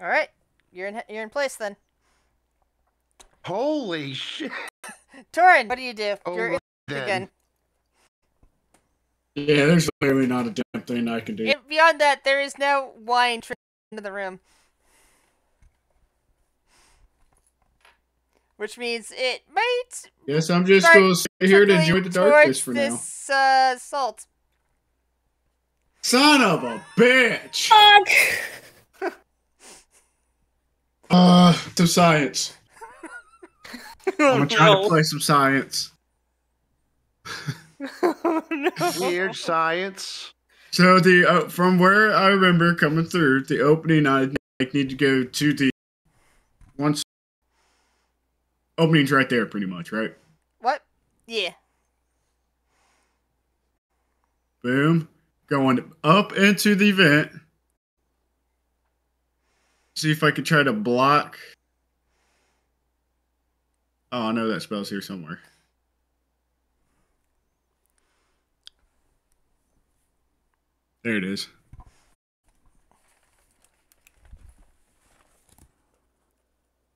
Speaker 1: All right, you're in place then.
Speaker 2: Holy shit!
Speaker 1: Torin, what do you do?
Speaker 2: Oh,
Speaker 1: you're in
Speaker 2: then.
Speaker 1: again.
Speaker 6: Yeah, there's clearly not a damn thing I can do.
Speaker 1: And beyond that, there is no wine into the room, which means it might.
Speaker 6: Yes, I'm just going to sit here to enjoy the darkness for now.
Speaker 1: This salt.
Speaker 6: Son of a bitch!
Speaker 4: Fuck!
Speaker 6: Some science. I'm gonna try to play some science.
Speaker 2: Weird science.
Speaker 6: So the from where I remember coming through the opening, I need to go to the once opening's right there, pretty much, right?
Speaker 1: What? Yeah.
Speaker 6: Boom, going up into the vent. See if I can try to block. Oh, I know that spell's here somewhere. There it is.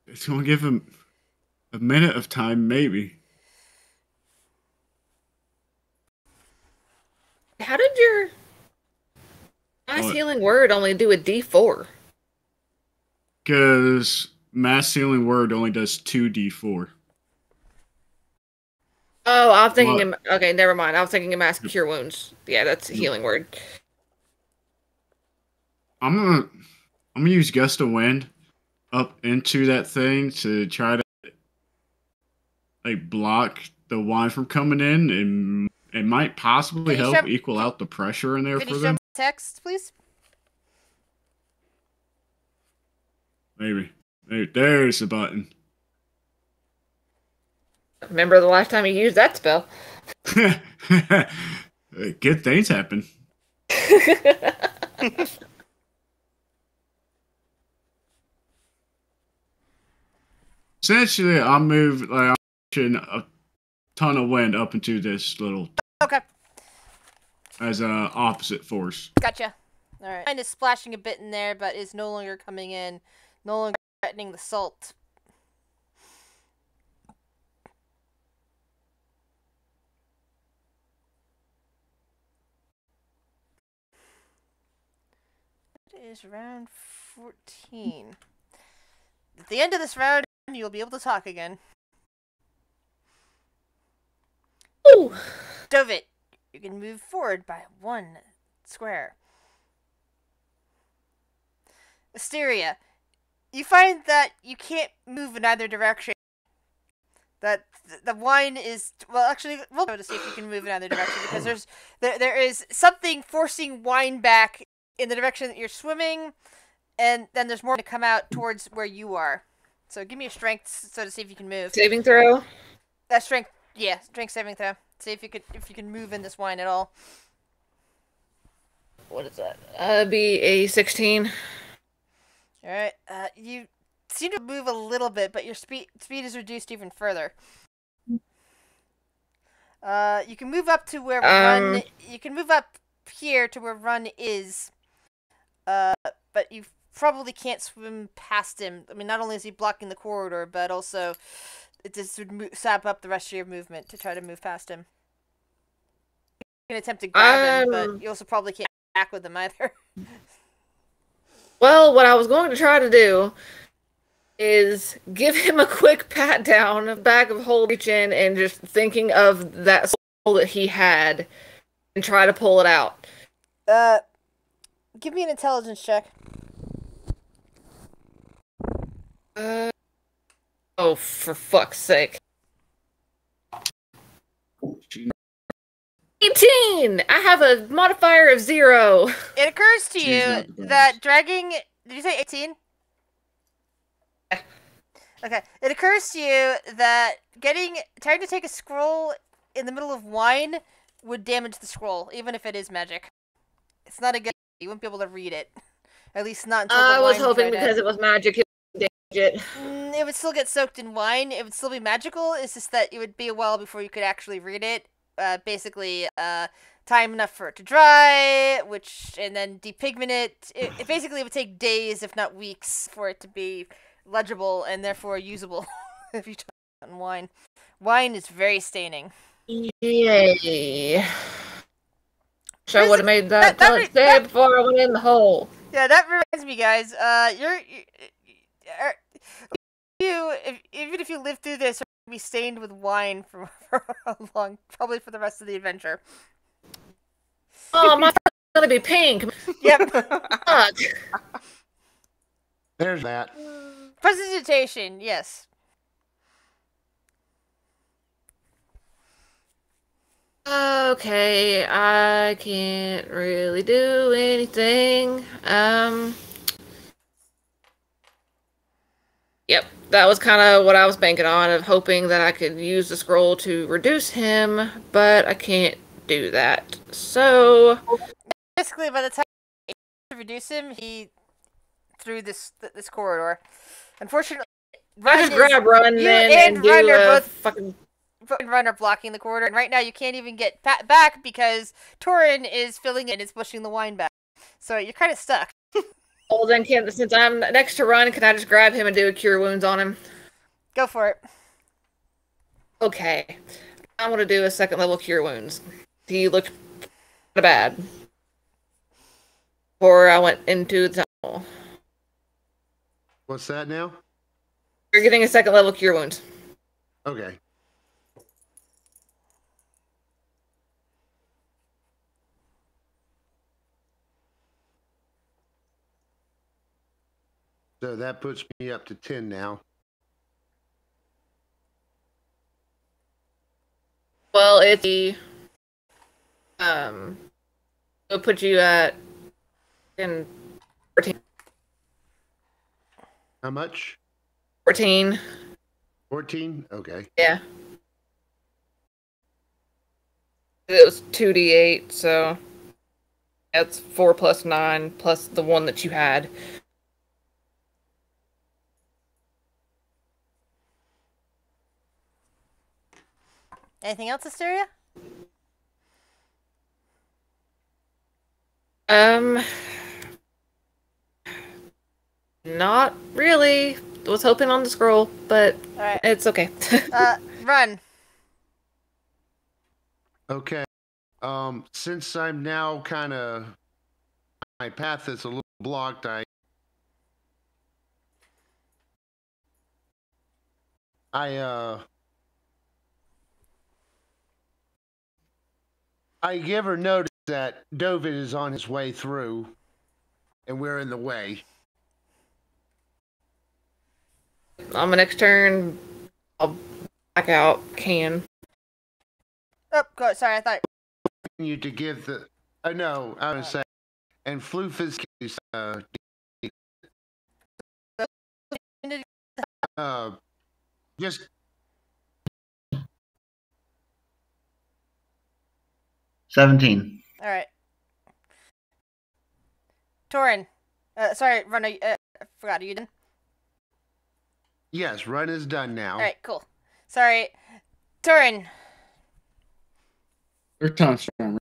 Speaker 6: It's gonna give him a minute of time, maybe.
Speaker 4: How did your mass healing word only do a D4?
Speaker 6: Because mass healing word only does 2d4.
Speaker 4: Oh, I'm thinking. Okay, never mind. I was thinking of mass cure wounds. Yeah, that's a healing word.
Speaker 6: I'm gonna use gust of wind up into that thing to try to block the wine from coming in, and it might possibly help equal out the pressure in there for them.
Speaker 1: Can you show me text, please?
Speaker 6: Maybe. There's the button.
Speaker 4: Remember the last time you used that spell?
Speaker 6: Good things happen. Essentially, I'm pushing a ton of wind up into this little.
Speaker 1: Okay.
Speaker 6: As an opposite force.
Speaker 1: Gotcha. All right. Kind of splashing a bit in there, but is no longer coming in, no longer threatening the salt. It is round 14. At the end of this round, you'll be able to talk again.
Speaker 4: Ooh.
Speaker 1: Dovit, you can move forward by 1 square. Asteria, you find that you can't move in either direction. That the wine is, well, actually, we'll go to see if you can move in either direction, because there is something forcing wine back in the direction that you're swimming, and then there's more to come out towards where you are. So give me a strength so to see if you can move.
Speaker 4: Saving throw.
Speaker 1: That strength, yeah, strength saving throw. See if you can move in this wine at all.
Speaker 4: what is that? Be a 16.
Speaker 1: All right. You seem to move a little bit, but your speed is reduced even further. You can move up to where run. You can move up here to where run is. But you probably can't swim past him. I mean, not only is he blocking the corridor, but also it just would sap up the rest of your movement to try to move past him. You can attempt to grab him, but you also probably can't back with him either.
Speaker 4: Well, what I was going to try to do is give him a quick pat down, back of whole reach in, and just thinking of that soul that he had, and try to pull it out.
Speaker 1: Give me an intelligence check.
Speaker 4: Oh, for fuck's sake. 18! I have a modifier of 0.
Speaker 1: It occurs to
Speaker 6: She's
Speaker 1: you
Speaker 6: not the
Speaker 1: that dragging... Did you say 18?
Speaker 4: Yeah.
Speaker 1: Okay. It occurs to you that trying to take a scroll in the middle of wine would damage the scroll, even if it is magic. It's not a good... You wouldn't be able to read it. At least not until the
Speaker 4: I was
Speaker 1: wine
Speaker 4: hoping
Speaker 1: dried
Speaker 4: because
Speaker 1: out.
Speaker 4: it was magic, it would damage it.
Speaker 1: It would still get soaked in wine. It would still be magical. It's just that it would be a while before you could actually read it. Basically, time enough for it to dry, and then depigment it. It basically would take days, if not weeks, for it to be legible and therefore usable if you took it on wine. Wine is very staining.
Speaker 4: Yay. Wish I would have made that day before I went in the hole.
Speaker 1: Yeah, that reminds me, guys. Even if you live through this, you're gonna be stained with wine for probably for the rest of the adventure.
Speaker 4: Oh, my gonna be pink.
Speaker 1: Yep.
Speaker 4: Fuck.
Speaker 2: There's that.
Speaker 1: Prestidigitation, yes.
Speaker 4: Okay, I can't really do anything. Yep, that was kind of what I was banking on, of hoping that I could use the scroll to reduce him, but I can't do that. So
Speaker 1: Basically, by the time to reduce him, he through this corridor. Unfortunately,
Speaker 4: I just grab Run
Speaker 1: you
Speaker 4: then
Speaker 1: and
Speaker 4: and do
Speaker 1: Run are
Speaker 4: a
Speaker 1: both
Speaker 4: fucking...
Speaker 1: Run are blocking the corridor, and right now you can't even get back because Torin is filling in and is pushing the wine back. So you're kind of stuck.
Speaker 4: Well, then, since I'm next to Run, can I just grab him and do a Cure Wounds on him?
Speaker 1: Go for it.
Speaker 4: Okay. I want to do a second level Cure Wounds. He looked bad before I went into the tunnel.
Speaker 2: What's that now?
Speaker 4: You're getting a second level Cure Wounds.
Speaker 2: Okay. So that puts me up to 10 now.
Speaker 4: Well, it's the it'll put you at 14.
Speaker 2: How much?
Speaker 4: 14.
Speaker 2: 14? Okay.
Speaker 4: Yeah. It was 2d8, so that's 4 plus 9 plus the one that you had.
Speaker 1: Anything else, Asteria?
Speaker 4: Not really. Was hoping on the scroll, but
Speaker 1: Alright.
Speaker 4: it's okay.
Speaker 1: Run.
Speaker 2: Okay. Since I'm now kind of, my path is a little blocked, I give her notice that Dovid is on his way through, and we're in the way.
Speaker 4: On my next turn, I'll back out. Can.
Speaker 1: Oh, go. Sorry, I thought.
Speaker 2: You to give the. No, I was saying, and Floofus is just
Speaker 7: 17.
Speaker 1: All right. Torin. Sorry, Run. I forgot. Are you done?
Speaker 2: Yes, run is done now.
Speaker 1: All right, cool. Sorry, Torin.
Speaker 6: Third time's charm.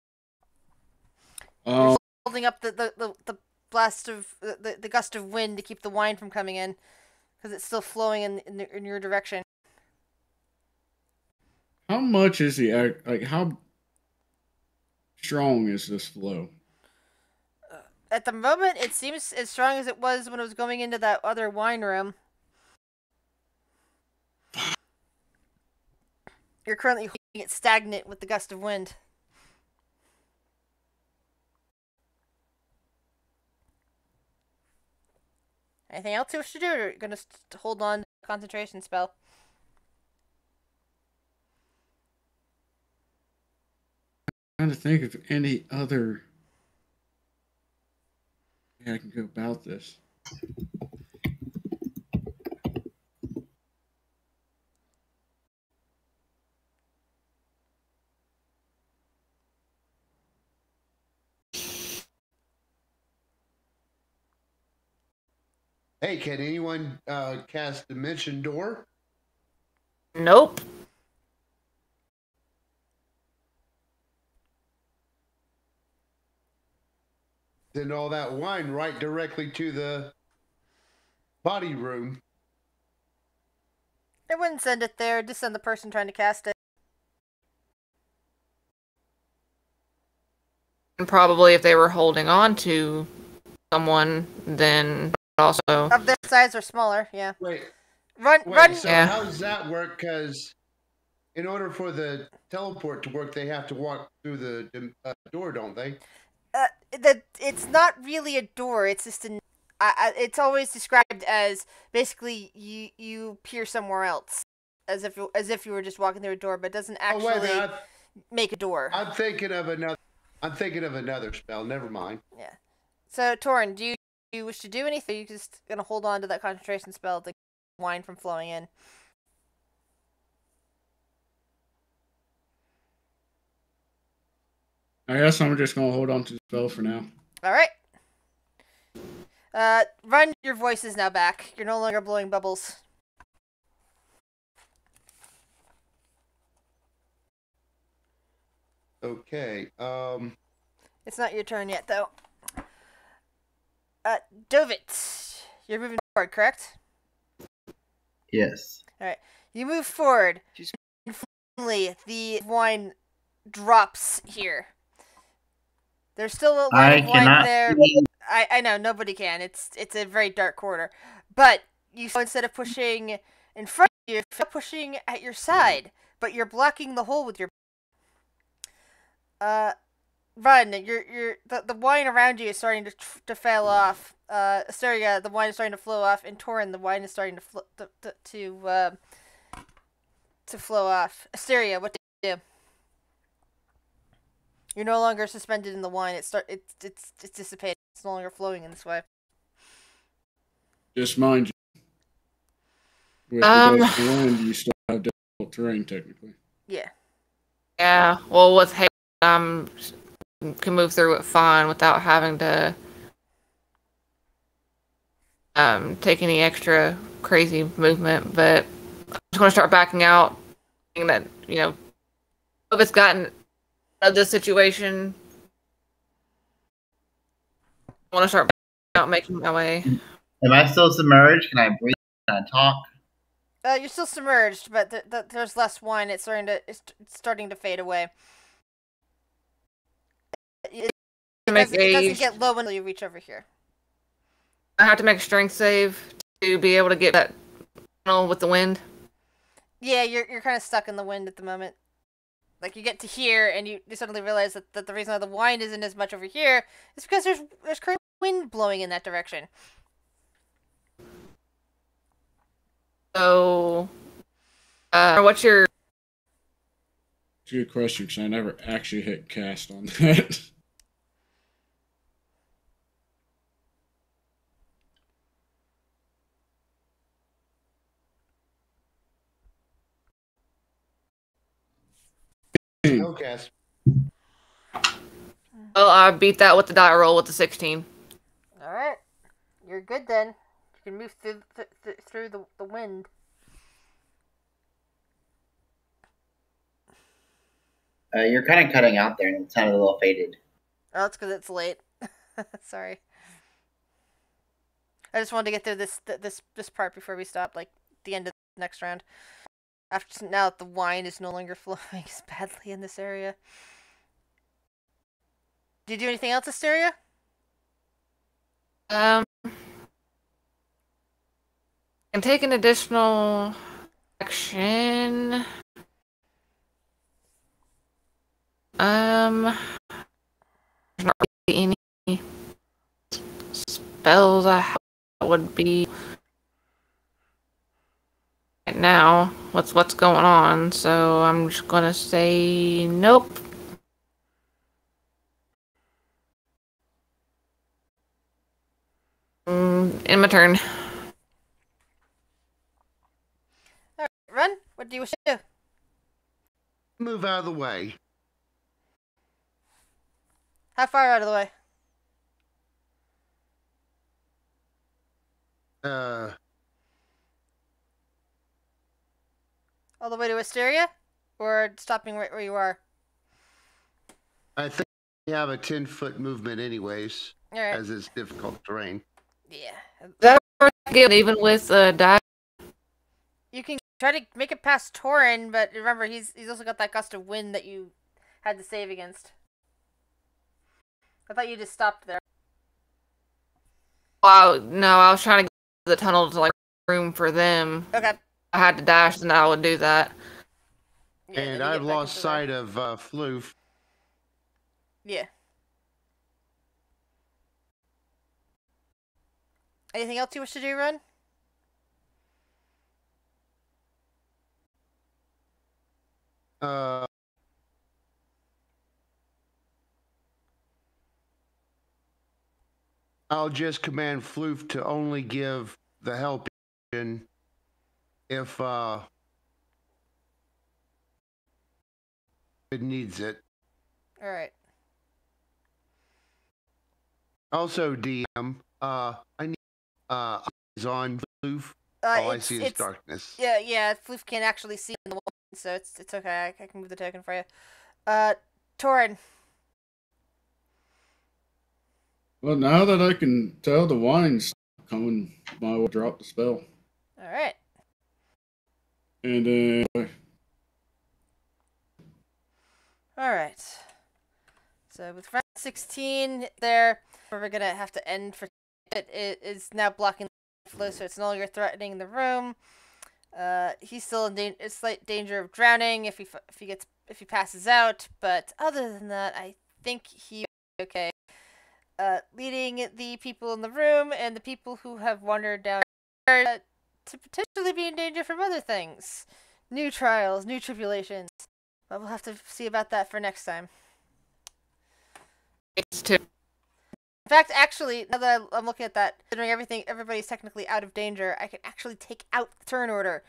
Speaker 1: You're holding up the blast of the gust of wind to keep the wine from coming in, because it's still flowing in your direction.
Speaker 6: How much is the like? How strong is this flow?
Speaker 1: At the moment, it seems as strong as it was when it was going into that other wine room. You're currently holding it stagnant with the gust of wind. Anything else you wish to do, or are you going to hold on to the concentration spell?
Speaker 6: I'm trying to think of any other way I can go about this.
Speaker 2: Hey, can anyone cast Dimension Door?
Speaker 4: Nope.
Speaker 2: Send all that wine right directly to the body room.
Speaker 1: I wouldn't send it there. Just send the person trying to cast it.
Speaker 4: And probably if they were holding on to someone, then also.
Speaker 1: Of their size or smaller, yeah.
Speaker 2: Wait,
Speaker 1: Run.
Speaker 2: so
Speaker 4: Yeah.
Speaker 2: how does that work? Because in order for the teleport to work, they have to walk through the door, don't they?
Speaker 1: It's not really a door. It's just it's always described as basically you peer somewhere else, as if you were just walking through a door, but it doesn't actually make a door.
Speaker 2: I'm thinking of another spell. Never mind.
Speaker 1: Yeah. So Torin, do you wish to do anything? Or are you just gonna hold on to that concentration spell to keep the wine from flowing in?
Speaker 6: I guess I'm just gonna hold on to the spell for now.
Speaker 1: All right. Run. Your voice is now back. You're no longer blowing bubbles.
Speaker 2: Okay.
Speaker 1: It's not your turn yet, though. Dovit, you're moving forward, correct?
Speaker 7: Yes.
Speaker 1: All right. You move forward. And finally, the wine drops here. There's still a lot of wine there. I know, nobody can. It's a very dark corridor. But you, instead of pushing in front of you, you're pushing at your side, but you're blocking the hole with your Run. The wine around you is starting to fail off. Asteria, the wine is starting to flow off, and Torin, the wine is starting to flow off. Asteria, what do you do? You're no longer suspended in the wine. It's dissipated. It's no longer flowing in this way.
Speaker 6: Just mind you, with the gust of wind, you still have difficult terrain technically.
Speaker 1: Yeah.
Speaker 4: Yeah. Well, with hay, can move through it fine without having to take any extra crazy movement. But I'm just going to start backing out. Thinking that, if it's gotten out of this situation, I want to start backing out, making my way.
Speaker 7: Am I still submerged? Can I breathe? Can I talk?
Speaker 1: You're still submerged, but there's less wine. It's starting to fade away. It doesn't get low until you reach over here.
Speaker 4: I have to make a strength save to be able to get that tunnel with the wind.
Speaker 1: Yeah, you're kind of stuck in the wind at the moment. Like, you get to here, and you suddenly realize that the reason why the wine isn't as much over here is because there's current wind blowing in that direction.
Speaker 4: So, what's your...
Speaker 6: It's a good question, because I never actually hit cast on that.
Speaker 2: Cast.
Speaker 4: Well, I beat that with the die roll with the 16.
Speaker 1: You're good then. You can move through the wind.
Speaker 7: You're kind of cutting out there, and it sounded a little faded.
Speaker 1: Oh, that's because it's late. Sorry. I just wanted to get through this part before we stop, like the end of the next round. After now that the wine is no longer flowing as badly in this area. Did you do anything else, Asteria?
Speaker 4: Can take an additional action. There's not really any spells I have that would be right now. What's going on? So I'm just gonna say nope. In my turn.
Speaker 1: Alright, Run. What do you wish to do?
Speaker 2: Move out of the way.
Speaker 1: How far out of the way? All the way to Asteria? Or stopping right where you are?
Speaker 2: I think we have a 10-foot movement anyways,
Speaker 1: Alright.
Speaker 2: as it's difficult terrain.
Speaker 1: Yeah.
Speaker 4: That good even with die.
Speaker 1: You can try to make it past Torin, but remember he's also got that gust of wind that you had to save against. I thought you just stopped there.
Speaker 4: Wow, no, I was trying to get to the tunnel to like room for them.
Speaker 1: Okay.
Speaker 4: I had to dash, and I would do that.
Speaker 1: Yeah,
Speaker 2: And
Speaker 1: then you
Speaker 2: I've
Speaker 1: get back
Speaker 2: lost
Speaker 1: into
Speaker 2: sight of Floof.
Speaker 1: Yeah. Anything else you wish to do, Run?
Speaker 2: I'll just command Floof to only give the help if it needs it.
Speaker 1: Alright.
Speaker 2: Also, DM, I need eyes on Floof. All I see is darkness.
Speaker 1: Yeah, Floof can't actually see in the wall, so it's okay. I can move the token for you. Torin.
Speaker 6: Well, now that I can tell the wine's coming, I will drop the spell.
Speaker 1: Alright.
Speaker 6: And
Speaker 1: Alright. So with round 16 there, we're gonna have to end for it is now blocking the flow, so it's no longer threatening the room. He's still in slight danger of drowning if he passes out, but other than that, I think he'll be okay. Leading the people in the room and the people who have wandered down to potentially be in danger from other things. New trials, new tribulations. But we'll have to see about that for next time.
Speaker 4: It's too.
Speaker 1: In fact, actually, now that I'm looking at that, considering everybody's technically out of danger, I can actually take out the turn order